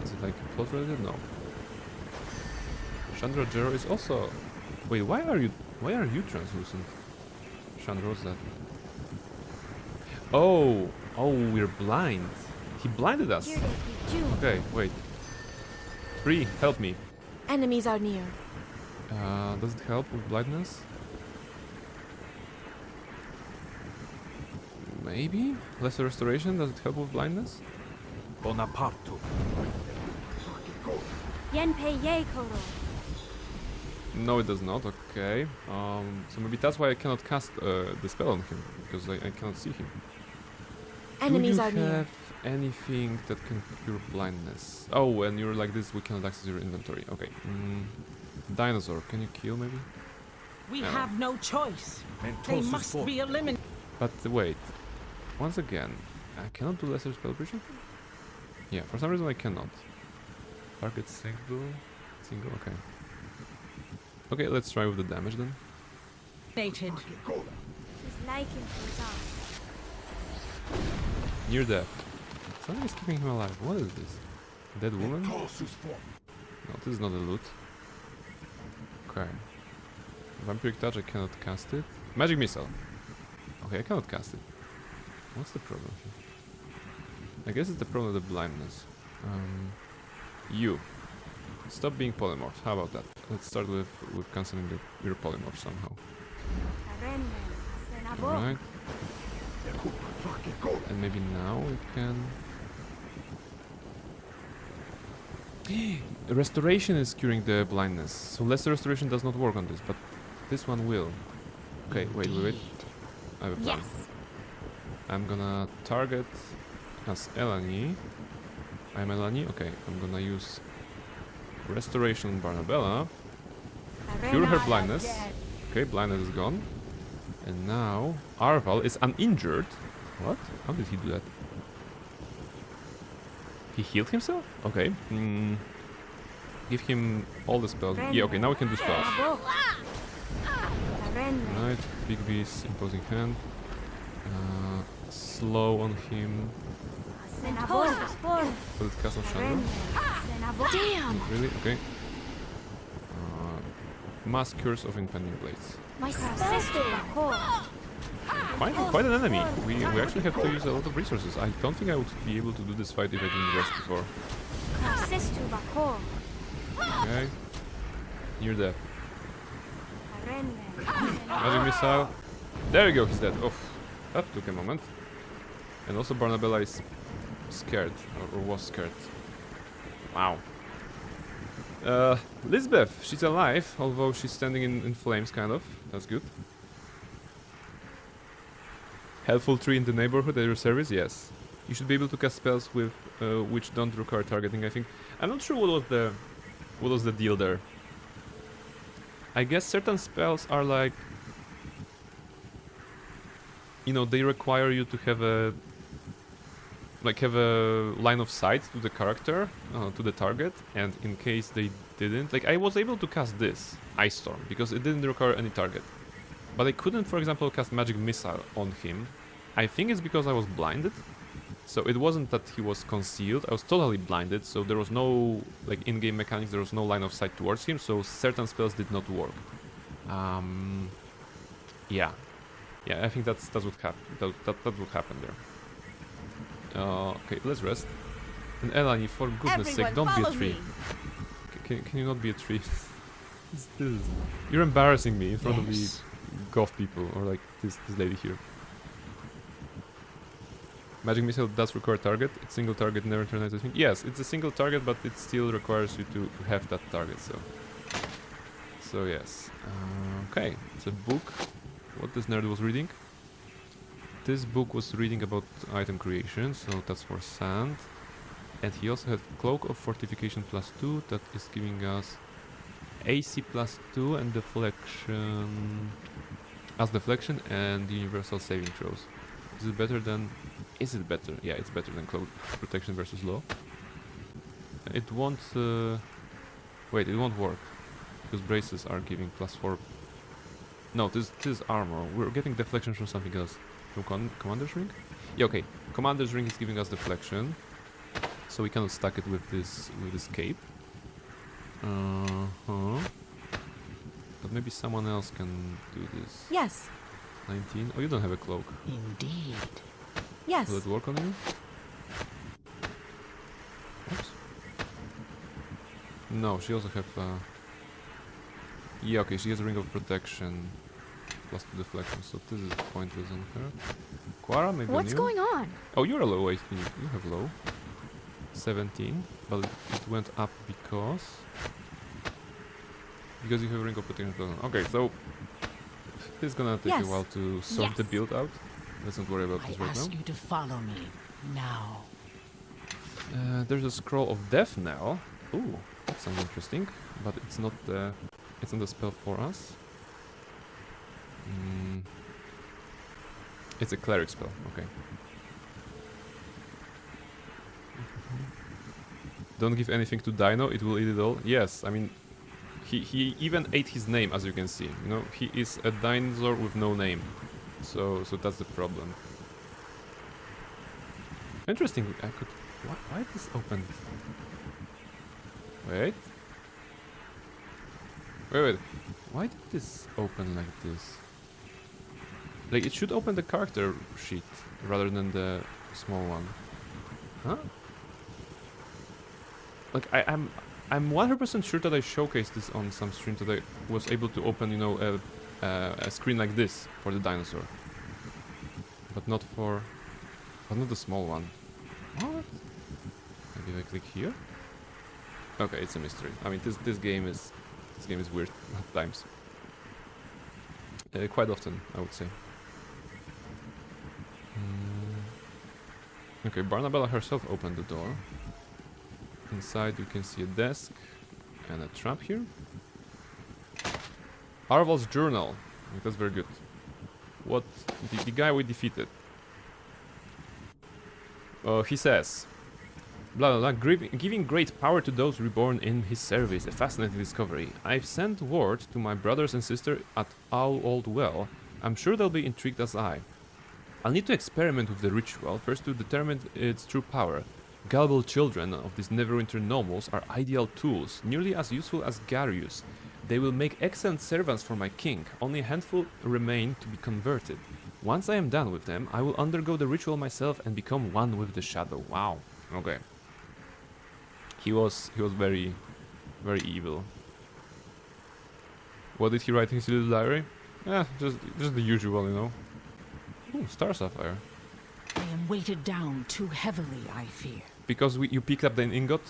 Is it like plot related? No. Chandra Jero is also... Wait, why are you translucent? Chandra, what's that? Oh, we're blind. He blinded us. Okay, wait. 3, help me. Enemies are near. Does it help with blindness? Maybe? Lesser restoration, does it help with blindness? Bonaparte. No, it does not, okay. So maybe that's why I cannot cast the spell on him, because I cannot see him. Enemies are near. Do you have anything that can cure blindness? Oh, when you're like this, we cannot access your inventory. Okay. Dinosaur, can you kill maybe? We No. have no choice. They must be eliminated. But wait. Once again, I cannot do lesser spell breach? Yeah, for some reason I cannot. Target single, okay. Okay, let's try with the damage then. liking for his art. Near death. Something is keeping him alive. What is this? Dead woman? No, this is not a loot. Okay. Vampiric touch, I cannot cast it. Magic missile. Okay, I cannot cast it. What's the problem here? I guess it's the problem of the blindness. You. Stop being polymorph. How about that? Let's start with cancelling your polymorph somehow. Alright. And maybe now we can... Restoration is curing the blindness. So lesser restoration does not work on this, but this one will. Okay, wait. I have a plan. Yes. I'm gonna target as Elani. I'm Elani? Okay, I'm gonna use Restoration on Barnabella. Cure her blindness. Okay, blindness is gone. And now Arval is uninjured. What? How did he do that? He healed himself? Okay. Give him all the spells. Yeah, okay, now we can do spells. Right, Big B's imposing hand. Slow on him. Will it cast on Chandra? Damn! Not really? Okay. Mass Curse of Impending Blades. My sister! Quite an enemy. We actually have to use a lot of resources. I don't think I would be able to do this fight if I didn't rest before. Okay. Near death. Magic missile. There you go, he's dead. Oh, that took a moment. And also Barnabella is scared, or was scared. Wow. Lisbeth, she's alive, although she's standing in flames, kind of. That's good. Helpful tree in the neighborhood at your service? Yes. You should be able to cast spells with which don't require targeting, I think. I'm not sure what was the deal there. I guess certain spells are like... You know, they require you to have a... Like, have a line of sight to the character, to the target, and in case they didn't... Like, I was able to cast this, Ice Storm, because it didn't require any target. But I couldn't, for example, cast Magic Missile on him. I think it's because I was blinded. So it wasn't that he was concealed, I was totally blinded, so there was no, like, in-game mechanics, there was no line of sight towards him, so certain spells did not work. Yeah. Yeah, I think that's what happened. That would happen there. Okay, let's rest. And Elani, for goodness sake, don't be a tree. Can you not be a tree? You're embarrassing me in front of the goth people, or like this lady here. Magic Missile does require target. It's single target, never turn anything. Yes, it's a single target, but it still requires you to have that target, so yes. Okay, it's a book. What this nerd was reading. This book was reading about item creation, so that's for sand. And he also had Cloak of Fortification +2, that is giving us AC +2 and deflection as deflection and universal saving throws. Is it better than... Is it better? Yeah, it's better than Cloak Protection versus Law. It won't... wait, it won't work. Because braces are giving +4... No, this is armor. We're getting deflection from something else. From Commander's Ring? Yeah, okay. Commander's Ring is giving us deflection. So we cannot stack it with this cape. But maybe someone else can do this. Yes. 19. Oh, you don't have a cloak. Indeed. Yes. Will it work on you? Oops. No, she also have... Yeah, okay, she has a Ring of Protection. +2 deflection, so this is pointless on her. Quara, maybe What's on you? going on? Oh, you're a low 18. You have low. 17, but it went up because you have Ring of Protection. Okay, so it's gonna take a while to sort the build out. Let's not worry about this right now. I ask you to follow me now. There's a Scroll of Death now. Ooh, that sounds interesting, but it's not the spell for us. It's a cleric spell. Okay. Don't give anything to Dino, it will eat it all. Yes, I mean, he even ate his name, as you can see. You know, he is a dinosaur with no name. So that's the problem. Interesting. I could. Why this opened? Wait. Wait. Why did this open like this? Like, it should open the character sheet rather than the small one. Huh? Like, I'm 100% sure that I showcased this on some stream, that I was able to open, you know, a screen like this for the dinosaur. But not the small one. What? Maybe if I click here? Okay, it's a mystery. I mean, this game is weird at times. Quite often, I would say. Okay, Barnabella herself opened the door. Inside you can see a desk and a trap here. Arval's journal. That's very good. What the guy we defeated. He says, blah blah blah, giving great power to those reborn in his service. A fascinating discovery. I've sent word to my brothers and sister at Owl Old Well. I'm sure they'll be intrigued as I. I'll need to experiment with the ritual first to determine its true power. Gullible children of these Neverwinter nobles are ideal tools, nearly as useful as Garius. They will make excellent servants for my king. Only a handful remain to be converted. Once I am done with them, I will undergo the ritual myself and become one with the shadow. Wow. Okay. He was very, very evil. What did he write in his little diary? Just the usual, you know. Ooh, Star Sapphire. I am weighted down too heavily, I fear. Because you picked up the ingot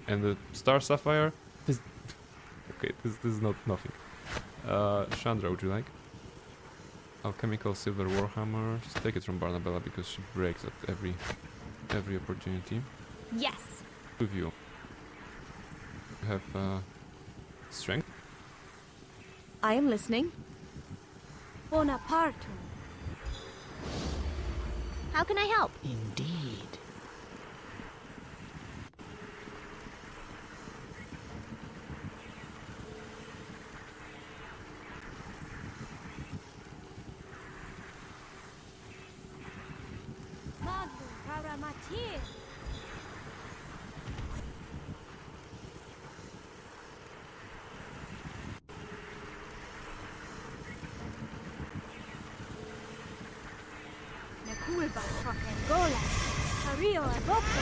and the Star Sapphire. Okay, this is not nothing. Chandra, would you like? Alchemical silver warhammer. Just take it from Barnabella because she breaks at every opportunity. Yes. Two of you. You have strength. I am listening. Bonaparte. How can I help? Indeed. Magno Paramatir. Nakulba Angola. Cario Aboka.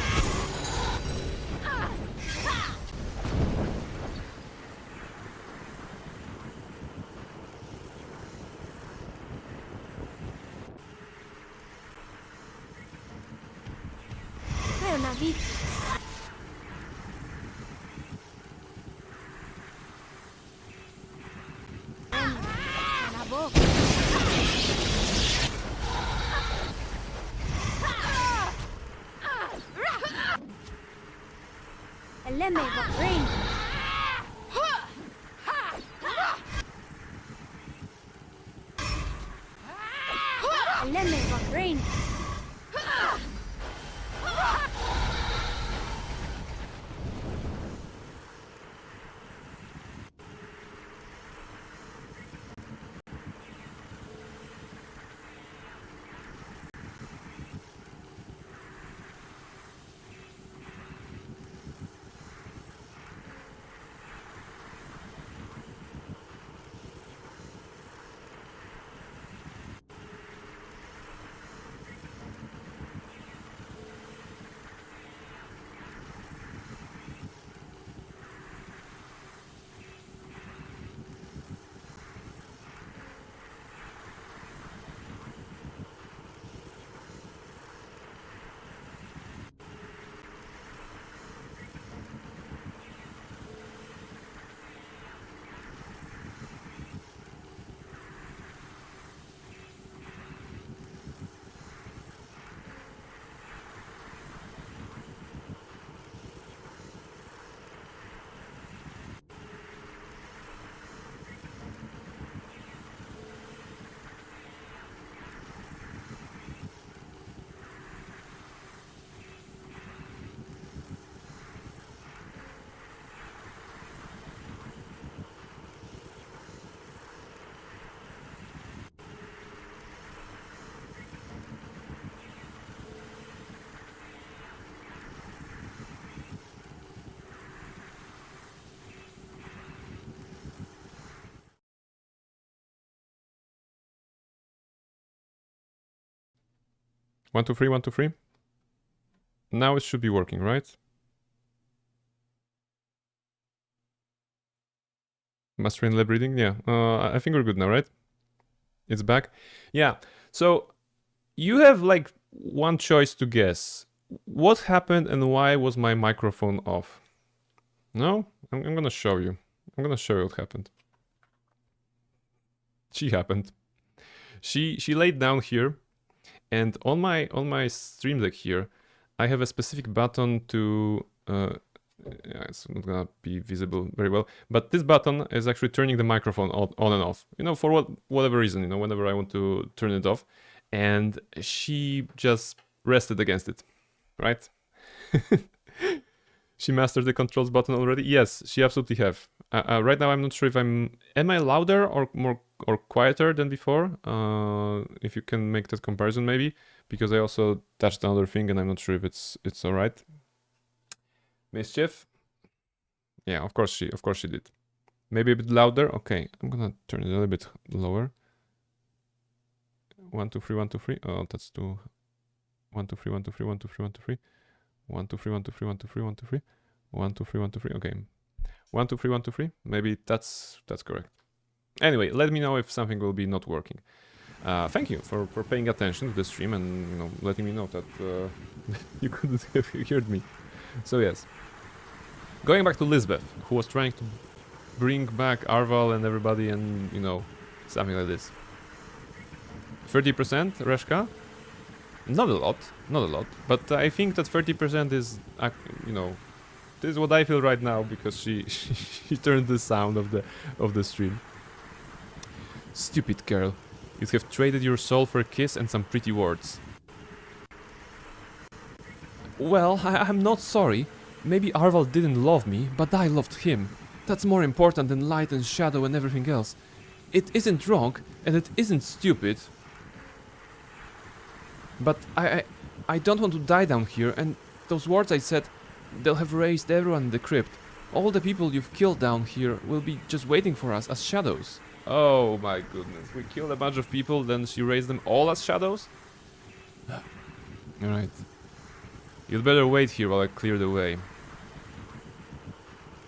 Naviti. Eleme Bahrain. Eleme Bahrain. 1, 2, 3, 1, 2, 3. Now it should be working, right? Mastering lab reading, yeah. I think we're good now, right? It's back. Yeah, so you have like one choice to guess. What happened and why was my microphone off? No? I'm gonna show you. I'm gonna show you what happened. She happened. She laid down here, and on my stream deck here, I have a specific button to yeah, it's not gonna be visible very well, but this button is actually turning the microphone on and off, you know, for whatever reason, you know, whenever I want to turn it off, and she just rested against it, right? She mastered the controls button already. Yes, she absolutely have. Right now I'm not sure if am I louder or more or quieter than before, if you can make that comparison maybe, because I also touched another thing and I'm not sure if it's all right. Mischief? Yeah, of course she did. Maybe a bit louder. Okay, I'm gonna turn it a little bit lower. 1, 2, 3, 1, 2, 3. Oh, that's too. 1, 2, 3, 1, 2, 3, 1, 2, 3, 1, 2, 3. 1, 2, 3, 1, 2, 3, 1, 2, 3, 1, 2, 3. 1, 2, 3, 1, 2, 3. Okay. 1, 2, 3, 1, 2, 3. Maybe that's correct. Anyway, let me know if something will be not working. Thank you for paying attention to the stream and, you know, letting me know that you couldn't have heard me. So yes. Going back to Lisbeth, who was trying to bring back Arval and everybody and, you know, something like this. 30%, Reshka? Not a lot, but I think that 30% is, you know, this is what I feel right now because she turned the sound of the stream. Stupid girl, you'd have traded your soul for a kiss and some pretty words. Well, I'm not sorry. Maybe Arval didn't love me, but I loved him. That's more important than light and shadow and everything else. It isn't wrong, and it isn't stupid. But I don't want to die down here, and those words I said, they'll have raised everyone in the crypt. All the people you've killed down here will be just waiting for us as shadows. Oh my goodness, we killed a bunch of people, then she raised them all as shadows? Alright. You'd better wait here while I clear the way.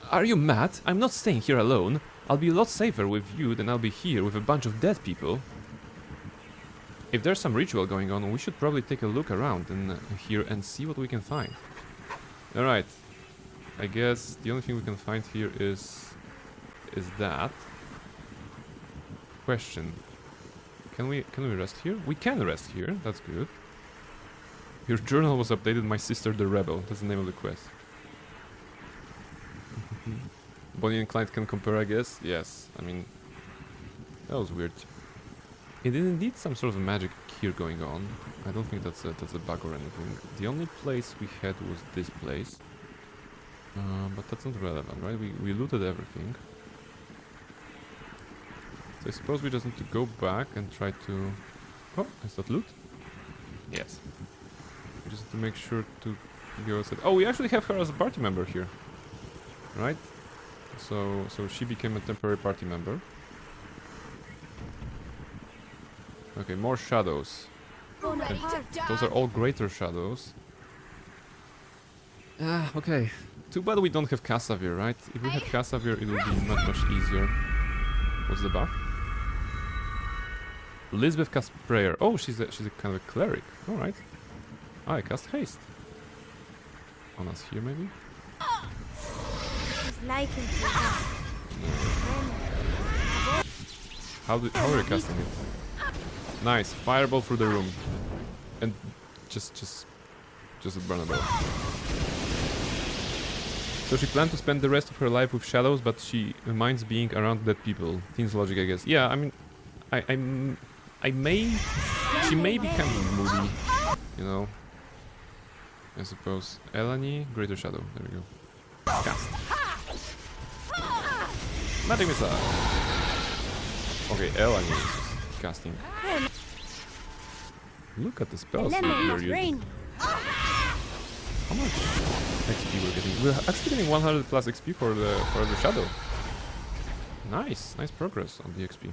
Are you mad? I'm not staying here alone. I'll be a lot safer with you than I'll be here with a bunch of dead people. If there's some ritual going on, we should probably take a look around and here and see what we can find. Alright. I guess the only thing we can find here is that. Question. Can we rest here? We can rest here, that's good. Your journal was updated, my sister the rebel. That's the name of the quest. Bonnie and Clyde can compare, I guess. Yes, I mean, that was weird. It is indeed some sort of magic here going on. I don't think that's a bug or anything. The only place we had was this place. But that's not relevant, right? We looted everything. So I suppose we just need to go back and try to... Oh, is that loot? Yes. We just need to make sure to go outside. Oh, we actually have her as a party member here. Right? So she became a temporary party member. Okay, more shadows. And those are all greater shadows. Ah, okay. Too bad we don't have Cassavir, right? If we had Cassavir, it would be much easier. What's the buff? Lisbeth casts prayer. Oh, she's a kind of a cleric. All right. I cast haste. On us here, maybe. How are you casting it? Nice, fireball through the room, and just burn a bell. So she planned to spend the rest of her life with shadows, but she minds being around dead people. Teens logic, I guess. Yeah, I mean, she may be kind of moody, you know. I suppose. Eleni, Greater Shadow. There we go. Cast. Magic missile. Okay, Eleni is casting. Look at the spells we're using. How much XP we're getting? We're actually getting 100 plus XP for the shadow. Nice progress on the XP.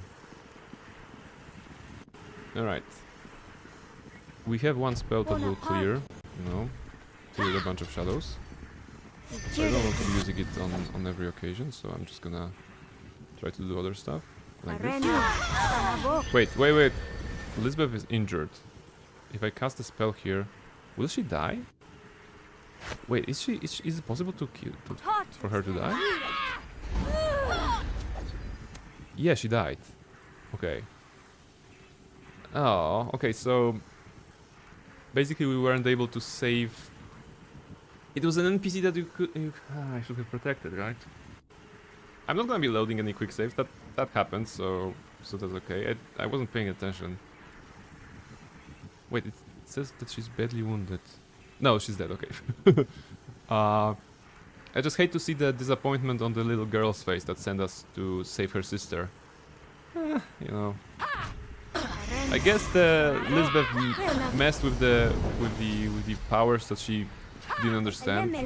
All right. we have one spell that will clear, you know, clear a bunch of shadows. I don't want to be using it on every occasion, so I'm just gonna try to do other stuff. Like this. Wait. Elizabeth is injured. If I cast a spell here, will she die? Wait, is it possible to kill for her to die? Yeah, she died. Okay. Oh, okay, so basically we weren't able to save. It was an NPC that I should have protected, right? I'm not gonna be loading any quick saves. That happened, so that's okay. I wasn't paying attention. Wait, it says that she's badly wounded. No, she's dead. Okay. I just hate to see the disappointment on the little girl's face that sent us to save her sister. You know. I guess the Elizabeth messed with the powers that she didn't understand. Maybe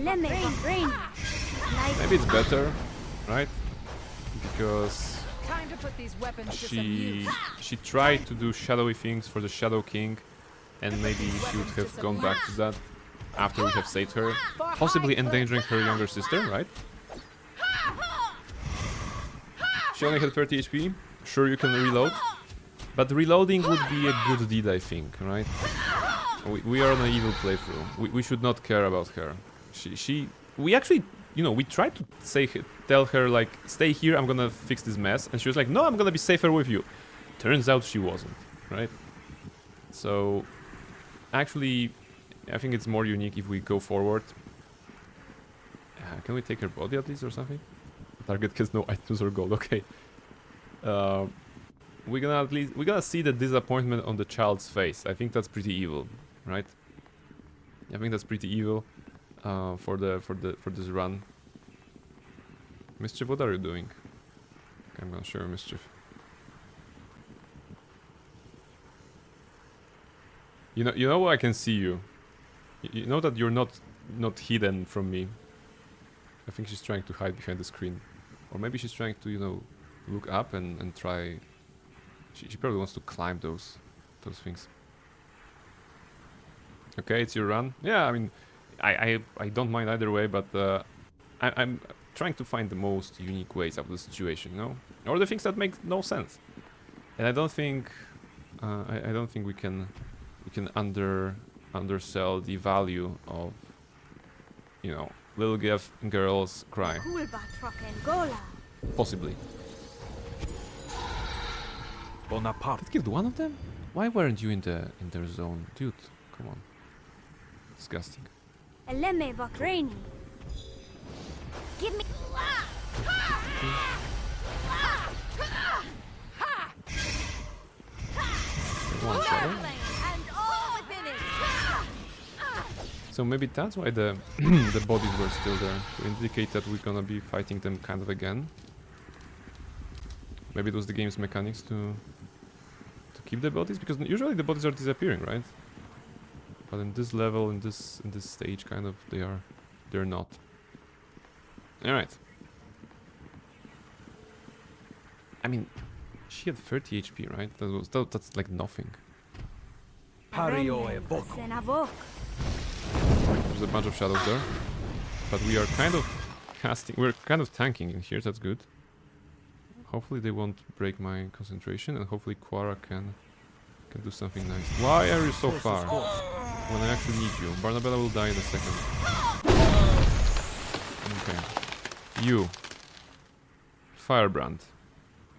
it's better, right? Because she tried to do shadowy things for the Shadow King, and maybe she would have gone back to that after we have saved her, possibly endangering her younger sister, right? She only had 30 HP. Sure, you can reload, but reloading would be a good deed, I think, right? We are on an evil playthrough. We should not care about her. We actually, you know, we tried to tell her like, stay here, I'm gonna fix this mess, and she was like, no, I'm gonna be safer with you. Turns out she wasn't, right? So, actually, I think it's more unique if we go forward. Can we take her body at least or something? Target has no items or gold. Okay. We're gonna see the disappointment on the child's face. I think that's pretty evil, right? I think that's pretty evil for this run. Mischief, what are you doing? Okay, I'm gonna show you Mischief. You know I can see you. You know that you're not hidden from me. I think she's trying to hide behind the screen, or maybe she's trying to, you know, look up and try. She probably wants to climb those things. Okay, it's your run. Yeah, I mean, I don't mind either way, but I'm trying to find the most unique ways out of the situation, you know, or the things that make no sense. And I don't think we can undersell the value of, you know, little girls cry. Possibly. Bonaparte. That killed one of them? Why weren't you in their zone? Dude, come on. Disgusting. Give me. One shadow. So maybe that's why the the bodies were still there, to indicate that we're gonna be fighting them kind of again. Maybe it was the game's mechanics to keep the bodies, because usually the bodies are disappearing, right? But in this level, in this stage, kind of they're not. All right. I mean, she had 30 HP, right? That's like nothing. There's a bunch of shadows there, but we are kind of casting. We're kind of tanking in here. That's good. Hopefully they won't break my concentration, and hopefully Quara can do something nice. Why are you so far when I actually need you? Barnabella will die in a second. Okay. You. Firebrand.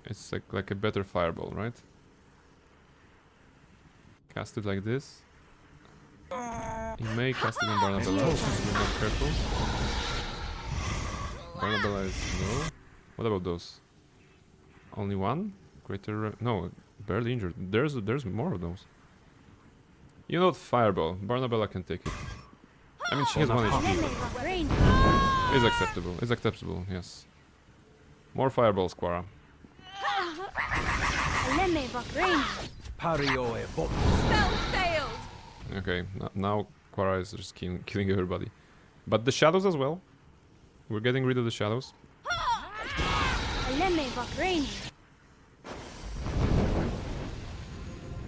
It's like a better fireball, right? Cast it like this. You may cast it on Barnabella if you're not careful. Barnabella is low. What about those? Only one? Greater... no, barely injured. There's more of those. You know what? Fireball. Barnabella can take it. I mean, she has 1 HP. It's acceptable. It's acceptable, yes. More fireballs, Quara. Spell failed! Okay, now Quara is just killing everybody. But the shadows as well. We're getting rid of the shadows.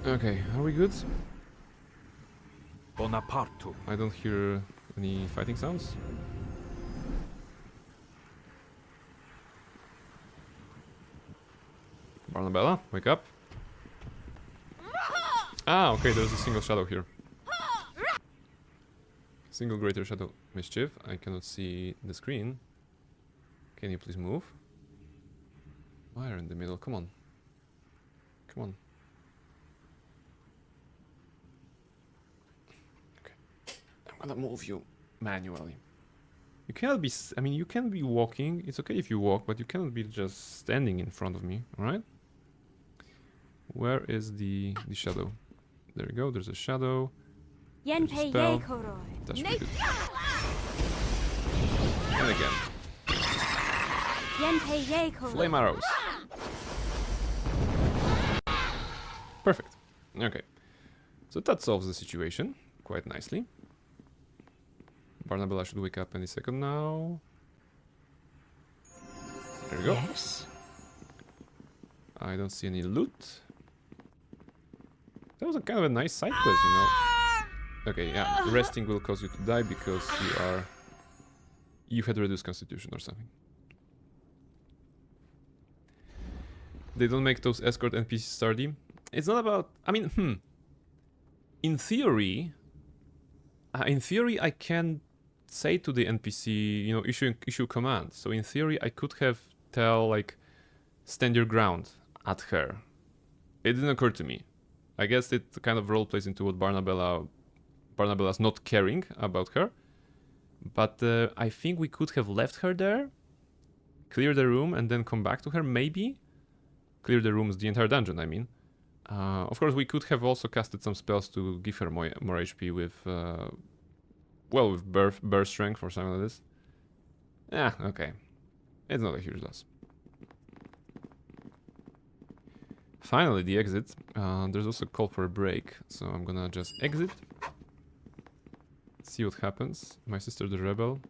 Okay, are we good? Bonaparte. I don't hear any fighting sounds. Barnabella, wake up. Ah, okay, there's a single shadow here. Single greater shadow mischief. I cannot see the screen. Can you please move? Why are in the middle? Come on. Come on. Okay. I'm gonna move you manually. You cannot be... I mean, you can be walking. It's okay if you walk, but you cannot be just standing in front of me, alright? Where is the shadow? There we go, there's a shadow. There's a spell. That's pretty good. And again. Flame arrows. Perfect. Okay. So that solves the situation quite nicely. Barnabella should wake up any second now. There we go. Yes. I don't see any loot. That was a kind of a nice side quest, you know. Okay, yeah, resting will cause you to die because you had reduced constitution or something. They don't make those escort NPCs sturdy. It's not about... I mean, In theory, I can say to the NPC, you know, issue command. So in theory, I could have tell, like, stand your ground at her. It didn't occur to me. I guess it kind of role plays into what Barnabella's not caring about her. But I think we could have left her there, clear the room, and then come back to her, maybe. Clear the rooms, the entire dungeon, I mean. Of course, we could have also casted some spells to give her more HP with, well, with burst strength or something like this. Yeah, okay. It's not a huge loss. Finally, the exit. There's also a call for a break, so I'm gonna just exit. See what happens. My sister the rebel.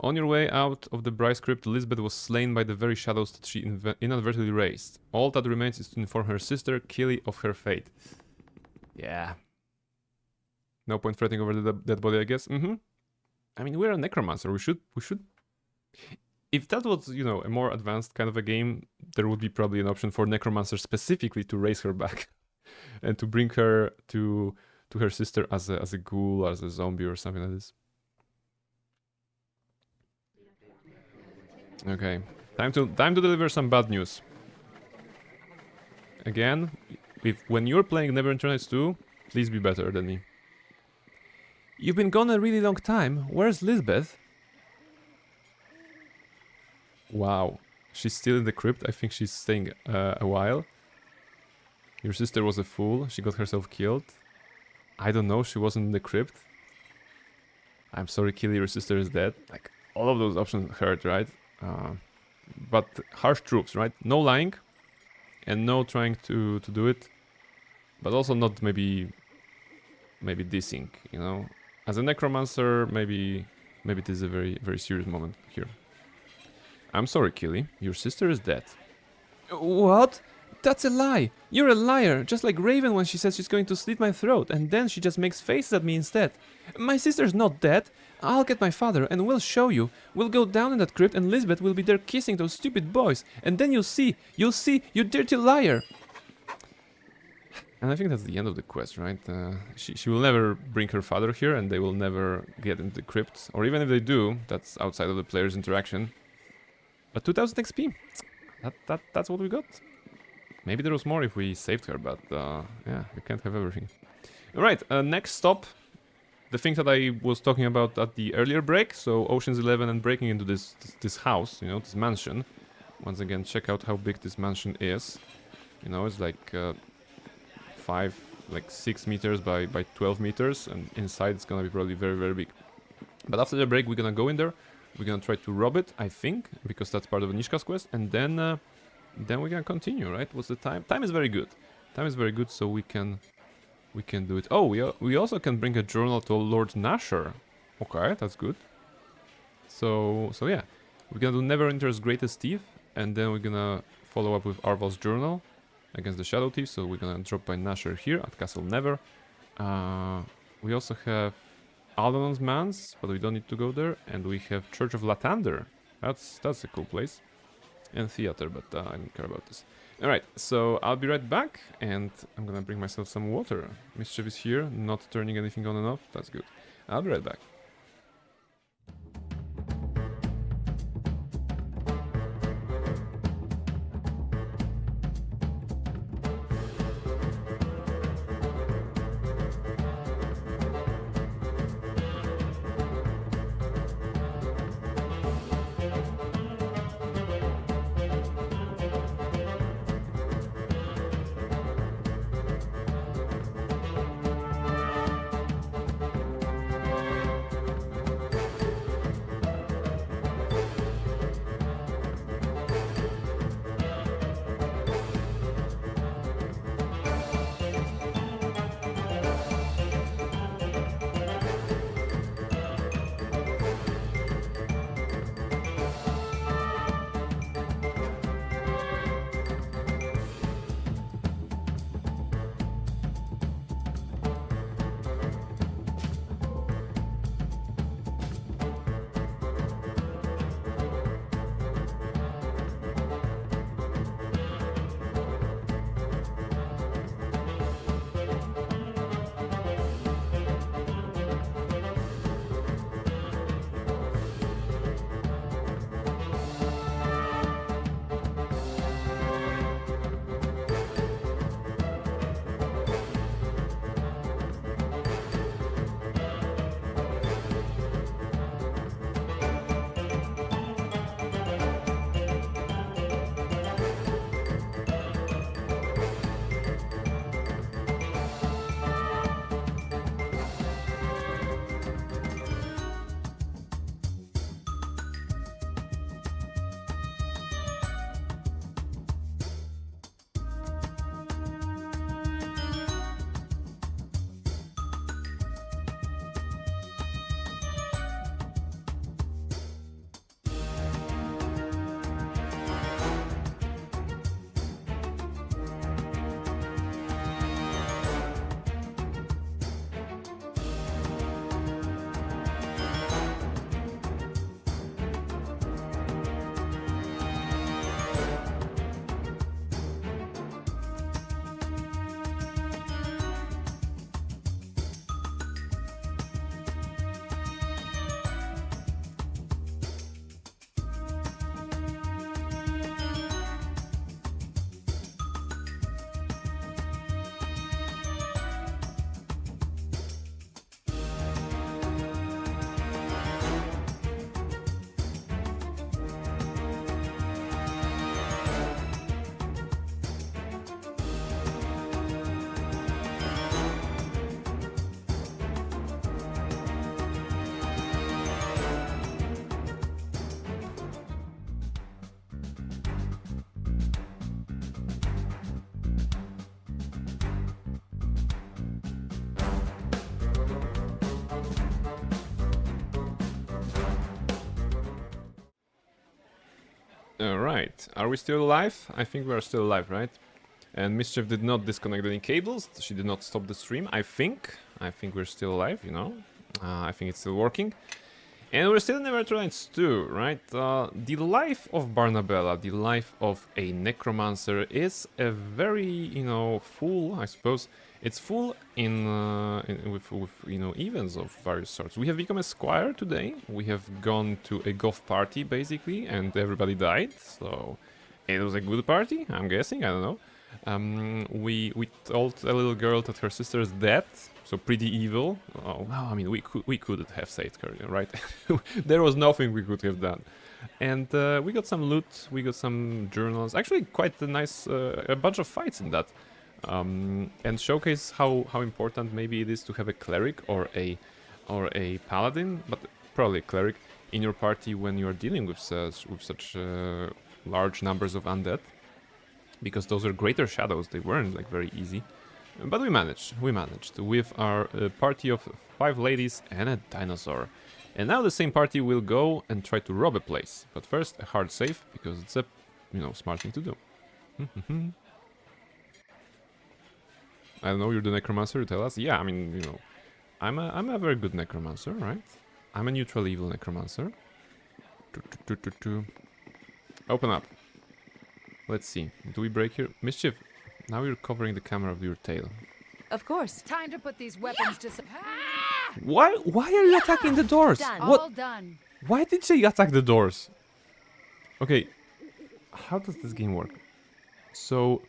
On your way out of the Bryce crypt, Lisbeth was slain by the very shadows that she inadvertently raised. All that remains is to inform her sister, Killy, of her fate. Yeah. No point fretting over the dead body, I guess. I mean, we're a necromancer. We should... If that was, you know, a more advanced kind of a game, there would be probably an option for necromancer specifically to raise her back and to bring her to her sister as a ghoul, as a zombie or something like this. Okay, time to deliver some bad news. Again, when you're playing NWN2EE Nights 2, please be better than me. You've been gone a really long time. Where's Lisbeth? Wow, she's still in the crypt. I think she's staying a while. Your sister was a fool. She got herself killed. I don't know. She wasn't in the crypt. I'm sorry, Killy. Your sister is dead. Like, all of those options hurt, right? But harsh truths, right? No lying, and no trying to do it, but also not maybe dissing, you know. As a necromancer, maybe it is a very, very serious moment here. I'm sorry, Killy. Your sister is dead. What? That's a lie. You're a liar, just like Raven when she says she's going to slit my throat, and then she just makes faces at me instead. My sister's not dead. I'll get my father, and we'll show you. We'll go down in that crypt, and Lisbeth will be there kissing those stupid boys, and then you'll see, you dirty liar. And I think that's the end of the quest, right? She will never bring her father here, and they will never get into the crypt. Or even if they do, that's outside of the player's interaction. But 2000 XP. That's what we got. Maybe there was more if we saved her, but yeah, we can't have everything. Alright, next stop. The thing that I was talking about at the earlier break. So Ocean's 11 and breaking into this house, you know, this mansion. Once again, check out how big this mansion is. You know, it's like 6 meters by 12 meters. And inside it's gonna be probably very, very big. But after the break, we're gonna go in there. We're gonna try to rob it, I think, because that's part of Nishka's quest. And then we're gonna continue, right? What's the time? Time is very good. Time is very good, so we can do it. Oh, we also can bring a journal to Lord Nasher. Okay, that's good. So yeah, we're gonna do Neverwinter's Greatest Thief, and then we're gonna follow up with Arval's journal against the Shadow Thief. So we're gonna drop by Nasher here at Castle Never, We also have Aldenon's Manse, but we don't need to go there. And we have Church of Lathander. That's a cool place. And theater, but I don't care about this. Alright, so I'll be right back, and I'm gonna bring myself some water. Mischief is here, not turning anything on and off. That's good. I'll be right back. Alright, are we still alive? I think we are still alive, right? And Mischief did not disconnect any cables, she did not stop the stream, I think. I think we're still alive, you know? I think it's still working. And we're still in Neverlands 2, right? The life of Barnabella, the life of a necromancer is a very, you know, full, I suppose. It's full with you know, events of various sorts. We have become a squire today. We have gone to a golf party, basically, and everybody died. So it was a good party, I'm guessing, I don't know. We told a little girl that her sister is dead. So pretty evil. Oh, well, I mean, we couldn't have saved her, right? There was nothing we could have done. And we got some loot, we got some journals. Actually, quite a nice, a bunch of fights in that. And showcase how important maybe it is to have a cleric or a paladin, but probably a cleric in your party when you are dealing with such large numbers of undead. Because those are greater shadows, they weren't like very easy. But we managed with our party of 5 ladies and a dinosaur. And now the same party will go and try to rob a place. But first a hard save, because it's a, you know, smart thing to do. I don't know, you're the necromancer, you tell us. Yeah, I mean, you know, I'm a very good necromancer, right? I'm a neutral evil necromancer. Open up. Let's see. Do we break here? Mischief, now you're covering the camera of your tail. Of course. Time to put these weapons to some... Why are you attacking the doors? What? All done. Why did she attack the doors? Okay, how does this game work? So,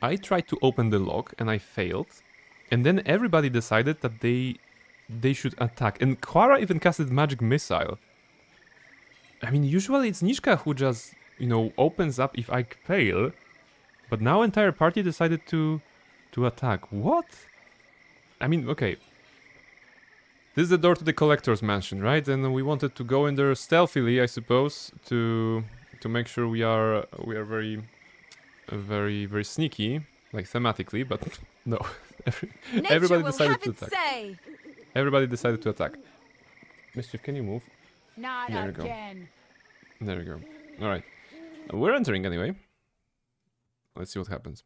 I tried to open the lock and I failed. And then everybody decided that they should attack. And Quara even casted magic missile. I mean, usually it's Nishka who just, you know, opens up if I fail. But now entire party decided to attack. What? I mean, okay. This is the door to the collector's mansion, right? And we wanted to go in there stealthily, I suppose, to make sure we are very sneaky, like thematically, but no. Everybody decided to attack. Everybody decided to attack. Mischief, can you move? Not there again. again. There we go. Alright. We're entering anyway. Let's see what happens.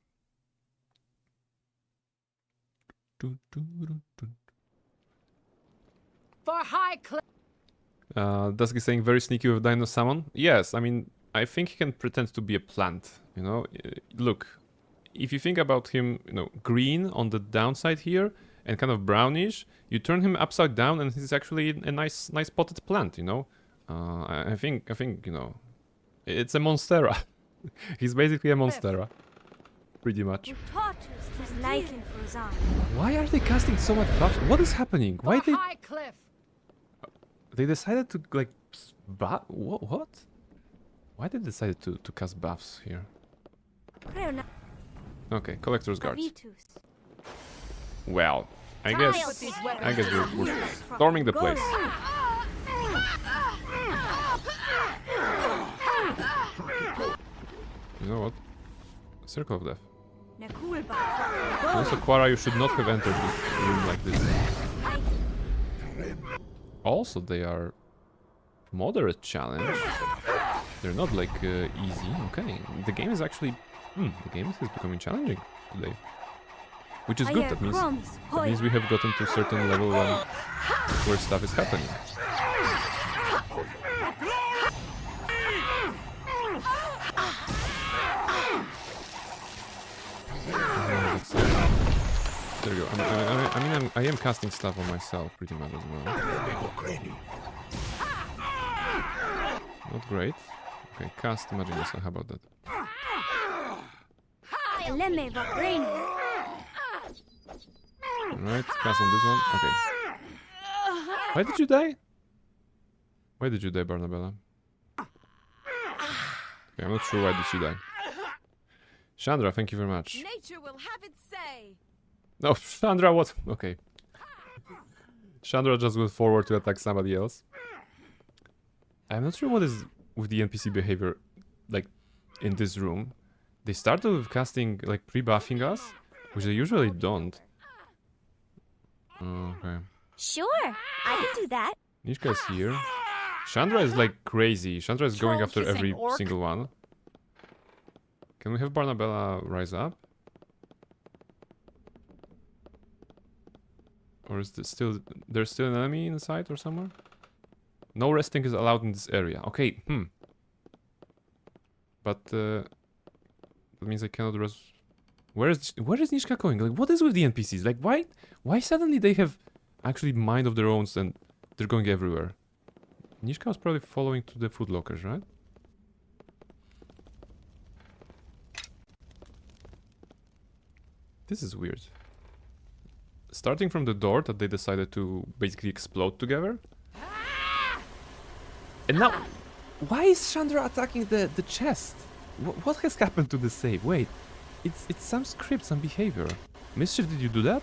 For high cliff. Dusky saying very sneaky with Dino Summon. Yes, I mean, I think he can pretend to be a plant, you know? Look, if you think about him, you know, green on the downside here and kind of brownish, you turn him upside down and he's actually a nice potted plant, you know? I think, you know, it's a Monstera. He's basically a Monstera. Pretty much. Why are they casting so much buffs? What is happening? Why they decided to like what? Why did they decide to cast buffs here? Okay, collector's guards. Well, I guess we're storming the place. You know what? Circle of Death. Also, Quara, you should not have entered this room like this. Also, they are moderate challenge. They're not like easy. Okay, the game is actually the game is becoming challenging today, which is good. That means we have gotten to a certain level where stuff is happening. There we go. I am casting stuff on myself pretty much as well. Not great. Okay, cast magic missile. How about that? Alright, cast on this one. Okay. Why did you die? Why did you die, Barnabella? Okay, I'm not sure why did she die. Chandra, thank you very much. Nature will have its say. No, Chandra, what? Okay. Chandra just went forward to attack somebody else. I'm not sure what is with the NPC behavior, like, in this room. They started with casting, like, pre-buffing us, which they usually don't. Okay. Sure, I can do that. Nishka is here. Chandra is, like, crazy. Chandra is going after every single one. Can we have Barnabella rise up? Or is this still... There's still an enemy inside or somewhere? No resting is allowed in this area. Okay, But, that means I cannot rest... Where is Nishka going? Like, what is with the NPCs? Like, why suddenly they have actually mind of their own and they're going everywhere? Nishka was probably following to the food lockers, right? This is weird. Starting from the door that they decided to basically explode together. And now, why is Chandra attacking the chest? What has happened to the save? Wait, it's some script, some behavior. Mischief, did you do that?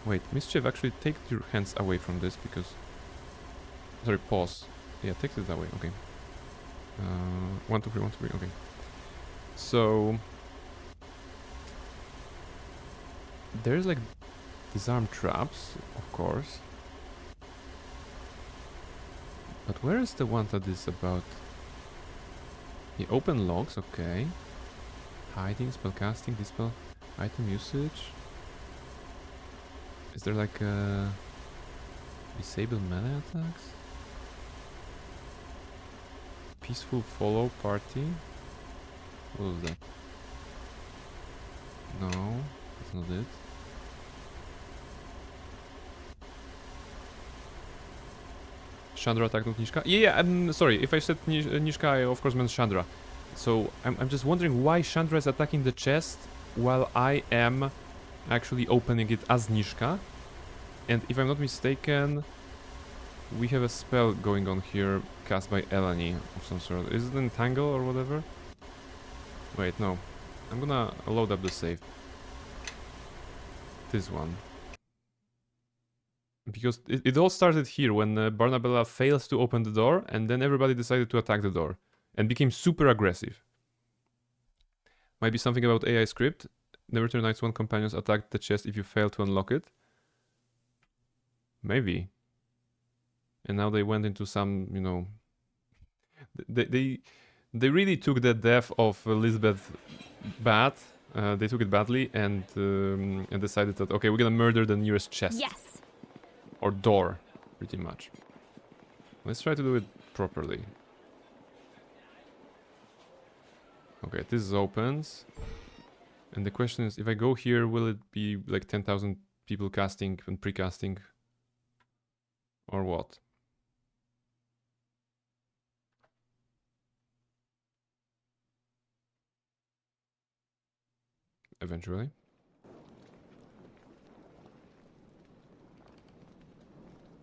Wait, Mischief, actually take your hands away from this because... Sorry, pause. Yeah, take it away, okay. 1, 2, 3, 1, 2, 3, okay. So... There's like disarm traps, of course. But where is the one that is about... The open logs, okay. Hiding, spellcasting, dispel. Item usage. Is there like a disable melee attacks? Peaceful follow party. What was that? No, that's not it. Chandra attacked not Nishka? Yeah, I'm sorry. If I said Nishka, I of course meant Chandra. So I'm just wondering why Chandra is attacking the chest while I am actually opening it as Nishka. And if I'm not mistaken, we have a spell going on here cast by Eleni of some sort. Is it Entangle or whatever? Wait, no. I'm gonna load up the save. This one. Because it all started here when Barnabella failed to open the door and then everybody decided to attack the door and became super aggressive. Might be something about AI script. Never turn Knights 1 companions attack the chest if you fail to unlock it. Maybe. And now they went into some, you know... They really took the death of Elizabeth bad. They took it badly and decided that, okay, we're gonna murder the nearest chest. Yes. Or door, pretty much. Let's try to do it properly. Okay, this opens. And the question is, if I go here, will it be like 10,000 people casting and pre-casting? Or what? Eventually.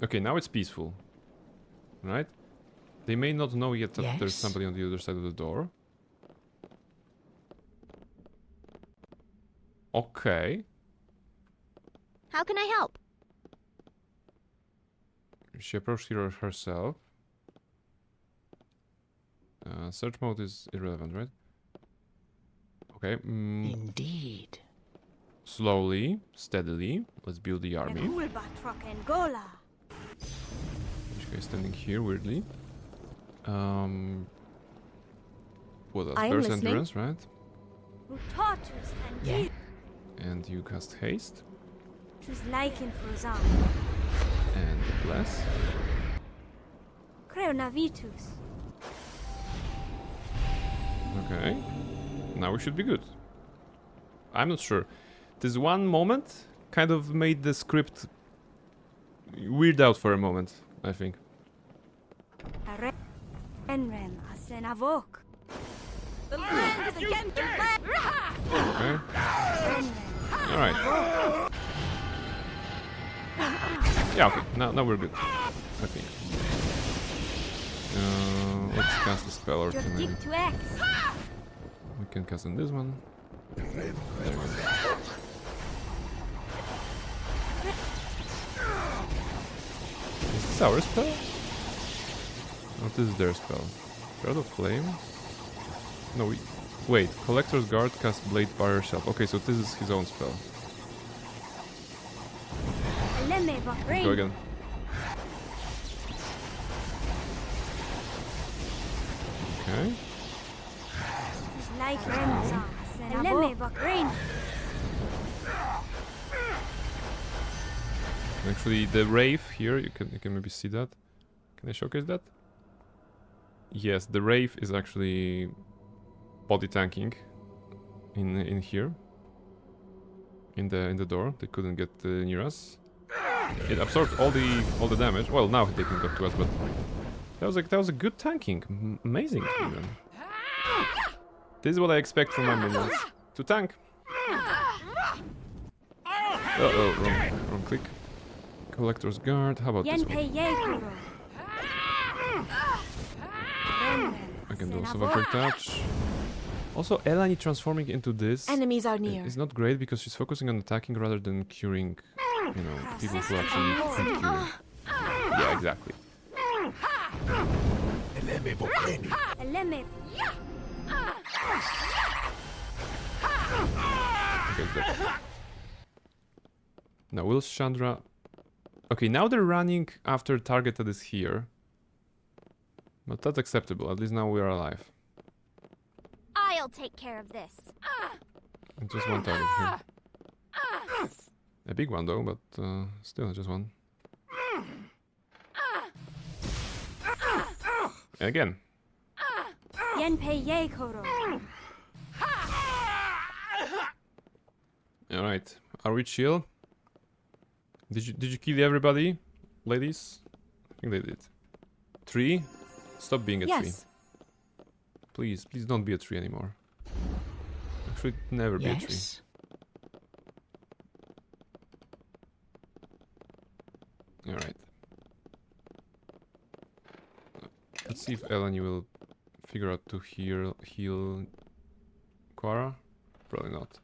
Okay, now it's peaceful. Right? They may not know yet that there's somebody on the other side of the door. Okay. How can I help? She approached here herself. Search mode is irrelevant, right? Okay. Indeed. Slowly, steadily, let's build the army. This guy is standing here weirdly. What else? Burst endurance, right? Yeah. And you cast haste. And And bless. Okay. Now we should be good. I'm not sure. This one moment kind of made the script weird out for a moment, I think. The land is against the land. Okay. Alright. Yeah, okay. Now we're good, I think. Let's cast a spell or two maybe. We can cast on this one. There we go. Is this our spell? Oh, this is their spell. Shroud of Flame? No, wait. Collector's Guard casts Blade by herself. Okay, so this is his own spell. Let's go again. Okay. Actually, the Wraith here, you can maybe see that. Can I showcase that? Yes, the Wraith is actually body tanking in here, in the door. They couldn't get near us. It absorbed all the damage. Well, now they can get to us, but that was a good tanking. Amazing, even. This is what I expect from my minions. To tank. Uh-oh, wrong click. Collector's Guard. How about this one? I can do also Vampiric Touch. Also, Eleni transforming into this Enemies are near. is not great because she's focusing on attacking rather than curing, you know, people who actually can't cure. Yeah, exactly. Okay, good. Now, will Chandra... Okay, now they're running after target that is here. But that's acceptable, at least now we are alive. I'll take care of this. Just one target here. A big one though, but still just one. Again. Yenpei ye koro. Alright. Are we chill? Did you kill everybody? Ladies? I think they did. 3? Stop being a tree. Please don't be a tree anymore. Actually, never be a tree. Alright. Let's see if Eleni will figure out to heal Quara. Probably not.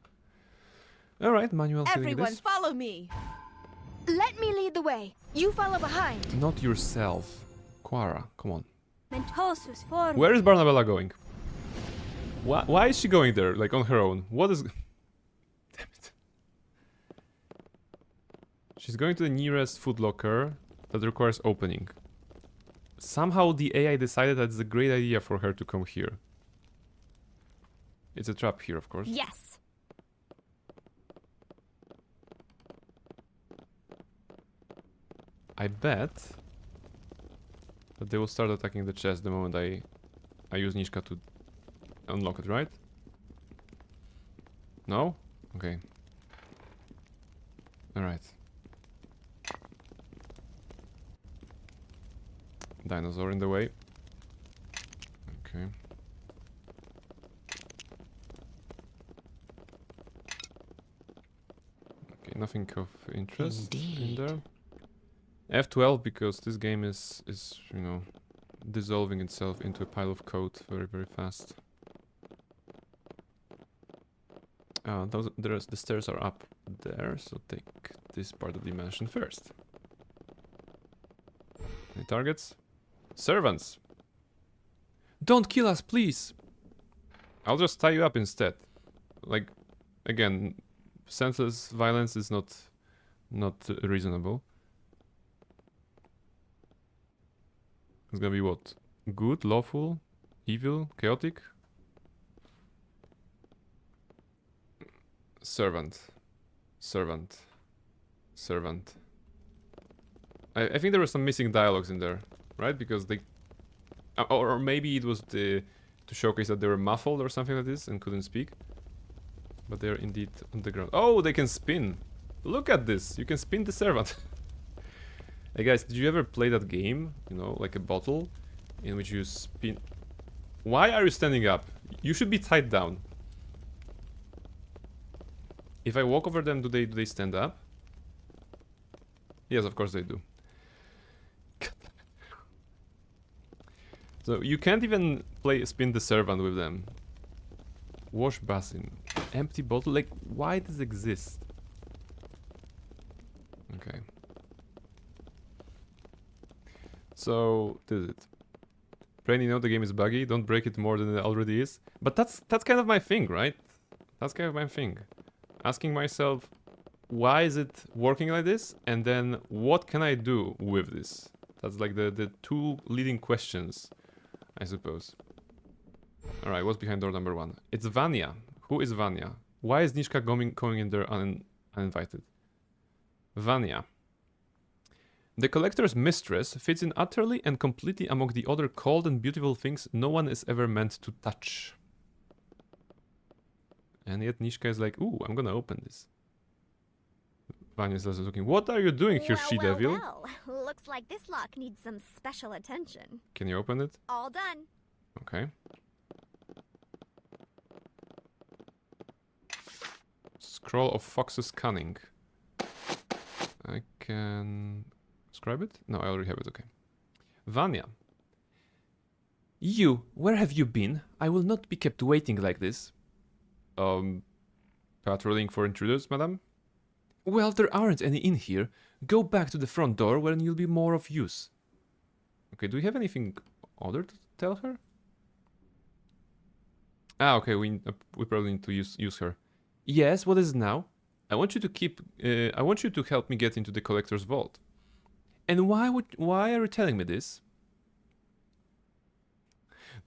Alright, manual healing Everyone, this. follow me. Let me lead the way. You follow behind. Not yourself. Quara, come on. Mentosus for. Where is Barnabella going? Why is she going there, like on her own? What is... Damn it. She's going to the nearest food locker that requires opening. Somehow the AI decided that it's a great idea for her to come here. It's a trap here, of course. Yes. I bet that they will start attacking the chest the moment I use Nishka to unlock it, right? No? Okay. Alright. Dinosaur in the way. Okay. Okay, nothing of interest in there. F12 because this game is you know, dissolving itself into a pile of code very fast. The stairs are up there, so take this part of the mansion first. Any targets? Servants! Don't kill us, please! I'll just tie you up instead. Like, again, senseless violence is not reasonable. It's gonna be what? Good, lawful, evil, chaotic? Servant. Servant. Servant. I think there were some missing dialogues in there, right? Because they... Or maybe it was to showcase that they were muffled or something like this and couldn't speak. But they're indeed on the ground. Oh, they can spin! Look at this! You can spin the servant! Hey guys, did you ever play that game? You know, like a bottle in which you spin... Why are you standing up? You should be tied down. If I walk over them, do they stand up? Yes, of course they do. So you can't even spin the servant with them. Wash basin. Empty bottle? Like, why does it exist? Okay. So, this is it. Brain, you know the game is buggy, don't break it more than it already is. But that's kind of my thing, right? That's kind of my thing. Asking myself, why is it working like this? And then, what can I do with this? That's like the two leading questions, I suppose. Alright, what's behind door number 1? It's Vanya. Who is Vanya? Why is Nishka going in there uninvited? Vanya. The collector's mistress fits in utterly and completely among the other cold and beautiful things no one is ever meant to touch. And yet Nishka is like, ooh, I'm gonna open this. Vanya is also looking, what are you doing here, she-devil? Well. Looks like this lock needs some special attention. Can you open it? All done. Okay. Scroll of Fox's Cunning. I can... describe it? No, I already have it, okay. Vanya. You, where have you been? I will not be kept waiting like this. Patrolling for intruders, madam? Well, there aren't any in here. Go back to the front door when you'll be more of use. Okay, do we have anything other to tell her? Ah, okay, we probably need to use her. Yes, what is it now? I want you to help me get into the collector's vault. And why are you telling me this?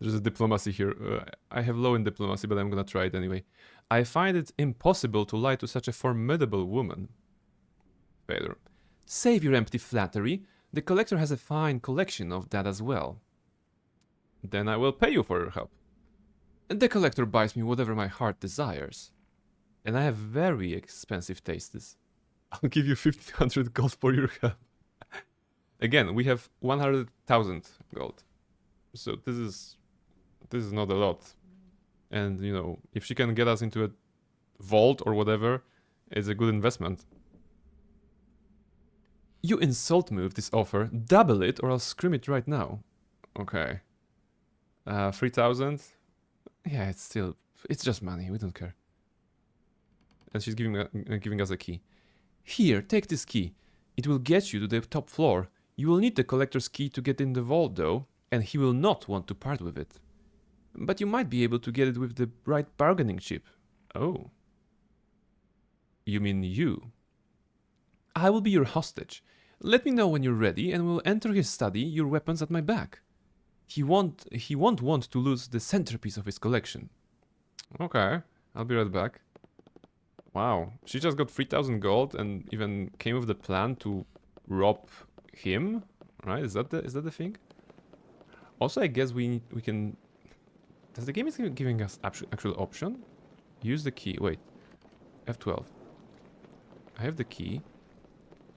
There's a diplomacy here. I have low in diplomacy, but I'm gonna try it anyway. I find it impossible to lie to such a formidable woman. Failure. Save your empty flattery. The collector has a fine collection of that as well. Then I will pay you for your help. The collector buys me whatever my heart desires. And I have very expensive tastes. I'll give you 1500 gold for your help. Again, we have 100,000 gold. So this is not a lot. And, you know, if she can get us into a vault or whatever, it's a good investment. You insult me with this offer. Double it or I'll scream it right now. Okay. 3,000? Yeah, it's just money. We don't care. And she's giving us a key. Here, take this key. It will get you to the top floor. You will need the collector's key to get in the vault though, and he will not want to part with it. But you might be able to get it with the right bargaining chip. Oh. You mean you? I will be your hostage. Let me know when you're ready and we'll enter his study, your weapons at my back. He won't want to lose the centerpiece of his collection. Okay, I'll be right back. Wow, she just got 3,000 gold and even came with the plan to rob him, right? Is that the thing? Also, I guess we can. Does the game is giving us actual option? Use the key. Wait, F12. I have the key.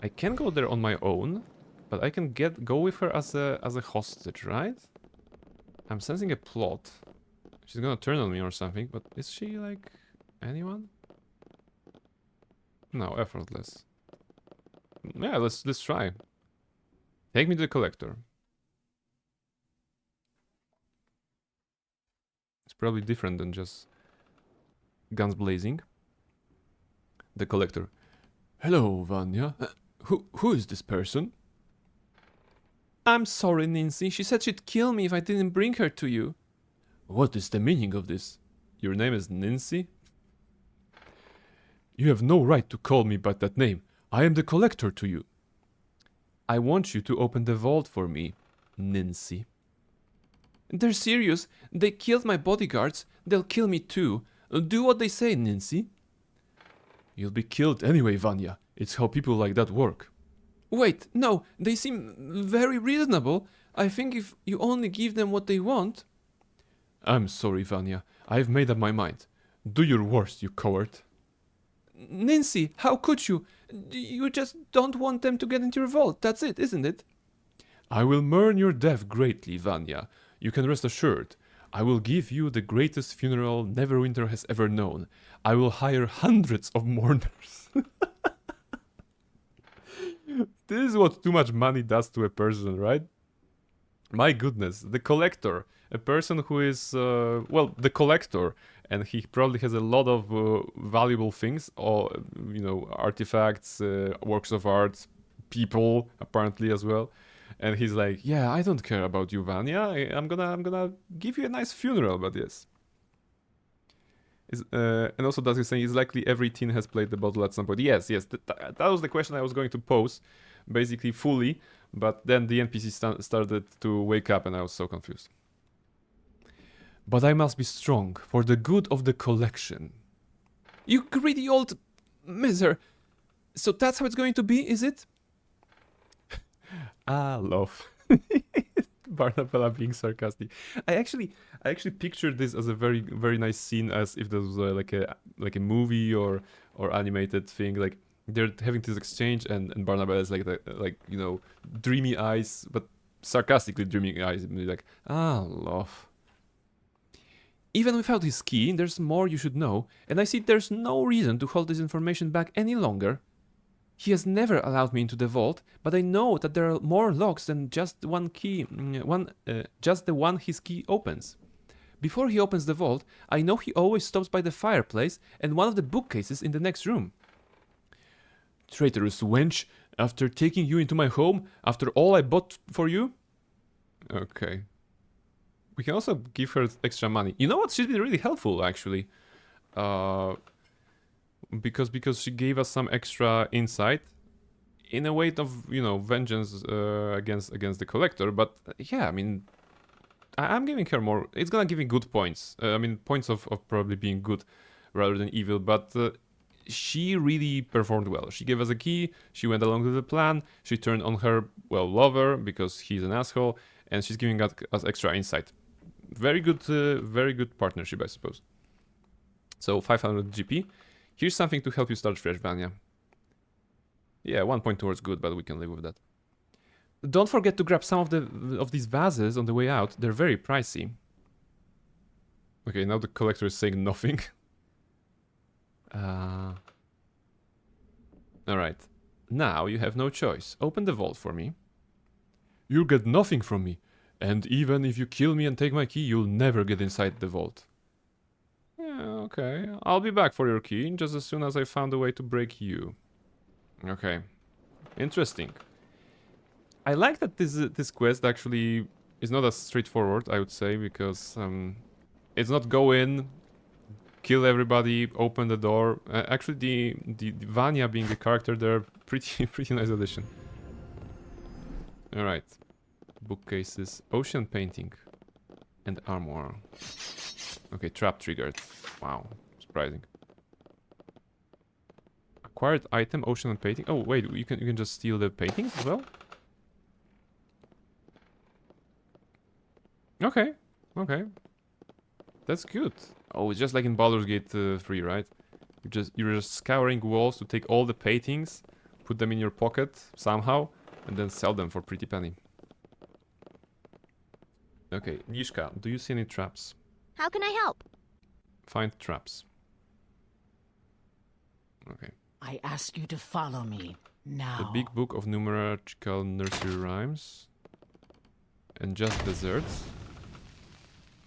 I can go there on my own, but I can go with her as a hostage, right? I'm sensing a plot. She's gonna turn on me or something, but is she like anyone? No, effortless. Yeah, let's try. Take me to the collector. It's probably different than just guns blazing. The collector. Hello, Vanya. Who is this person? I'm sorry, Nancy. She said she'd kill me if I didn't bring her to you. What is the meaning of this? Your name is Nancy? You have no right to call me by that name. I am the collector to you. I want you to open the vault for me, Nancy. They're serious. They killed my bodyguards. They'll kill me too. Do what they say, Nancy. You'll be killed anyway, Vanya. It's how people like that work. Wait, no. They seem very reasonable. I think if you only give them what they want... I'm sorry, Vanya. I've made up my mind. Do your worst, you coward. Nancy, how could you? You just don't want them to get into your vault. That's it, isn't it? I will mourn your death greatly, Vanya. You can rest assured. I will give you the greatest funeral Neverwinter has ever known. I will hire hundreds of mourners. This is what too much money does to a person, right? My goodness, the collector. A person who is, well, the collector. And he probably has a lot of valuable things, or, you know, artifacts, works of art, people, apparently as well. And he's like, yeah, I don't care about you, Vanya. I'm gonna give you a nice funeral, but yes. And also does he say it's likely every teen has played the bottle at some point? Yes, that was the question I was going to pose, basically fully, but then the NPC started to wake up and I was so confused. But I must be strong for the good of the collection. You greedy old miser. So that's how it's going to be, is it? Love. Barnabella being sarcastic. I actually pictured this as a very, very nice scene, as if this was like a movie or animated thing. Like they're having this exchange, and Barnabella is like you know, dreamy eyes, but sarcastically dreamy eyes, and like love. Even without his key, there's more you should know, and I see there's no reason to hold this information back any longer. He has never allowed me into the vault, but I know that there are more locks than just one key, just the one his key opens. Before he opens the vault, I know he always stops by the fireplace and one of the bookcases in the next room. Traitorous wench, after taking you into my home, after all I bought for you? Okay. We can also give her extra money. You know what? She's been really helpful, actually. Because she gave us some extra insight in a way of, you know, vengeance against the collector. But yeah, I mean, I'm giving her more. It's gonna give me good points. I mean, points of probably being good rather than evil, but she really performed well. She gave us a key, she went along with the plan, she turned on her, well, lover, because he's an asshole, and she's giving us extra insight. Very good partnership, I suppose. So 500 GP. Here's something to help you start fresh, Vanya. Yeah, 1 point towards good, but we can live with that. Don't forget to grab some of these vases on the way out. They're very pricey. Okay, now the collector is saying nothing. Alright. Now you have no choice. Open the vault for me. You'll get nothing from me. And even if you kill me and take my key, you'll never get inside the vault. Yeah, okay. I'll be back for your key just as soon as I found a way to break you. Okay. Interesting. I like that this quest actually is not as straightforward, I would say, because it's not go in, kill everybody, open the door. Actually, the Vanya being a character there, pretty nice addition. All right, bookcases, ocean painting, and armor. Okay, trap triggered. Wow, surprising. Acquired item, ocean and painting. Oh wait, you can just steal the paintings as well. Okay, okay, that's good. Oh, it's just like in Baldur's Gate 3, right? You're just scouring walls to take all the paintings, put them in your pocket somehow, and then sell them for pretty penny. Okay, Nishka, do you see any traps? How can I help? Find traps. Okay. I ask you to follow me now. The big book of numerical nursery rhymes. And just desserts.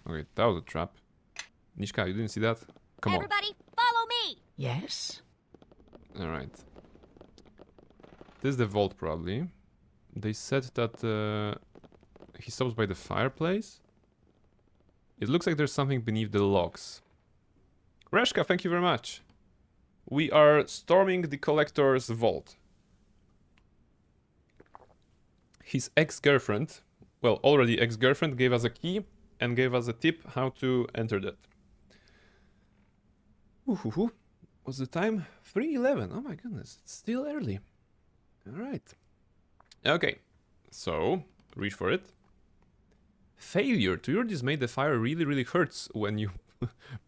Okay, that was a trap. Nishka, you didn't see that? Come on. Everybody, follow me! Yes? Alright. This is the vault, probably. They said that he stops by the fireplace. It looks like there's something beneath the logs. Reshka, thank you very much. We are storming the collector's vault. His ex-girlfriend, well, already ex-girlfriend, gave us a key and gave us a tip how to enter that. Ooh, what's the time? 3:11. Oh my goodness, it's still early. Alright. Okay, so, reach for it. Failure. To your dismay, the fire really hurts when you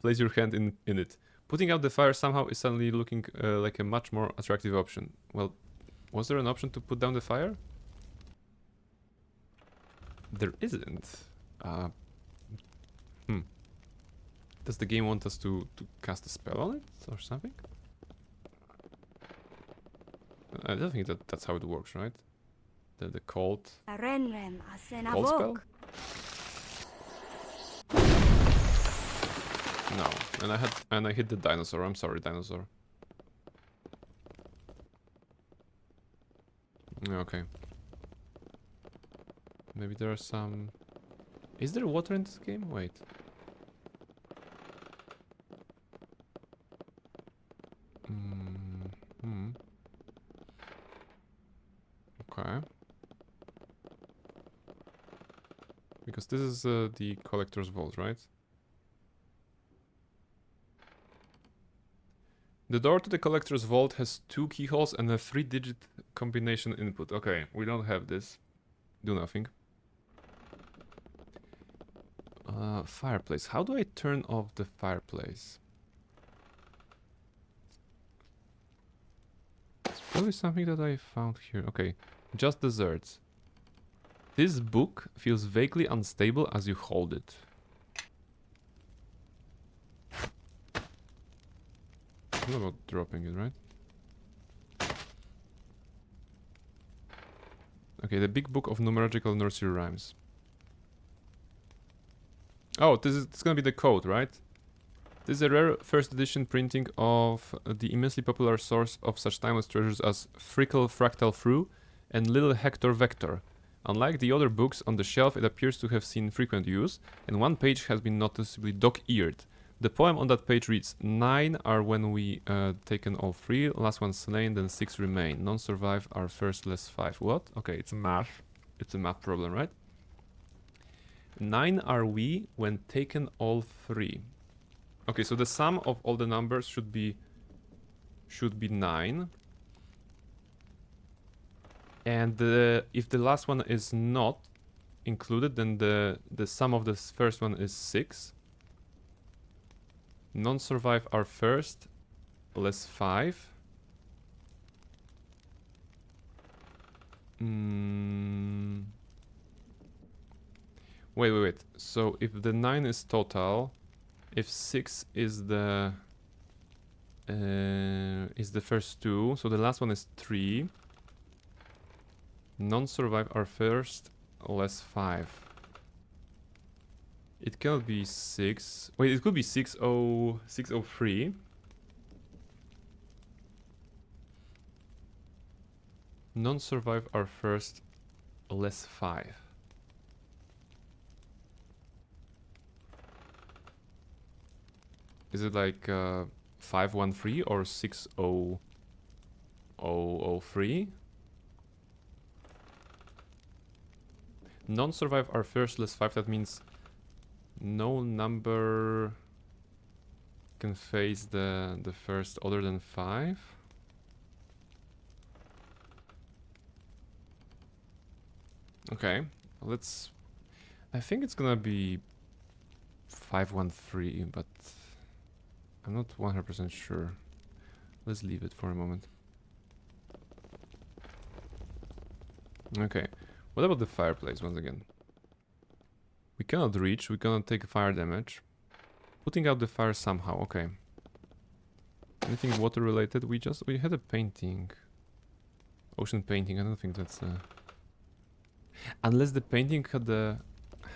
place your hand in it. Putting out the fire somehow is suddenly looking like a much more attractive option. Well, was there an option to put down the fire? There isn't. Does the game want us to cast a spell on it or something? I don't think that's how it works, right? The cold spell? No, and I hit the dinosaur. I'm sorry, dinosaur. Okay. Maybe there are some... Is there water in this game? Wait. Okay. Because this is the collector's vault, right? The door to the collector's vault has 2 keyholes and a 3-digit combination input. Okay, we don't have this. Do nothing. Fireplace. How do I turn off the fireplace? It's probably something that I found here. Okay, just desserts. This book feels vaguely unstable as you hold it. It's not about dropping it, right? Okay, the big book of numerical nursery rhymes. Oh, this is gonna be the code, right? This is a rare first edition printing of the immensely popular source of such timeless treasures as Frickle Fractal Through and Little Hector Vector. Unlike the other books on the shelf, it appears to have seen frequent use, and one page has been noticeably dog-eared. The poem on that page reads, 9 are when we taken all 3, last one slain, then 6 remain. None survive, are first less 5. What? Okay, it's math. It's a math problem, right? 9 are we when taken all 3. Okay, so the sum of all the numbers should be 9. And if the last one is not included, then the sum of the first one is 6. Non-survive are first, less 5. Wait. So if the 9 is total, if 6 is the first two, so the last one is 3. Non-survive are first, less 5. It cannot be 6. Wait, it could be 603. Non-survive are first, less 5. Is it like 513 or 60003? Non-survive are first, less 5. That means no number can face the first other than 5. Okay, let's... I think it's gonna be 513, but I'm not 100% sure. Let's leave it for a moment. Okay, what about the fireplace once again? We cannot reach, we cannot take fire damage. Putting out the fire somehow, okay. Anything water related? We had a painting. Ocean painting, I don't think that's unless the painting had a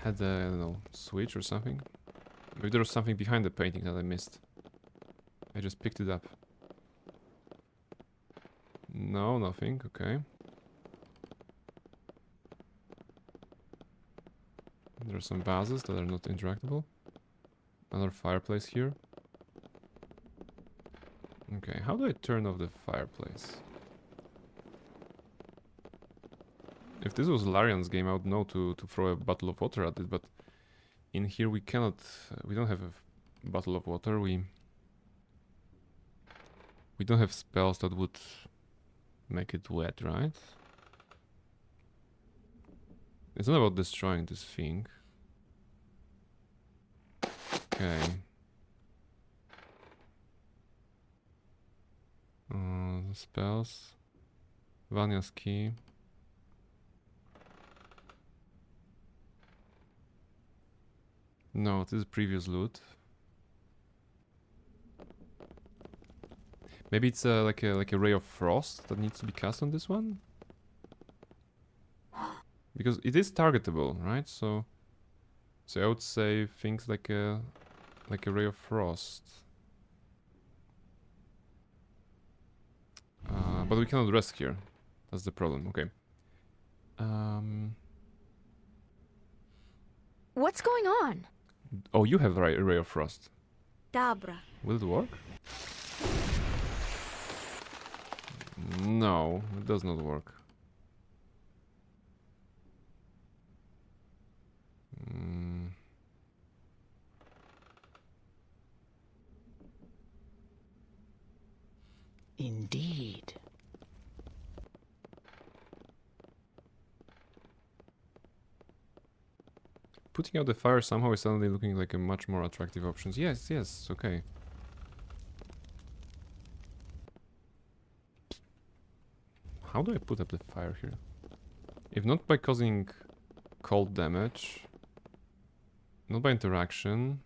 I don't know, switch or something. Maybe there was something behind the painting that I missed. I just picked it up. No, nothing, okay. There are some vases that are not interactable. Another fireplace here. Okay, how do I turn off the fireplace? If this was Larian's game, I would know to throw a bottle of water at it, but in here we cannot... we don't have a bottle of water, we don't have spells that would make it wet, right? It's not about destroying this thing. Okay. Spells. Vanya's key. No, this is previous loot. Maybe it's like a ray of frost that needs to be cast on this one? Because it is targetable, right? So I would say things like a ray of frost. But we cannot rest here. That's the problem. Okay. What's going on? Oh, you have a ray of frost. Dabra. Will it work? No, it does not work. Indeed. Putting out the fire somehow is suddenly looking like a much more attractive option. Yes, okay. How do I put up the fire here? If not by causing cold damage, not by interaction.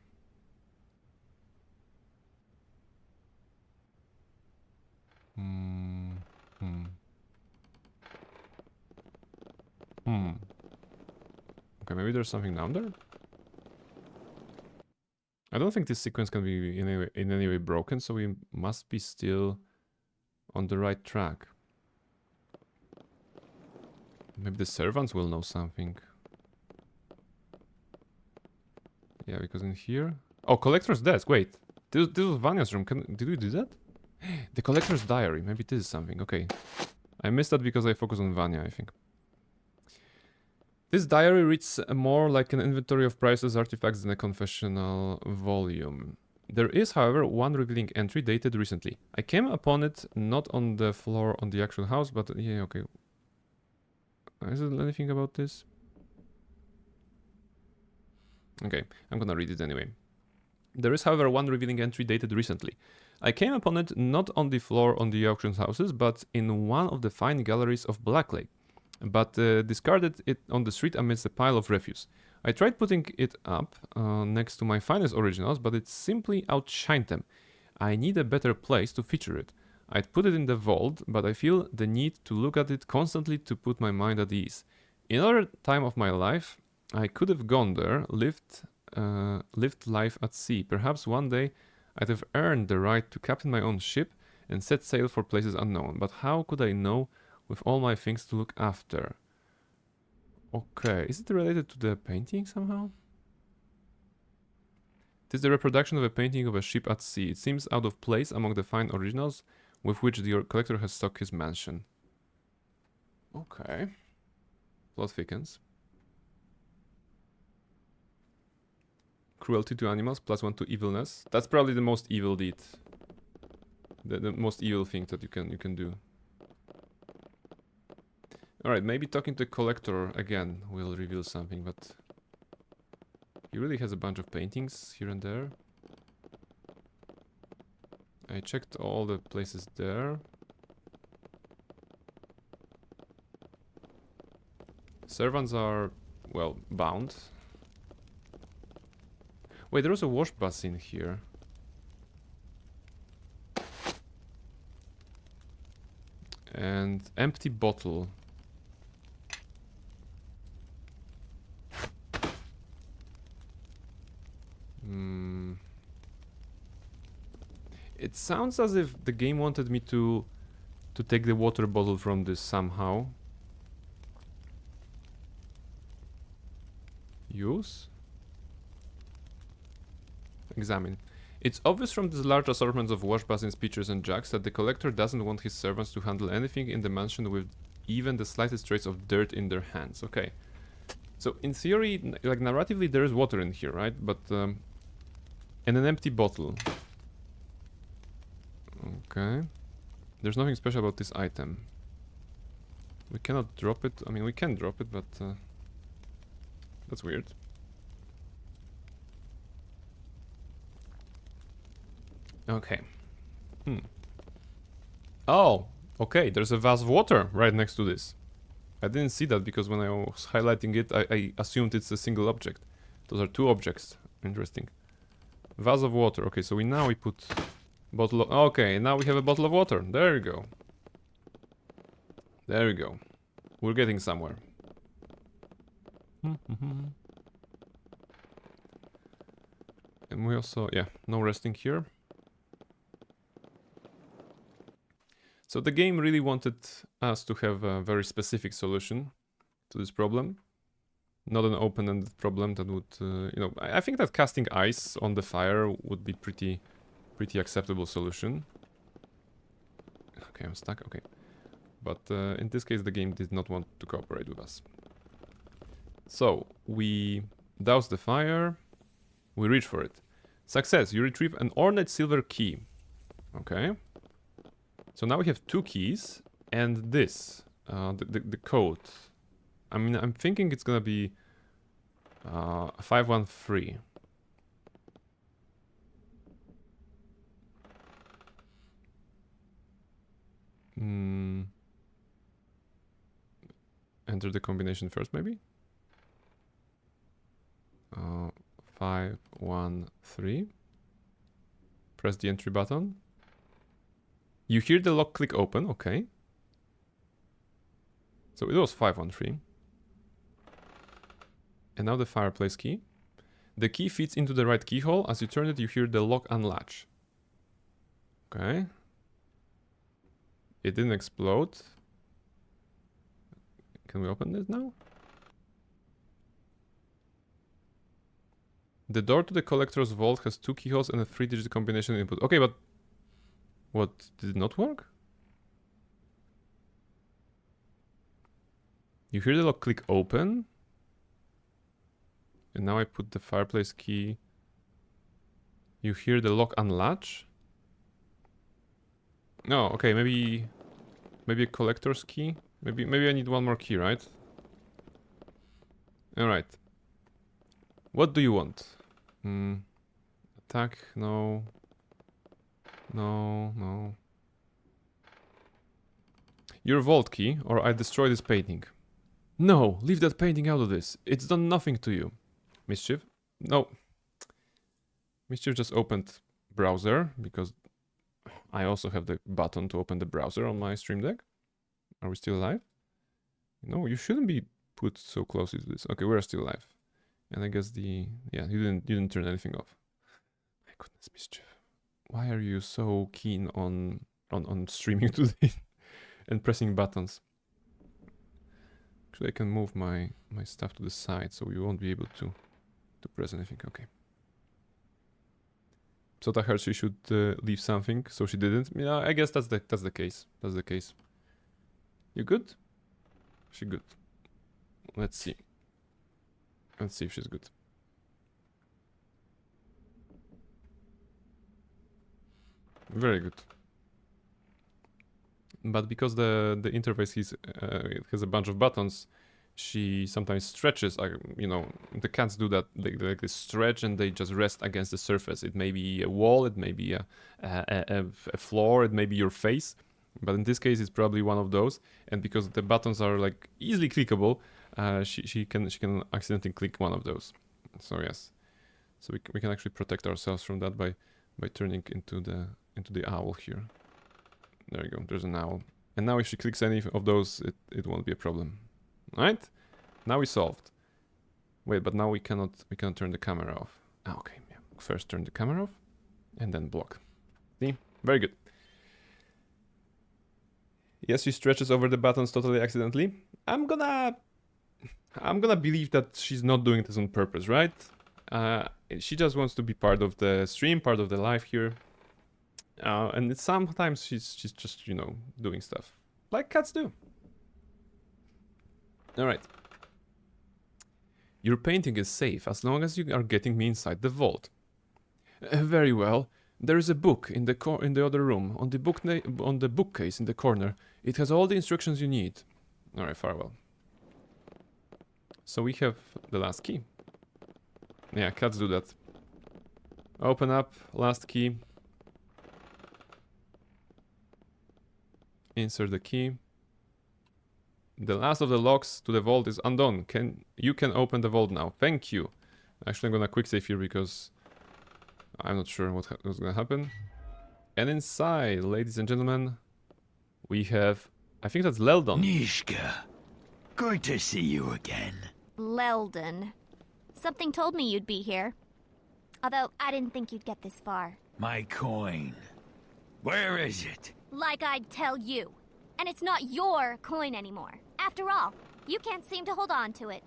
Okay, maybe there's something down there? I don't think this sequence can be in any way broken, so we must be still on the right track. Maybe the servants will know something. Yeah, because in here... Oh, collector's desk, wait. This was Vanya's room. Did we do that? The collector's diary. Maybe this is something, okay. I missed that because I focused on Vanya, I think. This diary reads more like an inventory of priceless artifacts than a confessional volume. There is, however, one revealing entry dated recently. I came upon it not on the floor on the actual house, but yeah, okay. Is there anything about this? Okay, I'm gonna read it anyway. There is, however, one revealing entry dated recently. I came upon it not on the floor on the auction houses, but in one of the fine galleries of Blacklake, but discarded it on the street amidst a pile of refuse. I tried putting it up next to my finest originals, but it simply outshined them. I need a better place to feature it. I'd put it in the vault, but I feel the need to look at it constantly to put my mind at ease. In other time of my life, I could have gone there, lived life at sea. Perhaps one day I'd have earned the right to captain my own ship and set sail for places unknown. But how could I know with all my things to look after? Okay, is it related to the painting somehow? It is the reproduction of a painting of a ship at sea. It seems out of place among the fine originals with which the collector has stocked his mansion. Okay. Plot thickens. Cruelty to animals, +1 to evilness. That's probably the most evil deed. The most evil thing that you can do. Alright, maybe talking to the collector again will reveal something, but he really has a bunch of paintings here and there. I checked all the places there. Servants are, well, bound. Wait, there was a wash basin here. And empty bottle. It sounds as if the game wanted me to take the water bottle from this somehow. Use? Examine. It's obvious from these large assortments of wash basins, pitchers and jugs that the collector doesn't want his servants to handle anything in the mansion with even the slightest trace of dirt in their hands. Okay. So in theory, like narratively, there is water in here, right? But and an empty bottle. Okay. There's nothing special about this item. We cannot drop it. I mean, we can drop it, but that's weird. Okay. Oh, okay. There's a vase of water right next to this. I didn't see that because when I was highlighting it, I assumed it's a single object. Those are two objects. Interesting. Vase of water. Okay, so now we put bottle of... Okay, now we have a bottle of water. There we go. There we go. We're getting somewhere. And we also... Yeah, no resting here. So the game really wanted us to have a very specific solution to this problem. Not an open-ended problem that would, you know, I think that casting ice on the fire would be pretty acceptable solution. Okay, I'm stuck, okay. But in this case the game did not want to cooperate with us. So, we douse the fire, we reach for it. Success, you retrieve an ornate silver key. Okay. So now we have two keys and this, the code. I mean, I'm thinking it's gonna be 513. Enter the combination first, maybe? 513. Press the entry button. You hear the lock click open, okay. So it was 513. And now the fireplace key. The key fits into the right keyhole. As you turn it, you hear the lock unlatch. Okay. It didn't explode. Can we open this now? The door to the collector's vault has two keyholes and a 3-digit combination input. Okay, but... What? Did it not work? You hear the lock click open. And now I put the fireplace key You hear the lock unlatch? No, okay, maybe a collector's key? Maybe I need one more key, right? Alright. What do you want? Attack? No. No. Your vault key, or I destroy this painting. No, leave that painting out of this. It's done nothing to you. Mischief? No. Mischief just opened browser, because I also have the button to open the browser on my stream deck. Are we still alive? No, you shouldn't be put so close to this. Okay, we're still alive. And I guess you didn't turn anything off. My goodness, Mischief. Why are you so keen on streaming today and pressing buttons? Actually, I can move my stuff to the side so you won't be able to press anything. Okay. Sota heard she should leave something, so she didn't. Yeah, I guess that's the case. That's the case. You good? She good. Let's see. Let's see if she's good. Very good. But because the interface it has a bunch of buttons, she sometimes stretches. You know, the cats do that. They stretch and they just rest against the surface. It may be a wall, it may be a floor, it may be your face. But in this case, it's probably one of those. And because the buttons are like easily clickable, she can accidentally click one of those. So yes, so we can actually protect ourselves from that by turning into the owl here. There you go. There's an owl. And now if she clicks any of those, it won't be a problem. Alright? Now we solved. Wait, but now we cannot turn the camera off. Ah, okay. Yeah. First turn the camera off and then block. See? Very good. Yes, she stretches over the buttons totally accidentally. I'm gonna believe that she's not doing this on purpose, right? She just wants to be part of the stream, part of the live here. And sometimes she's just, you know, doing stuff like cats do. Alright. Your painting is safe as long as you are getting me inside the vault. Very well. There is a book in the other room, on the bookcase in the corner. It has all the instructions you need. Alright, farewell. So we have the last key. Yeah, cats do that. Open up, last key. Insert the key. The last of the locks to the vault is undone. You can open the vault now. Thank you. Actually, I'm gonna quick save here because I'm not sure what's gonna happen. And inside, ladies and gentlemen, we have, I think that's Leldon. Nishka, good to see you again. Leldon. Something told me you'd be here. Although I didn't think you'd get this far. My coin. Where is it? Like I'd tell you. And it's not your coin anymore. After all, you can't seem to hold on to it.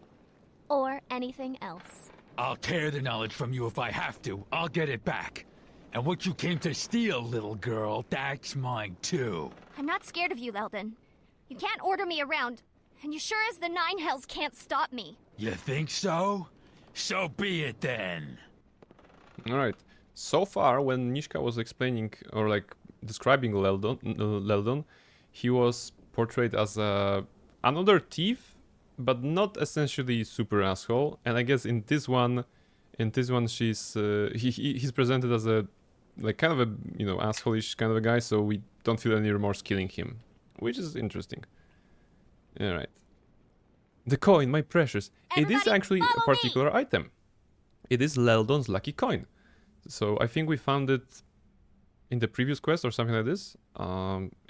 Or anything else. I'll tear the knowledge from you if I have to. I'll get it back. And what you came to steal, little girl, that's mine too. I'm not scared of you, Leldon. You can't order me around, and you sure as the nine hells can't stop me. You think so? So be it then. Alright. So far, when Nishka was explaining, or like describing Leldon, he was portrayed as another thief, but not essentially super asshole. And I guess in this one, he's presented as a like kind of a, you know, asshole-ish kind of a guy. So we don't feel any remorse killing him, which is interesting. All right, the coin, my precious. Everybody, it is actually a particular item. It is Leldon's lucky coin. So I think we found it in the previous quest or something like this.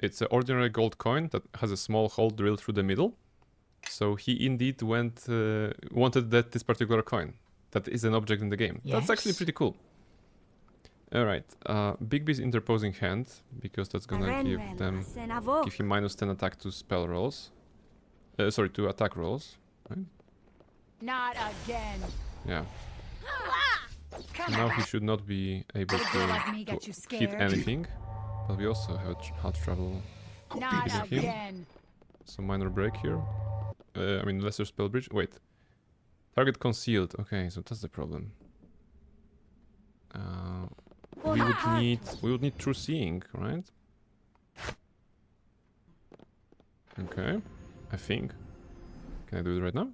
It's an ordinary gold coin that has a small hole drilled through the middle. So he indeed wanted this particular coin. That is an object in the game. Yes. That's actually pretty cool. Alright, Bigby's interposing hand, because that's gonna give him minus 10 attack to spell rolls. Sorry, to attack rolls. Right? Not again. Yeah. Now he should not be able to hit anything. But we also have had trouble hitting him. So minor break here. I mean lesser spell bridge. Wait. Target concealed. Okay, so that's the problem. would need true seeing, right? Okay, I think. Can I do it right now?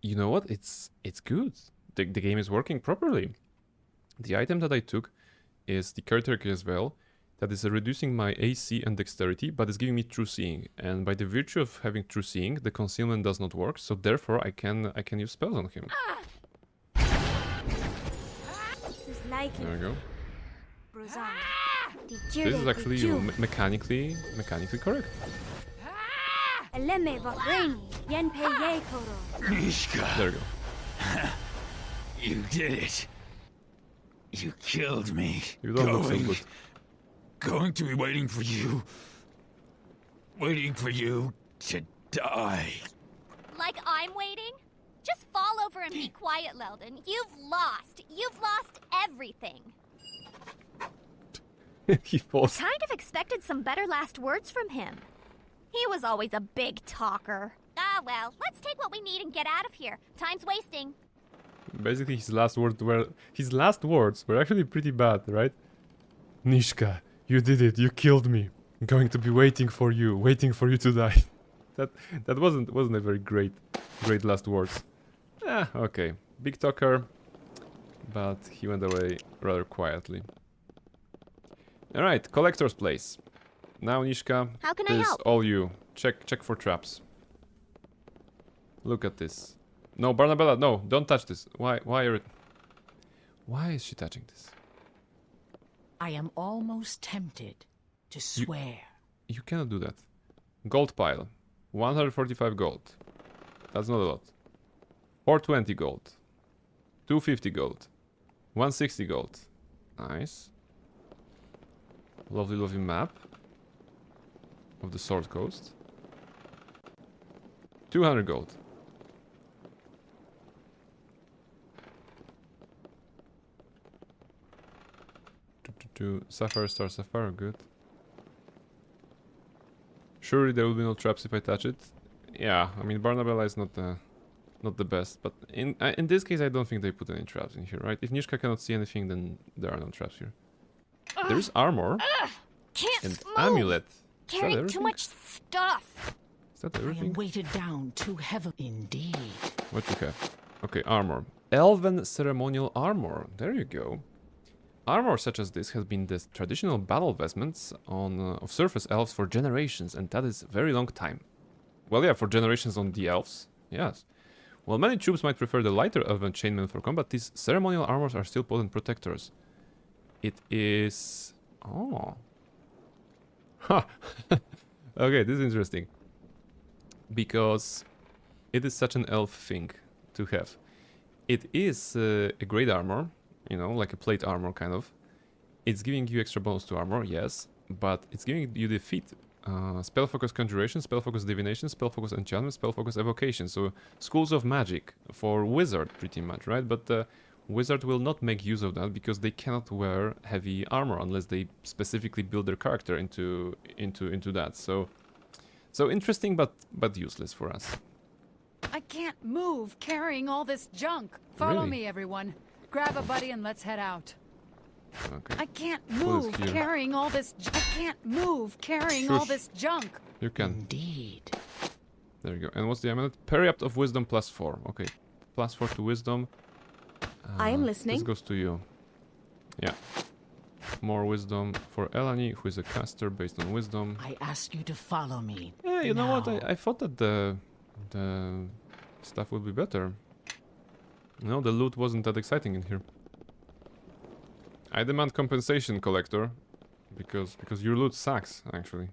You know what? It's good. The game is working properly. The item that I took is the caretaker as well. That is reducing my AC and dexterity, but it's giving me true seeing. And by the virtue of having true seeing, the concealment does not work. So therefore, I can use spells on him. There we go. This is actually mechanically correct. Mishka. There we go. You did it. You killed me. You don't look so good. Going to be waiting for you. Waiting for you to die. Like I'm waiting? Just fall over and be quiet, Leldon. You've lost. You've lost everything. He falls. Kind of expected some better last words from him. He was always a big talker. Ah, well, let's take what we need and get out of here. Time's wasting. Basically, his last words were actually pretty bad, right? Nishka, you did it. You killed me. I'm going to be waiting for you to die. That wasn't a very great last words. Okay. Big talker, but he went away rather quietly. All right, collector's place. Now, Nishka, how can I this is help? all you. Check for traps. Look at this. No, Barnabella, no, don't touch this. Why is she touching this? I am almost tempted to swear. You cannot do that. Gold pile. 145 gold. That's not a lot. 420 gold. 250 gold. 160 gold. Nice. Lovely map of the Sword Coast. 200 gold. Sapphire, Star Sapphire, good. Surely there will be no traps if I touch it. Yeah, I mean Barnabella is not the best, but in this case I don't think they put any traps in here, right? If Nishka cannot see anything, then there are no traps here. There is armor and amulet. Carrying too much stuff. Is that I everything? am weighted down too heavily indeed. What you have? Okay, armor. Elven ceremonial armor. There you go. Armor such as this has been the traditional battle vestments of surface elves for generations, and that is a very long time. Well, yeah, for generations on the elves, yes. While many troops might prefer the lighter elven chainmail for combat, these ceremonial armors are still potent protectors. It is... Oh. Ha! Okay, this is interesting. Because it is such an elf thing to have. It is a great armor. You know, like a plate armor, kind of. It's giving you extra bonus to armor, yes, but it's giving you defeat. Spell focus conjuration, spell focus divination, spell focus enchantment, spell focus evocation. So schools of magic for wizard, pretty much, right? But wizard will not make use of that because they cannot wear heavy armor unless they specifically build their character into that. So interesting, but useless for us. I can't move carrying all this junk. Follow Really? me, everyone. Grab a buddy and let's head out. Okay. I can't move carrying all this. I can't move carrying all this junk. You can. Indeed. There you go. And what's the amulet? Periapt of Wisdom +4. Okay. +4 to Wisdom. I am listening. This goes to you. Yeah. More Wisdom for Elani, who is a caster based on Wisdom. I ask you to follow me. Yeah, you know now. what? I thought that the stuff would be better. No, the loot wasn't that exciting in here. I demand compensation, collector, because your loot sucks, actually.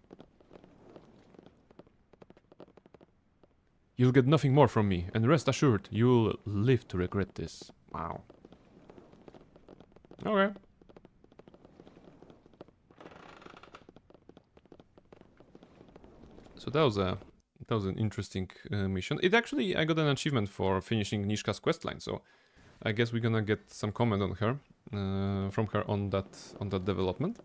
You'll get nothing more from me, and rest assured, you'll live to regret this. Wow. Okay. So that was an interesting mission. It actually, I got an achievement for finishing Nishka's questline, so I guess we're gonna get some comment on her, from her on that development.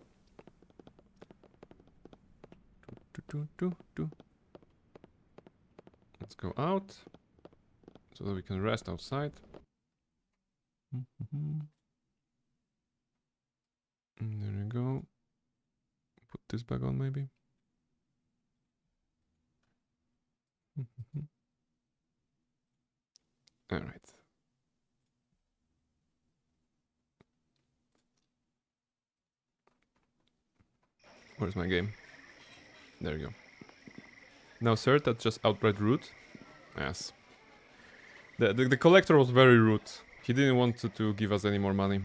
Let's go out so that we can rest outside. There we go. Put this back on, maybe. All right. Where's my game? There you go. Now, sir, that's just outright rude. Yes. The collector was very rude. He didn't want to give us any more money.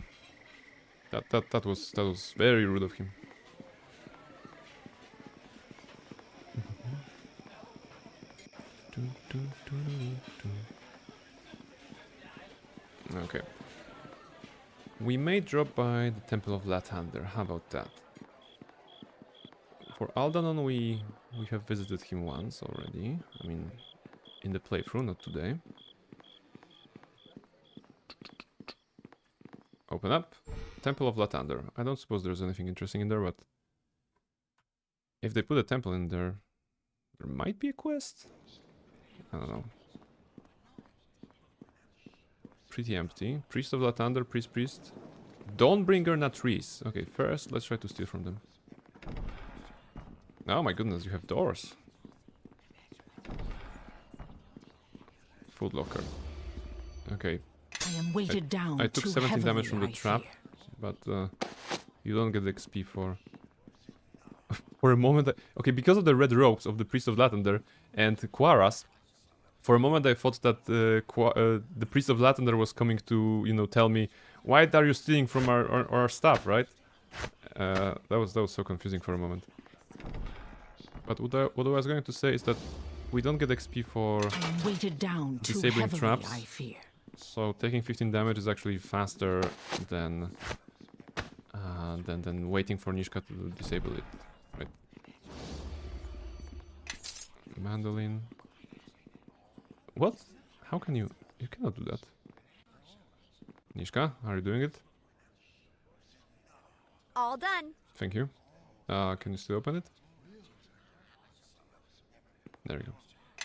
That was very rude of him. Okay. We may drop by the Temple of Lathander. How about that? For Aldanon, we have visited him once already. I mean, in the playthrough, not today. Open up. Temple of Lathander. I don't suppose there's anything interesting in there, but if they put a temple in there, there might be a quest? I don't know. Pretty empty. Priest of Lathander, priest. Dawnbringer Natrice. Okay, first let's try to steal from them. Oh my goodness, you have doors. Food locker. Okay. I am weighted down. I took 17 damage from the trap, but you don't get XP for... for a moment... Okay, because of the red robes of the Priest of Lathander and Quaras, for a moment I thought that the Priest of Lathander was coming to, you know, tell me, why are you stealing from our stuff, right? That was so confusing for a moment. But what I was going to say is that we don't get XP for weighted down disabling heavily, traps. I fear. So taking 15 damage is actually faster than waiting for Nishka to disable it. Right. Mandolin. What? How can you? You cannot do that. Nishka, are you doing it? All done. Thank you. Can you still open it? There you go.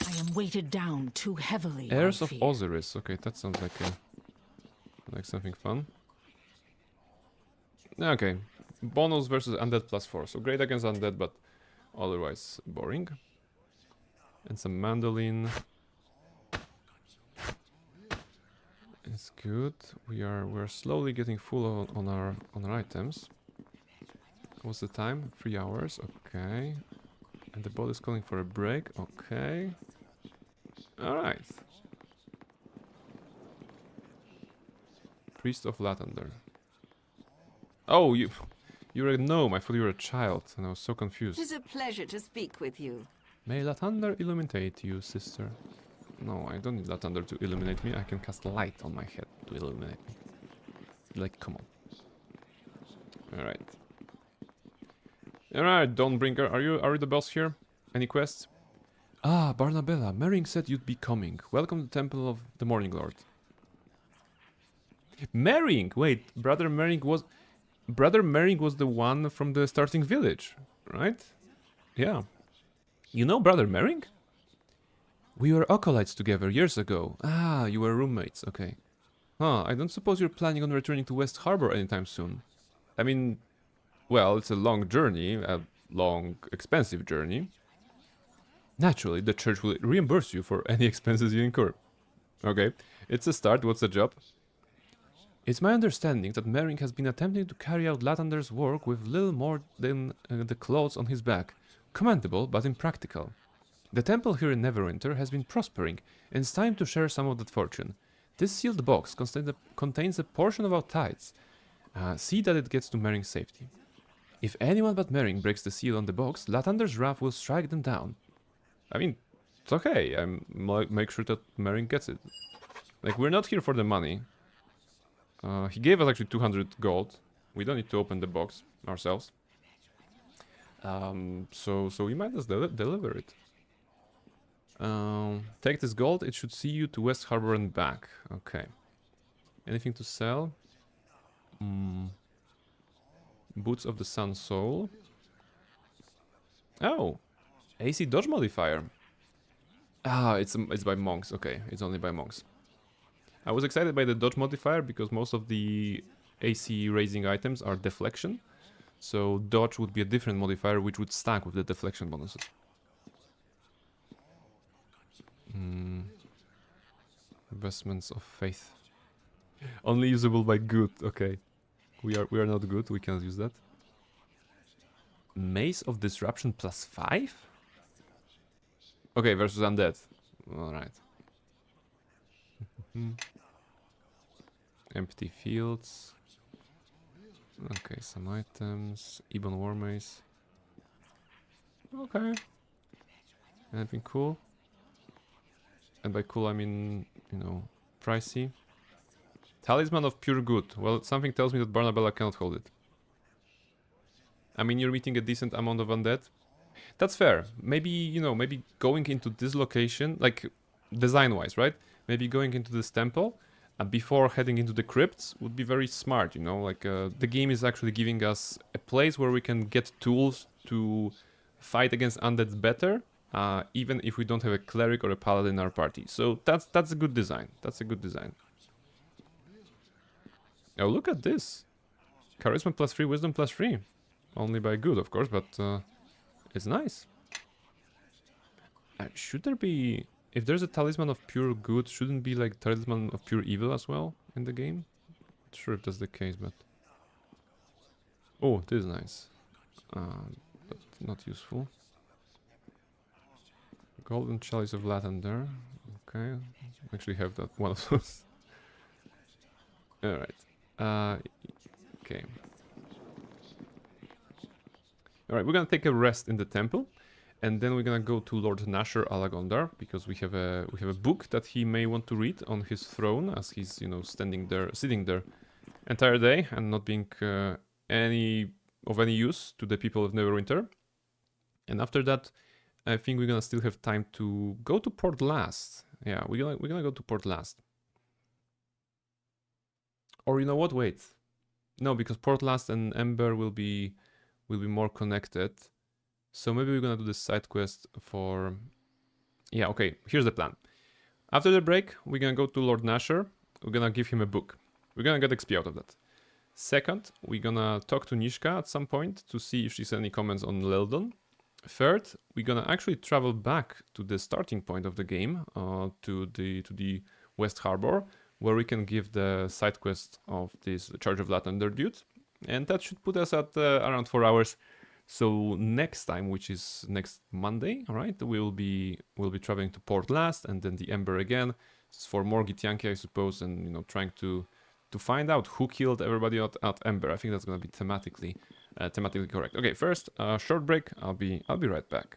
I am weighted down too heavily. Heirs of Osiris. Okay, that sounds like something fun. Okay. Bonus versus undead +4. So great against undead, but otherwise boring. And some mandolin. It's good. We're slowly getting full on our items. What's the time? 3 hours. Okay. And the bot is calling for a break. Okay. Alright. Priest of Lathander. Oh, you're a gnome. I thought you were a child, and I was so confused. It is a pleasure to speak with you. May Lathander illuminate you, sister. No, I don't need Lathander to illuminate me. I can cast light on my head to illuminate me. Like, come on. Alright. Alright, Dawnbringer, are you the boss here? Any quests? Ah, Barnabella, Mering said you'd be coming. Welcome to the Temple of the Morning Lord. Mering! Wait, Brother Mering was the one from the starting village, right? Yeah. You know Brother Mering? We were acolytes together years ago. Ah, you were roommates, okay. Huh, I don't suppose you're planning on returning to West Harbor anytime soon. I mean, well, it's a long journey, a long, expensive journey. Naturally, the church will reimburse you for any expenses you incur. Okay, it's a start. What's the job? It's my understanding that Mering has been attempting to carry out Lathander's work with little more than the clothes on his back. Commendable, but impractical. The temple here in Neverwinter has been prospering, and it's time to share some of that fortune. This sealed box contains a portion of our tithes. See that it gets to Mering's safety. If anyone but Mering breaks the seal on the box, Lathander's wrath will strike them down. I mean, it's okay. Make sure that Mering gets it. Like, we're not here for the money. He gave us actually 200 gold. We don't need to open the box ourselves. So we might just deliver it. Take this gold. It should see you to West Harbor and back. Okay. Anything to sell? Boots of the Sun Soul. Oh, AC dodge modifier. Ah, it's by monks. Okay, it's only by monks. I was excited by the dodge modifier because most of the AC raising items are deflection. So dodge would be a different modifier, which would stack with the deflection bonuses. Investments of faith. Only usable by good. Okay, we are not good. We can't use that. Maze of Disruption +5. Okay, versus undead. All right. Empty fields. Okay, some items. Ebon War Mace. Okay. Anything cool? And by cool I mean, you know, pricey. Talisman of Pure Good. Well, something tells me that Barnabella cannot hold it. I mean, you're meeting a decent amount of undead. That's fair. Maybe, you know, maybe going into this location, like design-wise, right? Maybe going into this temple before heading into the crypts would be very smart, you know? Like, the game is actually giving us a place where we can get tools to fight against undead better, even if we don't have a cleric or a paladin in our party. So that's a good design. That's a good design. Oh, look at this. Charisma +3, Wisdom +3. Only by good, of course, but it's nice. Should there be... If there's a Talisman of Pure Good, shouldn't be like Talisman of Pure Evil as well in the game? Not sure if that's the case, but... Oh, this is nice. But not useful. Golden Chalice of Latender. Okay. Actually have that one of those. Alright. Okay. Alright, we're gonna take a rest in the temple, and then we're gonna go to Lord Nasher Alagondar, because we have a book that he may want to read on his throne, as he's, you know, sitting there entire day and not being any use to the people of Neverwinter. And after that, I think we're gonna still have time to go to Port Last. Yeah, we're gonna go to Port Last. Or you know what? Wait, no, because Port Last and Ember will be more connected. So maybe we're gonna do this side quest for... Yeah, okay, here's the plan. After the break, we're gonna go to Lord Nasher. We're gonna give him a book. We're gonna get XP out of that. Second, we're gonna talk to Nishka at some point to see if she's any comments on Leldon. Third, we're gonna actually travel back to the starting point of the game, to the West Harbor, where we can give the side quest of this Charge of Latender dude. And that should put us at around 4 hours. So next time, which is next Monday, all right, we'll be traveling to Port Last and then the Ember again for more Githyanki, I suppose, and you know, trying to find out who killed everybody at Ember. I think that's gonna be thematically correct. Okay, first, short break. I'll be right back.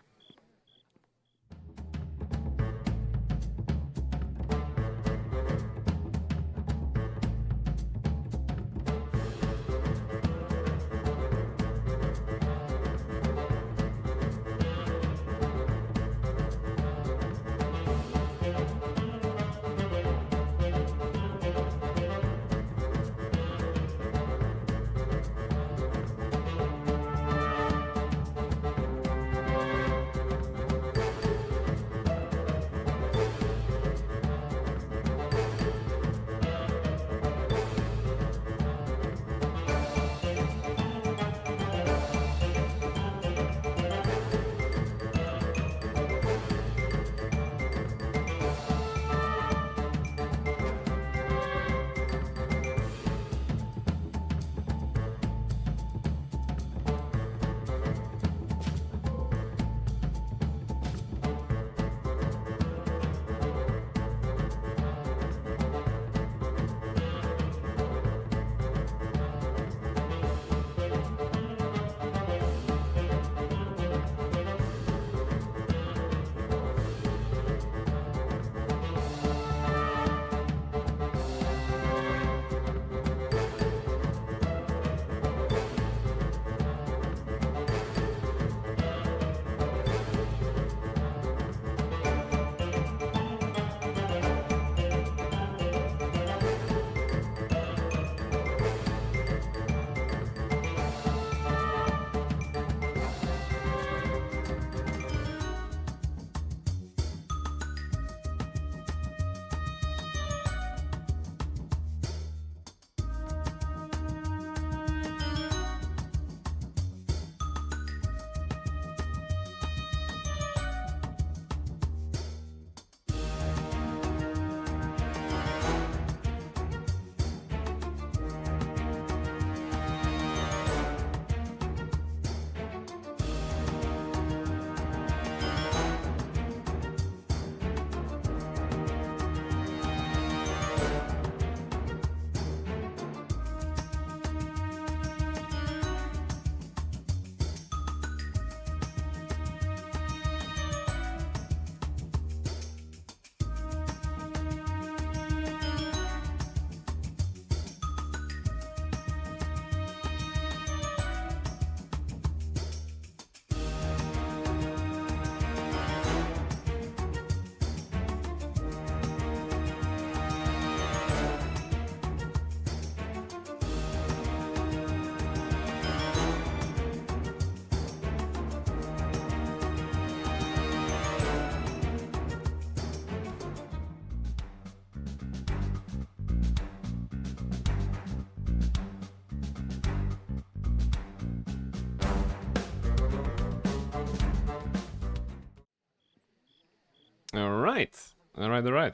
Alright. Alright.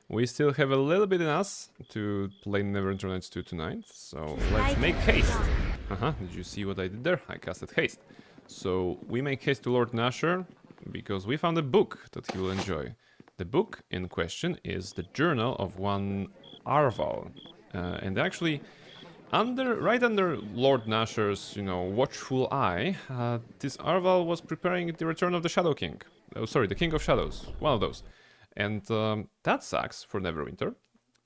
We still have a little bit in us to play NWN2EE Nights 2 tonight, so let's make haste. Did you see what I did there? I casted haste. So we make haste to Lord Nasher because we found a book that he will enjoy. The book in question is the journal of one Arval. And actually, right under Lord Nasher's, watchful eye, this Arval was preparing the return of the Shadow King. Oh, sorry, the King of Shadows. One of those. And that sucks for Neverwinter.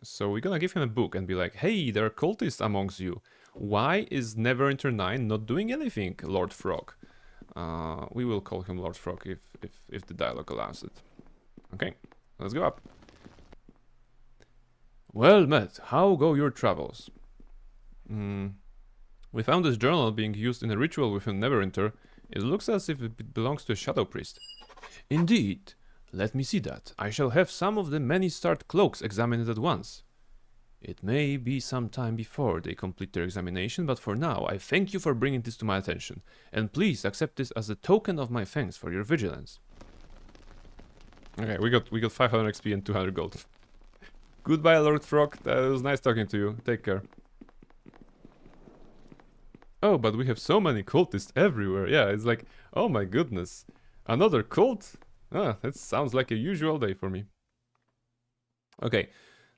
So we're gonna give him a book and be like, hey, there are cultists amongst you. Why is Neverwinter 9 not doing anything, Lord Frog? We will call him Lord Frog if the dialogue allows it. Okay, let's go up. Well met, how go your travels? We found this journal being used in a ritual within Neverwinter. It looks as if it belongs to a Shadow Priest. Indeed. Let me see that. I shall have some of the many-starred cloaks examined at once. It may be some time before they complete their examination, but for now, I thank you for bringing this to my attention, and please accept this as a token of my thanks for your vigilance. Okay, we got 500 XP and 200 gold. Goodbye, Lord Frog. That was nice talking to you. Take care. Oh, but we have so many cultists everywhere. Yeah, it's like, oh my goodness. Another cult? Ah, that sounds like a usual day for me. Okay,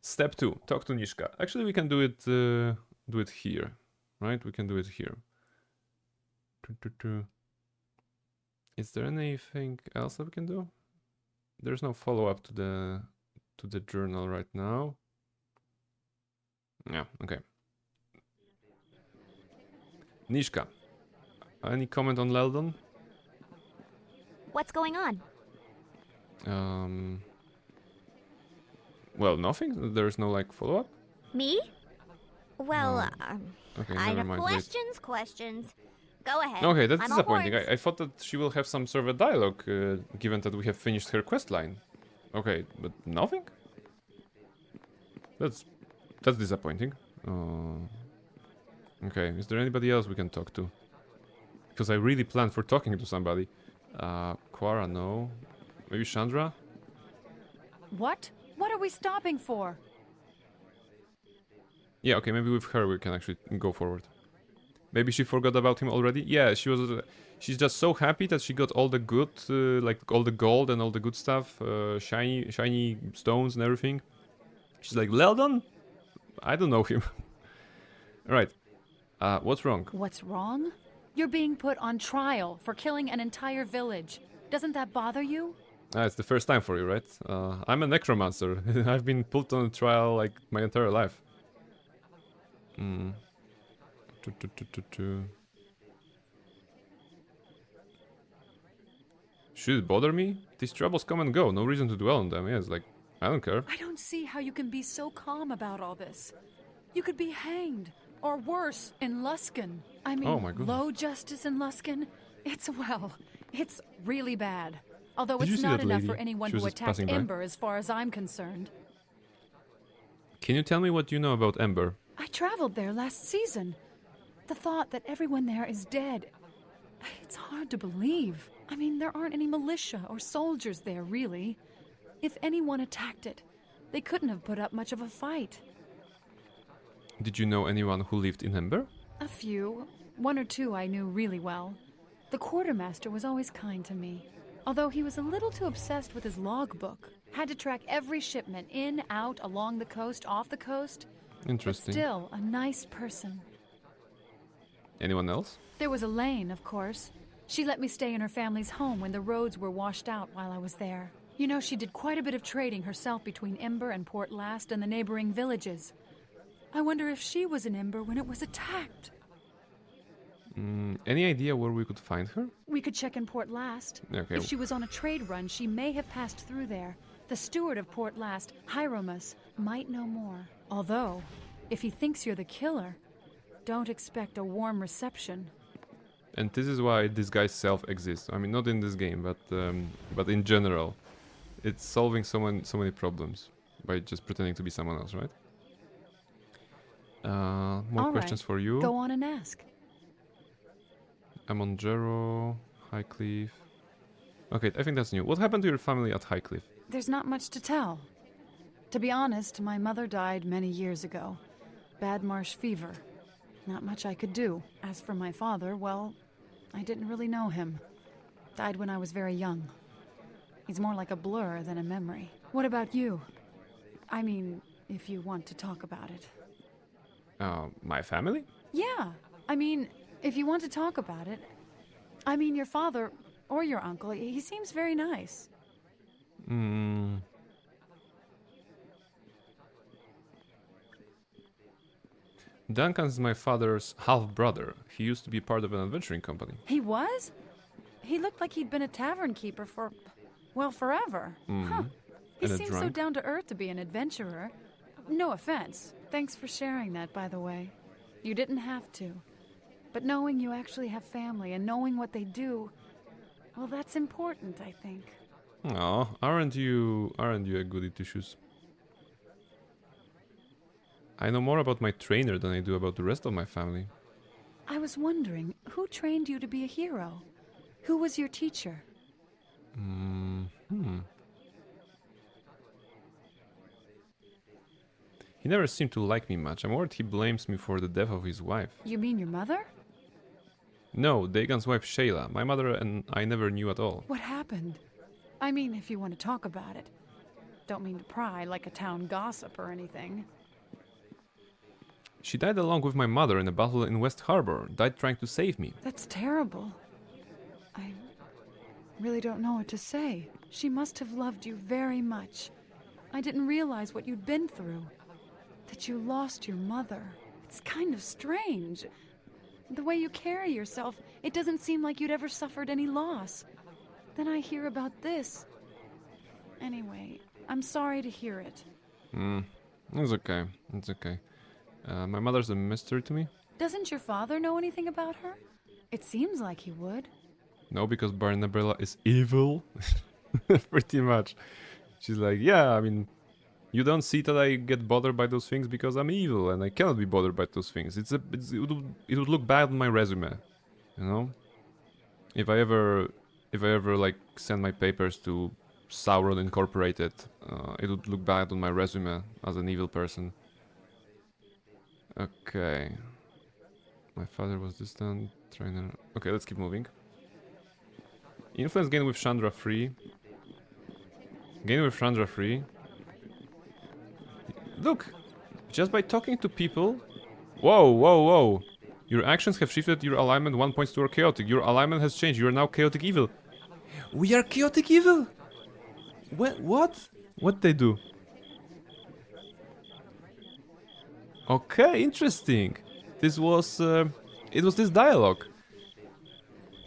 step 2. Talk to Nishka. Actually, we can do it here, right? We can do it here. Is there anything else that we can do? There's no follow-up to the journal right now. Yeah, okay. Nishka, any comment on Leldon? What's going on? Well, nothing. There's no follow-up. Me? Well, Okay, I never have mind. questions. Go ahead. Okay, that's I'm all disappointing. horns. I thought that she will have some sort of a dialogue, given that we have finished her quest line. Okay, but nothing. That's disappointing. Okay, is there anybody else we can talk to? Because I really planned for talking to somebody. Quara, no. Maybe Chandra? What? What are we stopping for? Yeah, okay, maybe with her we can actually go forward. Maybe she forgot about him already? Yeah, she's just so happy that she got all the good, all the gold and all the good stuff, shiny stones and everything. She's like, Leldon? I don't know him. Alright, what's wrong? What's wrong? You're being put on trial for killing an entire village. Doesn't that bother you? It's the first time for you, right? I'm a necromancer. I've been put on trial my entire life. Should it bother me? These troubles come and go. No reason to dwell on them. Yeah, it's I don't care. I don't see how you can be so calm about all this. You could be hanged, or worse, in Luskan. I mean, oh my goodness. Low justice in Luskan? It's really bad. Although Did you it's see not that enough lady? for anyone She was who just attacked passing by. Ember as far as I'm concerned. Can you tell me what you know about Ember? I traveled there last season. The thought that everyone there is dead, it's hard to believe. I mean, there aren't any militia or soldiers there, really. If anyone attacked it, they couldn't have put up much of a fight. Did you know anyone who lived in Ember? A few. One or two I knew really well. The quartermaster was always kind to me, although he was a little too obsessed with his logbook. Had to track every shipment in, out, along the coast, off the coast. Interesting. But still, a nice person. Anyone else? There was Elaine, of course. She let me stay in her family's home when the roads were washed out while I was there. You know, she did quite a bit of trading herself between Ember and Port Last and the neighboring villages. I wonder if she was in Ember when it was attacked. Any idea where we could find her? We could check in Port Last. Okay. If she was on a trade run, she may have passed through there. The steward of Port Last, Hieromus, might know more. Although, if he thinks you're the killer, don't expect a warm reception. And this is why this guy's self exists. I mean, not in this game, but in general. It's solving so many problems by just pretending to be someone else, right? More All questions right. for you. Go on and ask. Amon Jero, Highcliffe. Okay, I think that's new. What happened to your family at Highcliffe? there's not much to tell. To be honest, my mother died many years ago. Bad marsh fever. Not much I could do. As for my father, well, I didn't really know him. Died when I was very young. He's more like a blur than a memory. What about you? I mean, if you want to talk about it. My family? Yeah, I mean, if you want to talk about it. I mean, your father, or your uncle, he seems very nice. Duncan's my father's half-brother. He used to be part of an adventuring company. He was? He looked like he'd been a tavern keeper for, well, forever. Huh. He seems so down to earth to be an adventurer. No offense. Thanks for sharing that, by the way. You didn't have to. But knowing you actually have family and knowing what they do, well, that's important, I think. Aw, aren't you a goody two-shoes? I know more about my trainer than I do about the rest of my family. I was wondering, who trained you to be a hero? Who was your teacher? He never seemed to like me much. I'm worried he blames me for the death of his wife. You mean your mother? No, Dagon's wife Shayla. My mother and I never knew at all. What happened? I mean, if you want to talk about it. Don't mean to pry like a town gossip or anything. She died along with my mother in a battle in West Harbor. Died trying to save me. That's terrible. I really don't know what to say. She must have loved you very much. I didn't realize what you'd been through. That you lost your mother. It's kind of strange. The way you carry yourself, it doesn't seem like you'd ever suffered any loss. Then I hear about this. Anyway, I'm sorry to hear it. It's okay. It's okay. My mother's a mystery to me. Doesn't your father know anything about her? It seems like he would. No, because Barnabella is evil. Pretty much. She's like, yeah, I mean, you don't see that I get bothered by those things because I'm evil and I cannot be bothered by those things. It would look bad on my resume, you know? If I ever like send my papers to Sauron Incorporated, it would look bad on my resume as an evil person. Okay. My father was distant trainer. Okay, let's keep moving. Influence gain with Chandra free. Gain with Chandra free. Look! Just by talking to people... Whoa, whoa, whoa! Your actions have shifted your alignment 1 point toward chaotic. Your alignment has changed. You are now chaotic evil. We are chaotic evil? What? What they do? Okay, interesting. This was... it was this dialogue.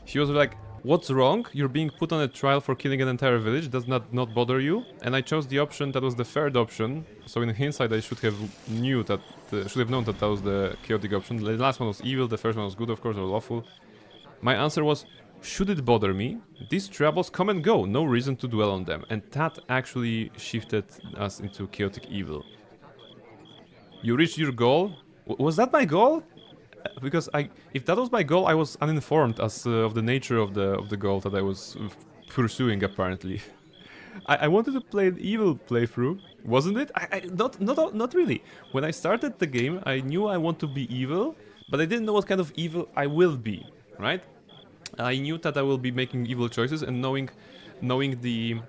She was like, what's wrong? You're being put on a trial for killing an entire village. Does not bother you? And I chose the option that was the third option. So in hindsight, I should have known that that was the chaotic option. The last one was evil. The first one was good, of course, or lawful. My answer was, should it bother me? These troubles come and go. No reason to dwell on them. And that actually shifted us into chaotic evil. You reached your goal. Was that my goal? Because if that was my goal, I was uninformed as of the nature of the goal that I was pursuing. Apparently, I wanted to play an evil playthrough, wasn't it? Not really. When I started the game, I knew I want to be evil, but I didn't know what kind of evil I will be. Right? I knew that I will be making evil choices, and knowing the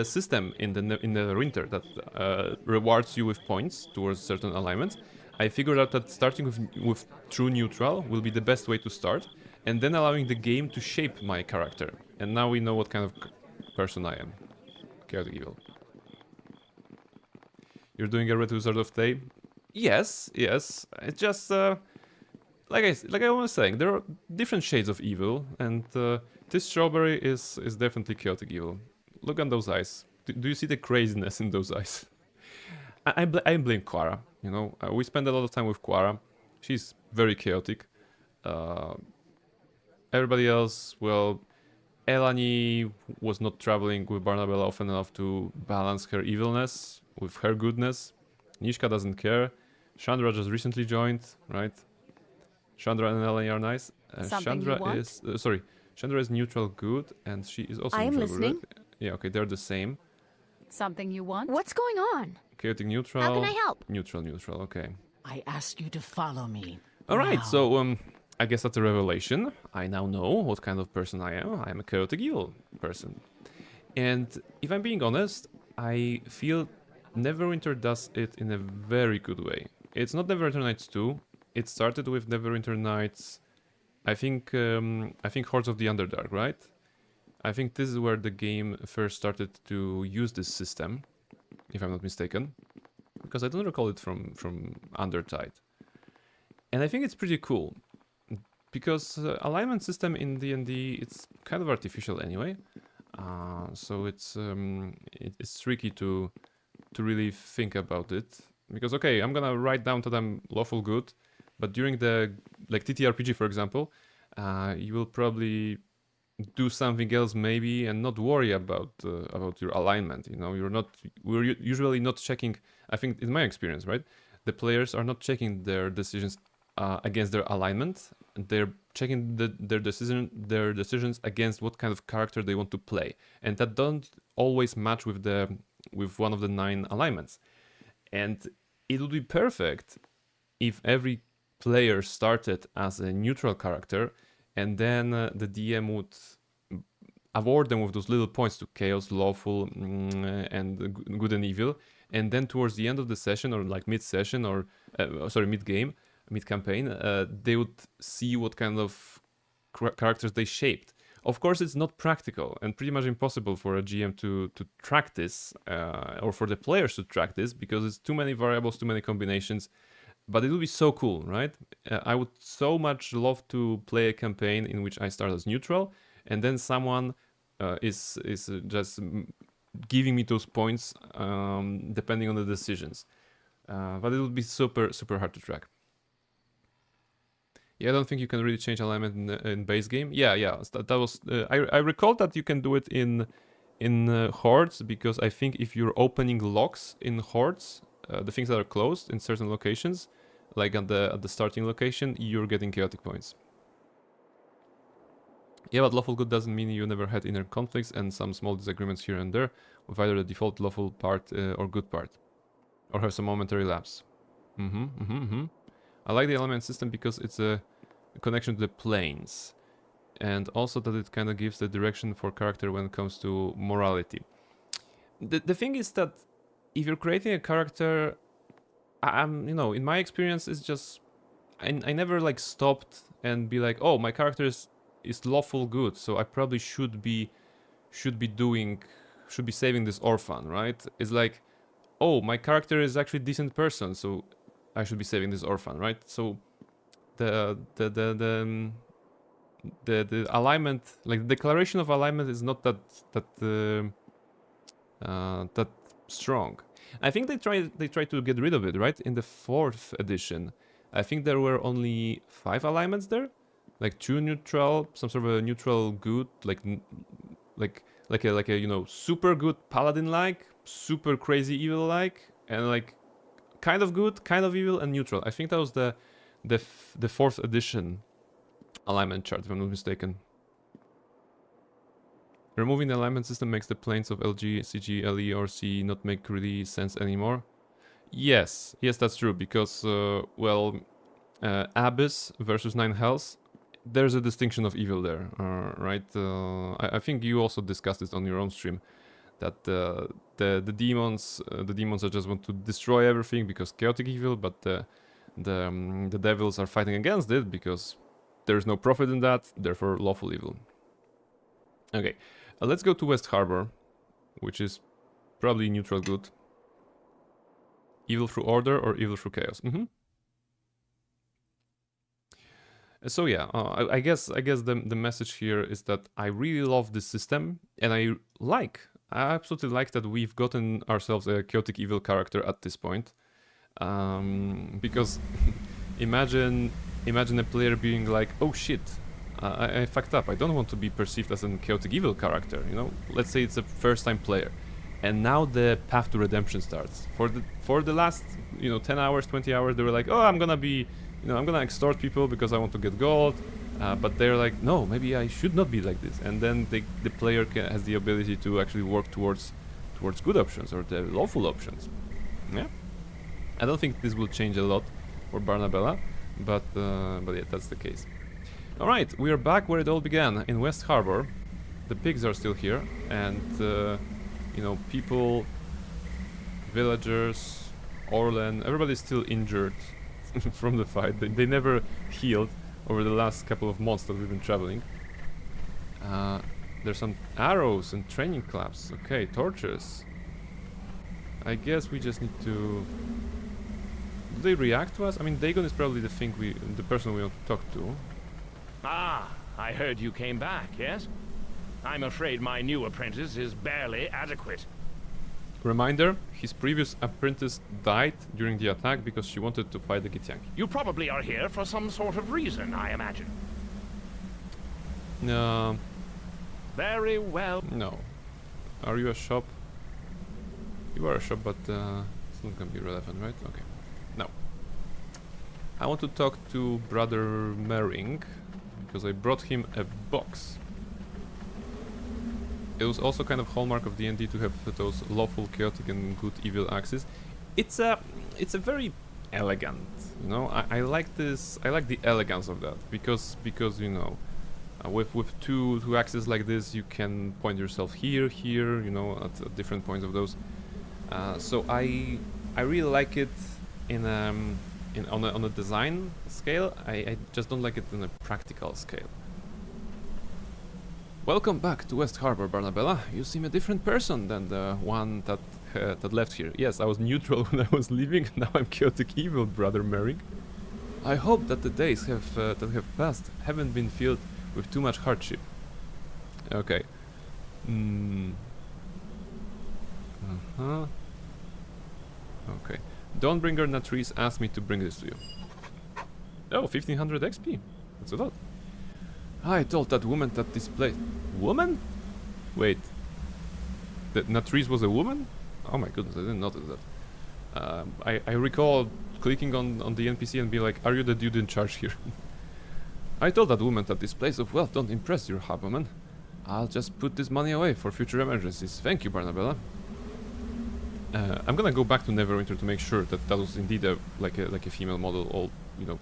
system in the winter that rewards you with points towards certain alignments. I figured out that starting with true neutral will be the best way to start, and then allowing the game to shape my character. And now we know what kind of person I am. Chaotic evil. You're doing a Red Wizard of Tay? Yes. It's just like I was saying, there are different shades of evil, and this strawberry is definitely chaotic evil. Look at those eyes. Do you see the craziness in those eyes? I blame Quara. You know, we spend a lot of time with Quara. She's very chaotic. Everybody else, well, Elani was not traveling with Barnabella often enough to balance her evilness with her goodness. Nishka doesn't care. Chandra just recently joined, right? Chandra and Elani are nice. Chandra is neutral good, and she is also I am neutral listening. good. Yeah, okay, they're the same. Something you want? What's going on? Chaotic neutral. How can I help? Neutral, okay. I ask you to follow me. Alright, Now. so I guess that's a revelation. I now know what kind of person I am. I am a chaotic evil person. And if I'm being honest, I feel Neverwinter does it in a very good way. It's not Neverwinter Nights 2. It started with Neverwinter Nights, I think Hordes of the Underdark, right? I think this is where the game first started to use this system, if I'm not mistaken, because I don't recall it from Undertide. And I think it's pretty cool, because alignment system in D&D, it's kind of artificial anyway, so it's tricky to really think about it, because okay, I'm gonna write down to them lawful good, but during the like TTRPG, for example, you will probably do something else maybe and not worry about your alignment. You know, we're usually not checking. I think in my experience, right, the players are not checking their decisions against their alignment. They're checking their decisions against what kind of character they want to play, and that don't always match with one of the 9 alignments. And it would be perfect if every player started as a neutral character, and then the DM would award them with those little points to chaos, lawful, and good and evil. And then towards the end of the session, or like mid-session, or mid-game, mid-campaign, they would see what kind of characters they shaped. Of course, it's not practical and pretty much impossible for a GM to track this, or for the players to track this, because it's too many variables, too many combinations. But it would be so cool, right? I would so much love to play a campaign in which I start as neutral, and then someone is just giving me those points depending on the decisions. But it would be super hard to track. Yeah, I don't think you can really change alignment in base game. Yeah, that was. I recall that you can do it in Hordes, because I think if you're opening locks in Hordes, the things that are closed in certain locations, like at the starting location, you're getting chaotic points. Yeah, but lawful good doesn't mean you never had inner conflicts and some small disagreements here and there with either the default lawful part or good part, or have some momentary lapse. I like the element system because it's a connection to the planes, and also that it kind of gives the direction for character when it comes to morality. The thing is that if you're creating a character, in my experience, it's just I never like stopped and be like, oh, my character is lawful good, so I probably should be saving this orphan, right? It's like, oh, my character is actually a decent person, so I should be saving this orphan, right? So the alignment, like the declaration of alignment, is not that strong. I think they tried to get rid of it, right? In the 4th edition, I think there were only 5 alignments there, like 2 neutral, some sort of a neutral good, like a super good paladin like, super crazy evil like, and like kind of good, kind of evil, and neutral. I think that was the 4th edition alignment chart, if I'm not mistaken. Removing the alignment system makes the planes of LG, CG, LE, or C not make really sense anymore. Yes, that's true, because, Abyss versus 9 Hells, there's a distinction of evil there, right? I think you also discussed this on your own stream, that the demons that just want to destroy everything because chaotic evil, but the devils are fighting against it because there's no profit in that, therefore lawful evil. Okay, let's go to West Harbor, which is probably neutral good. Evil through order or evil through chaos. So yeah, I guess the message here is that I really love this system, and I absolutely like that we've gotten ourselves a chaotic evil character at this point, because imagine a player being like, oh shit, I fucked up, I don't want to be perceived as a chaotic evil character, let's say it's a first time player, and now the path to redemption starts. For the last 10 hours, 20 hours, they were like, oh, I'm gonna extort people because I want to get gold. but they're like, no, maybe I should not be like this, and then the player has the ability to actually work towards good options or the lawful options. Yeah, I don't think this will change a lot for Barnabella, but yeah, that's the case. All right, we are back where it all began in West Harbor. The pigs are still here, and you know, people, villagers, Orlan, everybody's still injured from the fight. They never healed over the last couple of months that we've been traveling. There's some arrows and training clubs. Okay, torches. I guess we just need to... Do they react to us? I mean, Dagon is probably the person we want to talk to. Ah, I heard you came back, yes? I'm afraid my new apprentice is barely adequate. Reminder, his previous apprentice died during the attack because she wanted to fight the Githyanki. You probably are here for some sort of reason, I imagine. No. Very well. No. Are you a shop? You are a shop, but it's not gonna be relevant, right? Okay. No. I want to talk to Brother Mering because I brought him a box. It was also kind of hallmark of D&D to have those lawful, chaotic, and good, evil axes. It's a very elegant, you know. I like this. I like the elegance of that because you know, with two axes like this, you can point yourself here, you know, at different points of those. So I really like it on a design scale. I just don't like it on a practical scale. Welcome back to West Harbor, Barnabella. You seem a different person than the one that left here. Yes, I was neutral when I was leaving. Now I'm chaotic evil, Brother Mering. I hope that the days that have passed haven't been filled with too much hardship. Okay. Okay. Dawnbringer Natrice asked me to bring this to you. Oh, 1500 XP. That's a lot. I told that woman that this place... Woman? Wait. That Natrice was a woman? Oh my goodness, I didn't notice that. I recall clicking on the NPC and be like, are you the dude in charge here? I told that woman that this place of wealth don't impress your Haberman. I'll just put this money away for future emergencies. Thank you, Barnabella. I'm gonna go back to Neverwinter to make sure that that was indeed like a female model. All, you know,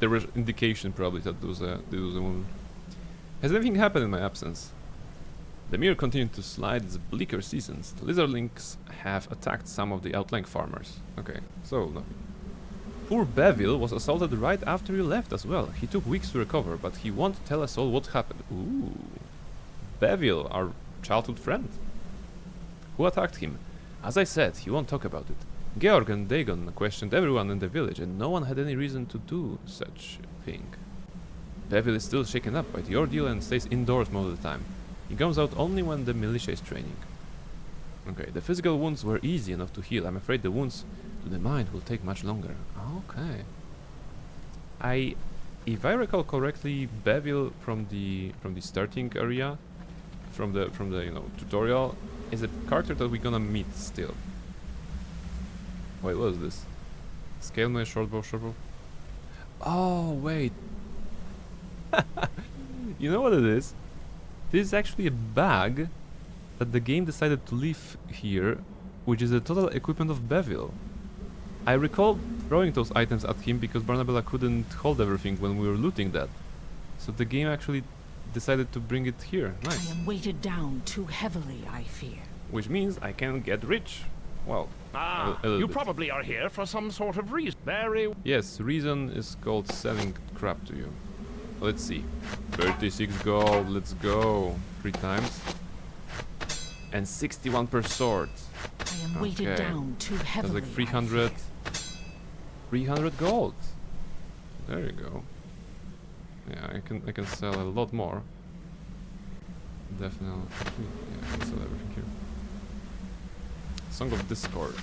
there was indication probably that there was a woman. Has anything happened in my absence? The mirror continued to slide its bleaker seasons. The lizardlings have attacked some of the outlying farmers. Okay, so nothing. Poor Beville was assaulted right after you left as well. He took weeks to recover, but he won't tell us all what happened. Ooh. Beville, our childhood friend. Who attacked him? As I said, he won't talk about it. Georg and Dagon questioned everyone in the village, and no one had any reason to do such a thing. Beville is still shaken up by the ordeal and stays indoors most of the time. He comes out only when the militia is training. Okay, the physical wounds were easy enough to heal. I'm afraid the wounds to the mind will take much longer. Okay. If I recall correctly, Beville from the starting area, from the you know, tutorial, is a character that we're gonna meet still. Wait, what is this? Scale my shortbow. Oh wait. You know what it is? This is actually a bag that the game decided to leave here, which is the total equipment of Beville. I recall throwing those items at him because Barnabella couldn't hold everything when we were looting that. So the game actually decided to bring it here. Nice. I am weighted down too heavily, I fear. Which means I can get rich. Well, a you bit. probably are here for some sort of reason. Very... Yes, reason is called selling crap to you. Let's see. 36 gold, let's go. 3 times. And 61 per sword. I am weighted down too heavily. That's like 300. 300 gold. There you go. Yeah, I can sell a lot more. Definitely. Yeah, I can sell everything here. Song of Discord.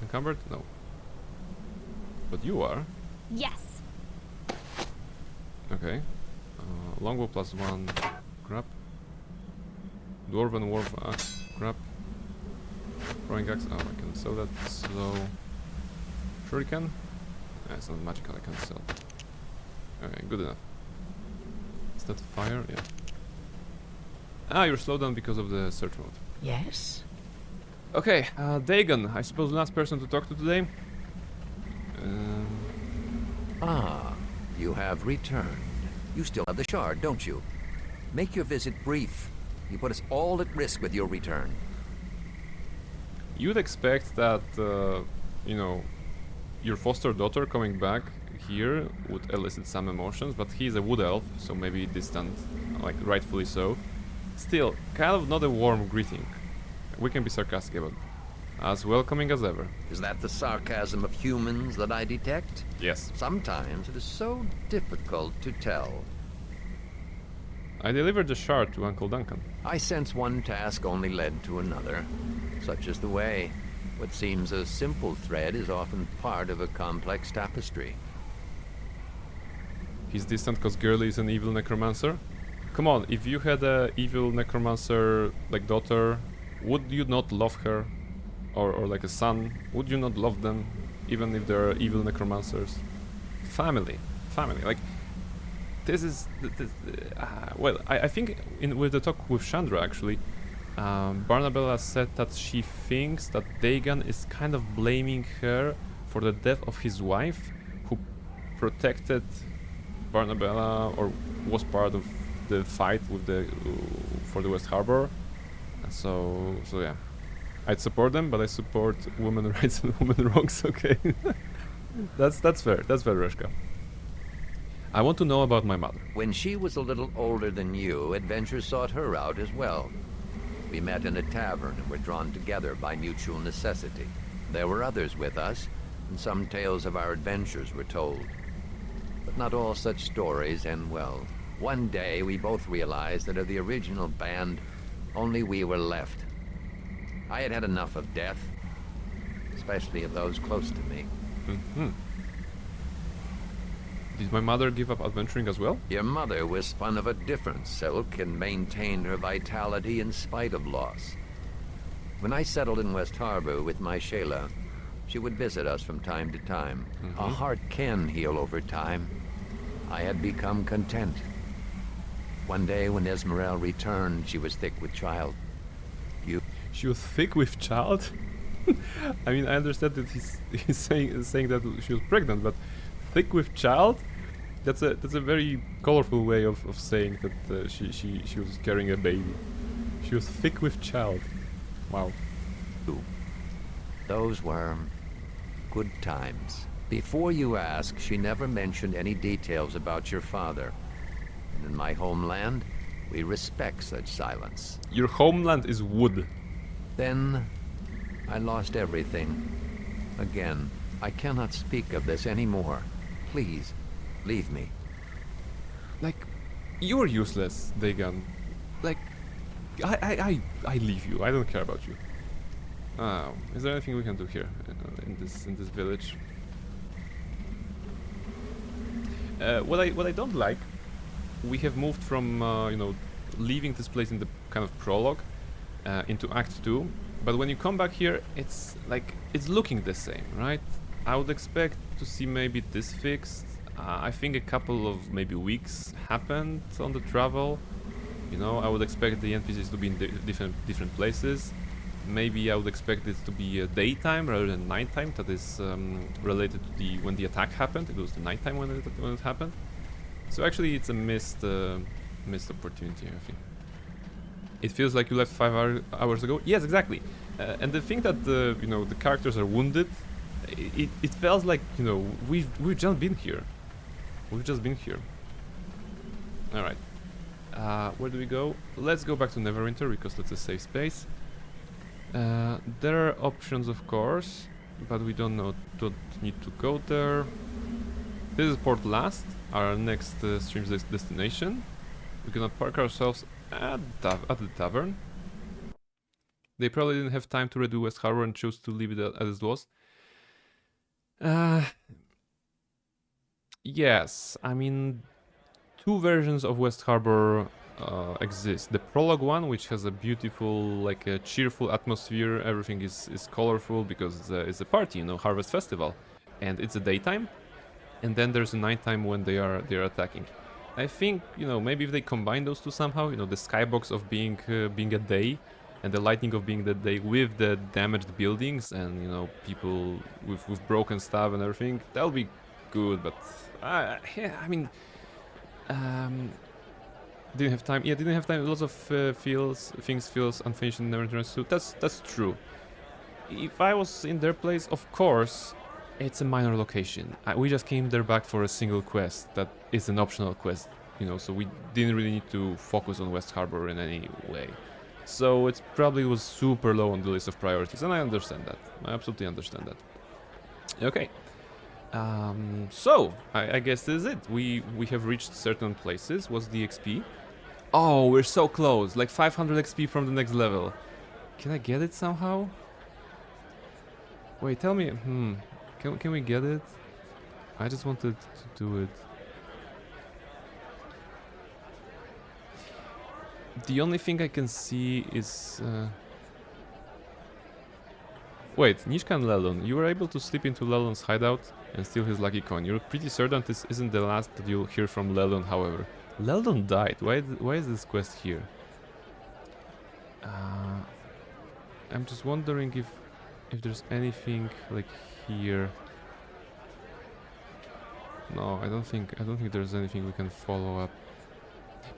Encumbered? No. But you are. Yes. Okay. Longbow +1. Crap. Dwarven Warp Axe. Crap. Throwing Axe. Oh, I can sell that. Slow. Shuriken? It's not magical, I can sell. Okay, good enough. Is that fire? Yeah. Ah, you're slowed down because of the search mode. Yes? Okay, Dagon, I suppose last person to talk to today. You have returned. You still have the shard, don't you? Make your visit brief. You put us all at risk with your return. You'd expect that, you know, your foster daughter coming back here would elicit some emotions, but he's a wood elf, so maybe distant, like rightfully so. Still, kind of not a warm greeting. We can be sarcastic about it. As welcoming as ever. Is that the sarcasm of humans that I detect? Yes. Sometimes it is so difficult to tell. I delivered the shard to Uncle Duncan. I sense one task only led to another. Such is the way. What seems a simple thread is often part of a complex tapestry. He's distant because Girly is an evil necromancer? Come on, if you had a evil necromancer like daughter, would you not love her? Or like a son, would you not love them, even if they're evil necromancers? Family, like this is well, I think with the talk with Chandra actually, Barnabella said that she thinks that Dagon is kind of blaming her for the death of his wife, who protected Barnabella or was part of the fight with the for the West Harbor. So yeah. I'd support them, but I support women rights and women wrongs, okay? That's fair, Reshka. I want to know about my mother. When she was a little older than you, adventure sought her out as well. We met in a tavern and were drawn together by mutual necessity. There were others with us, and some tales of our adventures were told. But not all such stories end well. One day, we both realized that of the original band, only we were left. I had had enough of death, especially of those close to me. Did my mother give up adventuring as well? Your mother was spun of a different silk and maintained her vitality in spite of loss. When I settled in West Harbor with my Shayla, she would visit us from time to time. A heart can heal over time. I had become content. One day when Esmeralda returned, she was thick with child. She was thick with child? I mean, I understand that he's saying that she was pregnant, but thick with child? That's a very colorful way of saying that she was carrying a baby. She was thick with child. Wow. Those were good times. Before you ask, she never mentioned any details about your father. And in my homeland, we respect such silence. Your homeland is wood. Then, I lost everything. Again, I cannot speak of this anymore. Please, leave me. Like, you're useless, Dagon. Like, I leave you. I don't care about you. Is there anything we can do here in this village? What I don't like, we have moved from you know, leaving this place in the kind of prologue into Act 2, but when you come back here, it's like it's looking the same, right? I would expect to see maybe this fixed. I think a couple of maybe weeks happened on the travel. You know, I would expect the NPCs to be in different places. Maybe I would expect it to be daytime rather than nighttime. That is related to when the attack happened. It was the nighttime when it happened. So actually, it's a missed opportunity, I think. It feels like you left 5 hours ago. Yes, exactly. And the thing that you know, the characters are wounded, it feels like, you know, we've just been here. We've just been here. All right. Where do we go? Let's go back to Neverwinter because that's a safe space. There are options, of course, but we don't need to go there. This is Port Last, our next stream's destination. We're gonna park ourselves at the tavern. They probably didn't have time to redo West Harbor and chose to leave it as it was. Yes, I mean, two versions of West Harbor exist. The prologue one, which has a beautiful, like a cheerful atmosphere. Everything is colorful because it's a party, you know, Harvest Festival, and it's a daytime. and then there's a nighttime when they're attacking. I think, you know, maybe if they combine those two somehow, you know, the skybox of being a day and the lightning of being the day with the damaged buildings and, you know, people with broken stuff and everything, that'll be good. But yeah, I mean, didn't have time. Yeah, didn't have time. Lots of things feels unfinished in Neverendurance 2. That's true. If I was in their place, of course, it's a minor location. We just came there back for a single quest that is an optional quest, you know, so we didn't really need to focus on West Harbor in any way. So it probably was super low on the list of priorities, and I understand that. I absolutely understand that. Okay. So, I guess this is it. We have reached certain places. What's the XP? Oh, we're so close. Like 500 XP from the next level. Can I get it somehow? Wait, tell me. Can we get it? I just wanted to do it. The only thing I can see is... Wait, Nishka and Lelon. You were able to slip into Lelon's hideout and steal his lucky coin. You're pretty certain this isn't the last that you'll hear from Lelon, however. Lelon died. Why is this quest here? I'm just wondering if there's anything like here. No, I don't think there's anything we can follow up.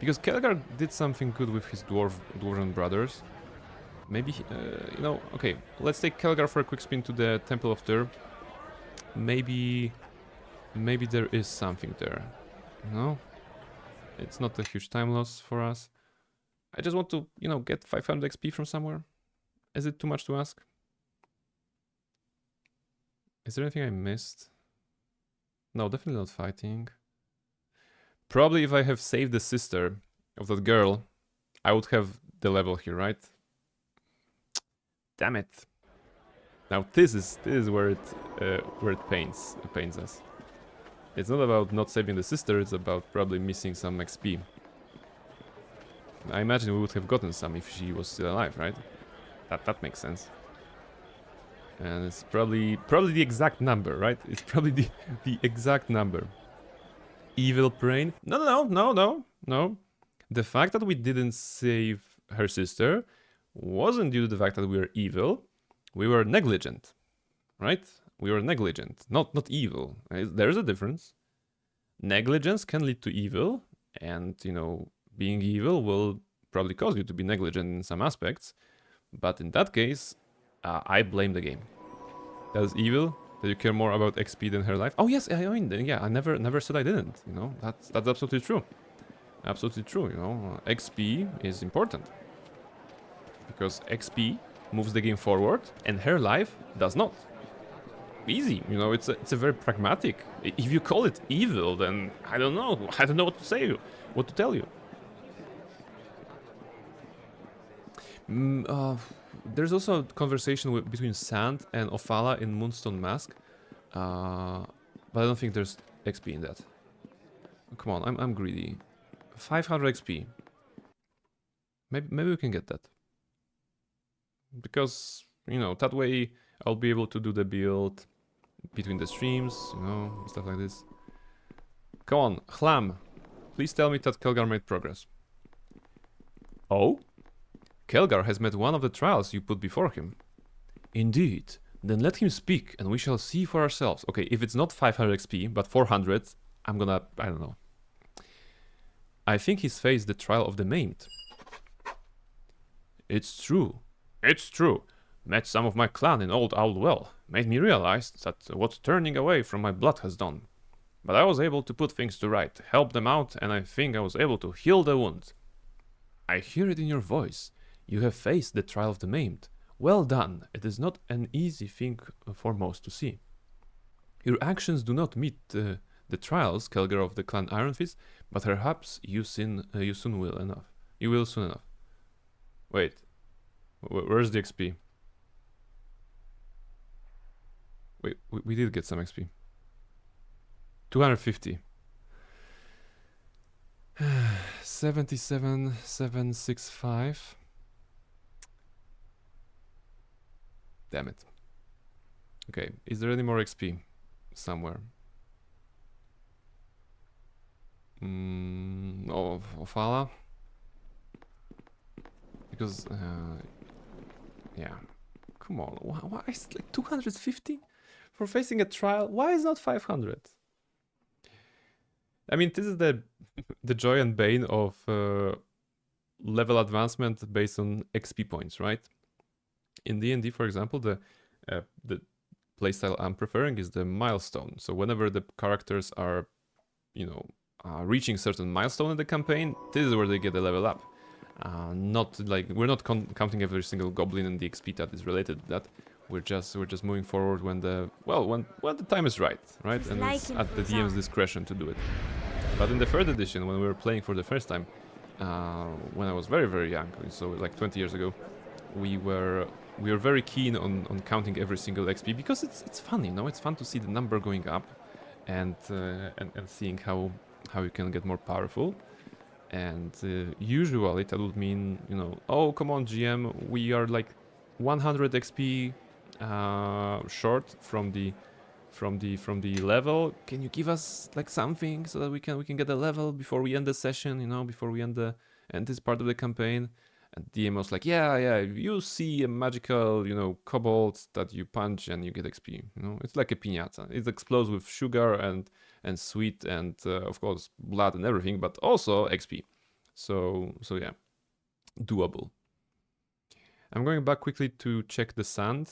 Because Kelgar did something good with his dwarven brothers. Maybe, you know, okay, let's take Kelgar for a quick spin to the Temple of Tyr. Maybe there is something there. No? It's not a huge time loss for us. I just want to, you know, get 500 XP from somewhere. Is it too much to ask? Is there anything I missed? No, definitely not fighting. Probably if I have saved the sister of that girl, I would have the level here, right? Damn it! Now this is where it pains us. It's not about not saving the sister; it's about probably missing some XP. I imagine we would have gotten some if she was still alive, right? That makes sense. And it's probably the exact number, right? It's probably the exact number. Evil brain? No. The fact that we didn't save her sister wasn't due to the fact that we were evil. We were negligent, right? We were negligent, not evil. There's a difference. Negligence can lead to evil, and, you know, being evil will probably cause you to be negligent in some aspects. But in that case, I blame the game. That's evil. That you care more about XP than her life. Oh yes, I mean, yeah, I never said I didn't. You know, that's absolutely true. Absolutely true. You know, XP is important because XP moves the game forward, and her life does not. Easy. You know, it's a very pragmatic. If you call it evil, then I don't know what to say, what to tell you. There's also a conversation between Sand and Ophala in Moonstone Mask, but I don't think there's XP in that. Come on, I'm greedy. 500 XP. Maybe we can get that, because, you know, that way I'll be able to do the build between the streams, you know, stuff like this. Come on, Chlam, please tell me that Kelgar made progress. Oh? Kelgar has met one of the trials you put before him. Indeed. Then let him speak, and we shall see for ourselves. Okay, if it's not 500 XP, but 400, I'm gonna... I don't know. I think he's faced the trial of the maimed. It's true. It's true. Met some of my clan in Old Owl Well. Made me realize that what turning away from my blood has done. But I was able to put things to right, help them out, and I think I was able to heal the wound. I hear it in your voice. You have faced the trial of the maimed. Well done. It is not an easy thing for most to see. Your actions do not meet the trials, Kelgar of the clan Iron Fist, but perhaps you soon will enough. You will soon enough. Wait, where's the XP? Wait, we did get some XP. 250. 77,765. Damn it. Okay, is there any more XP somewhere? Oh, Ofala. Because, yeah. Come on, why is it like 250 for facing a trial? Why is not 500? I mean, this is the joy and bane of level advancement based on XP points, right? In D&D, for example, the playstyle I'm preferring is the milestone. So whenever the characters are, you know, reaching certain milestone in the campaign, this is where they get a level up. Not like we're not counting every single goblin and the XP that is related to that. We're just moving forward when the when the time is right, and it's at the DM's discretion to do it. But in the third edition, when we were playing for the first time, when I was very young, so like 20 years ago, we were very keen on counting every single XP because it's fun, you know. It's fun to see the number going up, and seeing how you can get more powerful. And usually that would mean, you know, oh come on GM, we are like 100 XP short from the level. Can you give us like something so that we can get a level before we end the session, you know, before we end this part of the campaign? And DM was like, yeah, you see a magical, you know, kobold that you punch and you get XP. You know, it's like a piñata. It explodes with sugar and sweet and of course blood and everything, but also XP. So yeah, doable. I'm going back quickly to check the sand.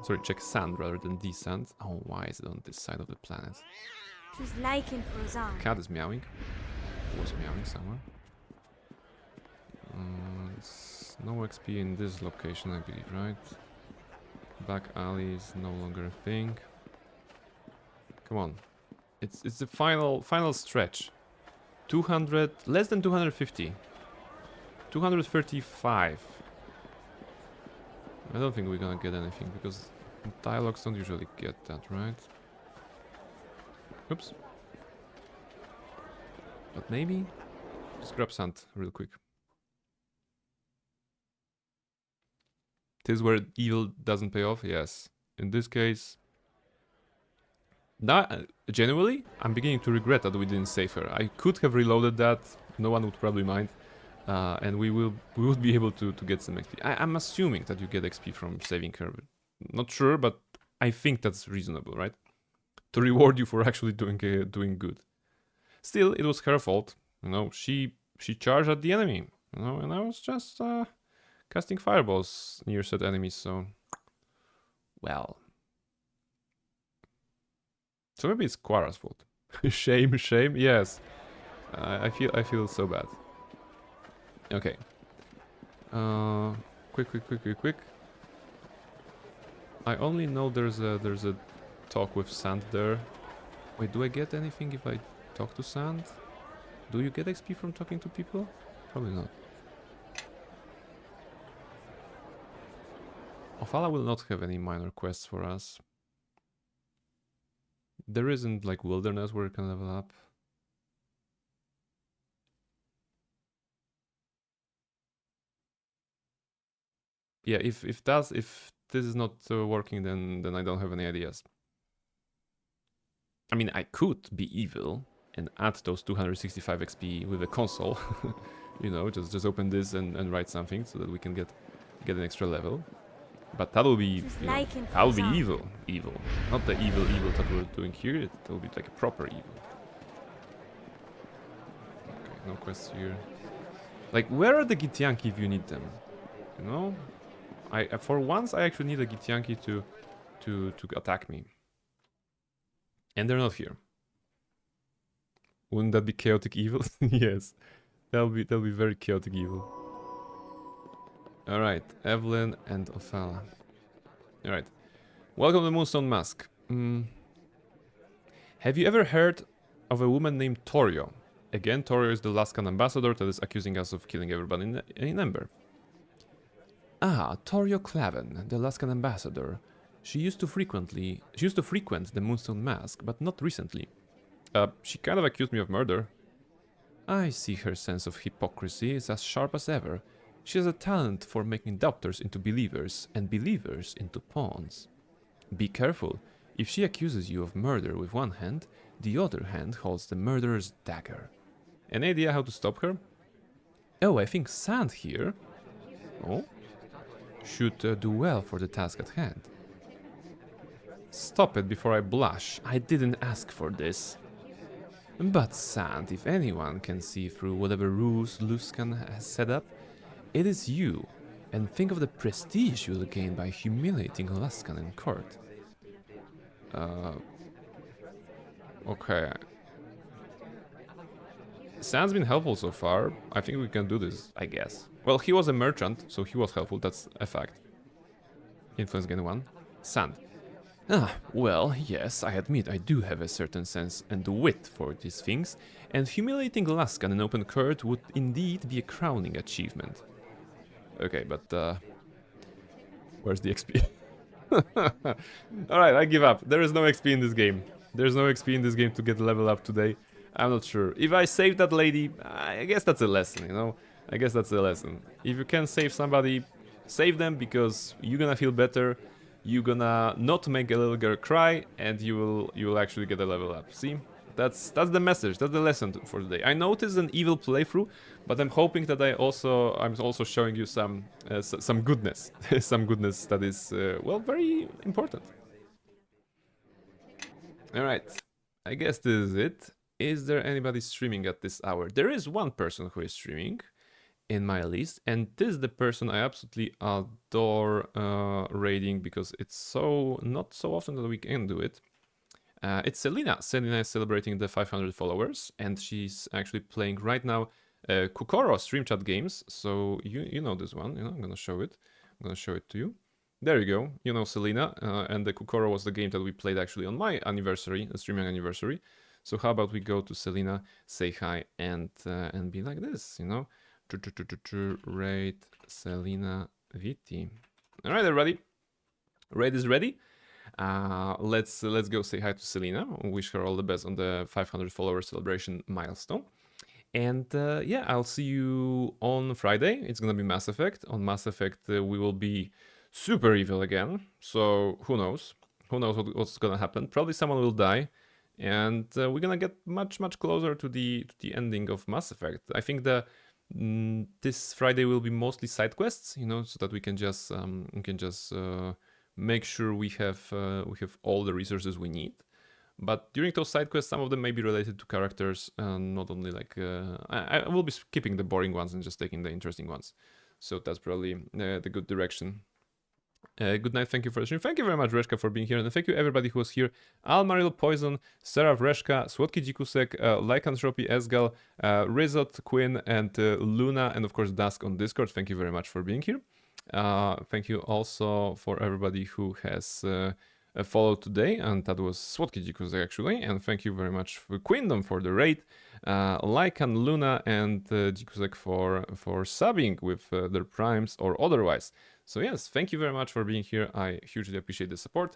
Sorry, check sand rather than descend. Oh, why is it on this side of the planet? Cat is meowing. Was meowing somewhere. It's no XP in this location, I believe, right? Back alley is no longer a thing. Come on, it's the final stretch. 200, less than 250. 235. I don't think we're gonna get anything because dialogues don't usually get that, right? Oops. But maybe just grab sand real quick. This is where evil doesn't pay off. Yes, in this case, genuinely, I'm beginning to regret that we didn't save her. I could have reloaded that. No one would probably mind, and we would be able to get some XP. I'm assuming that you get XP from saving her. Not sure, but I think that's reasonable, right? To reward you for actually doing good. Still, it was her fault. You know, she charged at the enemy. You know, and I was just casting fireballs near said enemies. So, well. So maybe it's Quara's fault. shame. Yes, I feel so bad. Okay. Quick. I only know there's a talk with Sand there. Wait, do I get anything if I talk to Sand? Do you get XP from talking to people? Probably not. Ofala will not have any minor quests for us. There isn't like wilderness where you can level up. Yeah, if this is not working, then I don't have any ideas. I mean, I could be evil and add those 265 XP with a console. You know, just open this and write something so that we can get an extra level. But that'll be, you know, that'll be evil. Not the evil that we're doing here. It'll be like a proper evil. Okay, no quests here. Like, where are the Githyanki if you need them? You know, for once I actually need a Githyanki to attack me, and they're not here. Wouldn't that be chaotic evil? Yes, that'll be very chaotic evil. Alright, Evelyn and Othala. Alright. Welcome to Moonstone Mask. Have you ever heard of a woman named Torio? Again, Torio is the Laskan ambassador that is accusing us of killing everybody in Ember. Ah, Torio Claven, the Laskan ambassador. She used to frequent the Moonstone Mask, but not recently. She kind of accused me of murder. I see her sense of hypocrisy is as sharp as ever. She has a talent for making doubters into believers and believers into pawns. Be careful. If she accuses you of murder with one hand, the other hand holds the murderer's dagger. Any idea how to stop her? Oh, I think Sand here should do well for the task at hand. Stop it before I blush. I didn't ask for this. But Sand, if anyone can see through whatever rules Luskan has set up, it is you. And think of the prestige you'll gain by humiliating Luskan in court. Okay. Sand's been helpful so far. I think we can do this, I guess. Well, he was a merchant, so he was helpful, that's a fact. Influence gain 1. Sand. Ah, well, yes, I admit I do have a certain sense and wit for these things, and humiliating Luskan in open court would indeed be a crowning achievement. Okay, but where's the XP? Alright, I give up. There is no XP in this game. There's no XP in this game to get level up today. I'm not sure. If I save that lady, I guess that's a lesson, you know? I guess that's a lesson. If you can save somebody, save them, because you're gonna feel better. You're gonna not make a little girl cry, and you will actually get a level up. See? That's the message. That's the lesson for today. I know it is an evil playthrough, but I'm hoping that I'm also showing you some goodness, some goodness that is well, very important. All right, I guess this is it. Is there anybody streaming at this hour? There is one person who is streaming in my list, and this is the person I absolutely adore raiding, because it's not so often that we can do it. It's Selena. Selena is celebrating the 500 followers, and she's actually playing right now Kukoro Stream Chat games. So you know this one. You know, I'm gonna show it. I'm gonna show it to you. There you go. You know Selena, and the Kukoro was the game that we played actually on my anniversary, streaming anniversary. So how about we go to Selena, say hi, and be like this, you know? Raid Selena VT. All right, everybody. Raid is ready. Let's go say hi to Selena. Wish her all the best on the 500 follower celebration milestone. And yeah, I'll see you on Friday. It's gonna be Mass Effect. On Mass Effect, we will be super evil again. So who knows? Who knows what's gonna happen? Probably someone will die, and we're gonna get much closer to the ending of Mass Effect. I think this Friday will be mostly side quests, you know, so that we can just make sure we have all the resources we need. But during those side quests, some of them may be related to characters, not only like I will be skipping the boring ones and just taking the interesting ones. So that's probably the good direction. Good night, thank you for the stream. Thank you very much, Reszka, for being here, and thank you everybody who was here. Almaril, Poison, Seraph, Reszka, Słodki Dzikusek, Lycanthropy, Esgal, Rizot, Quinn, and Luna, and of course Dusk on Discord. Thank you very much for being here. Thank you also for everybody who has followed today, and that was Słodki Dzikusek actually, and thank you very much for Quindom for the raid, Lycan, Luna, and Dzikusek for subbing with their primes or otherwise. So yes, thank you very much for being here. I hugely appreciate the support.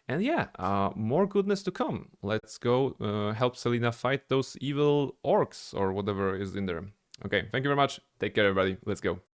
And yeah, more goodness to come. Let's go help Selena fight those evil orcs or whatever is in there. Okay, thank you very much. Take care, everybody. Let's go.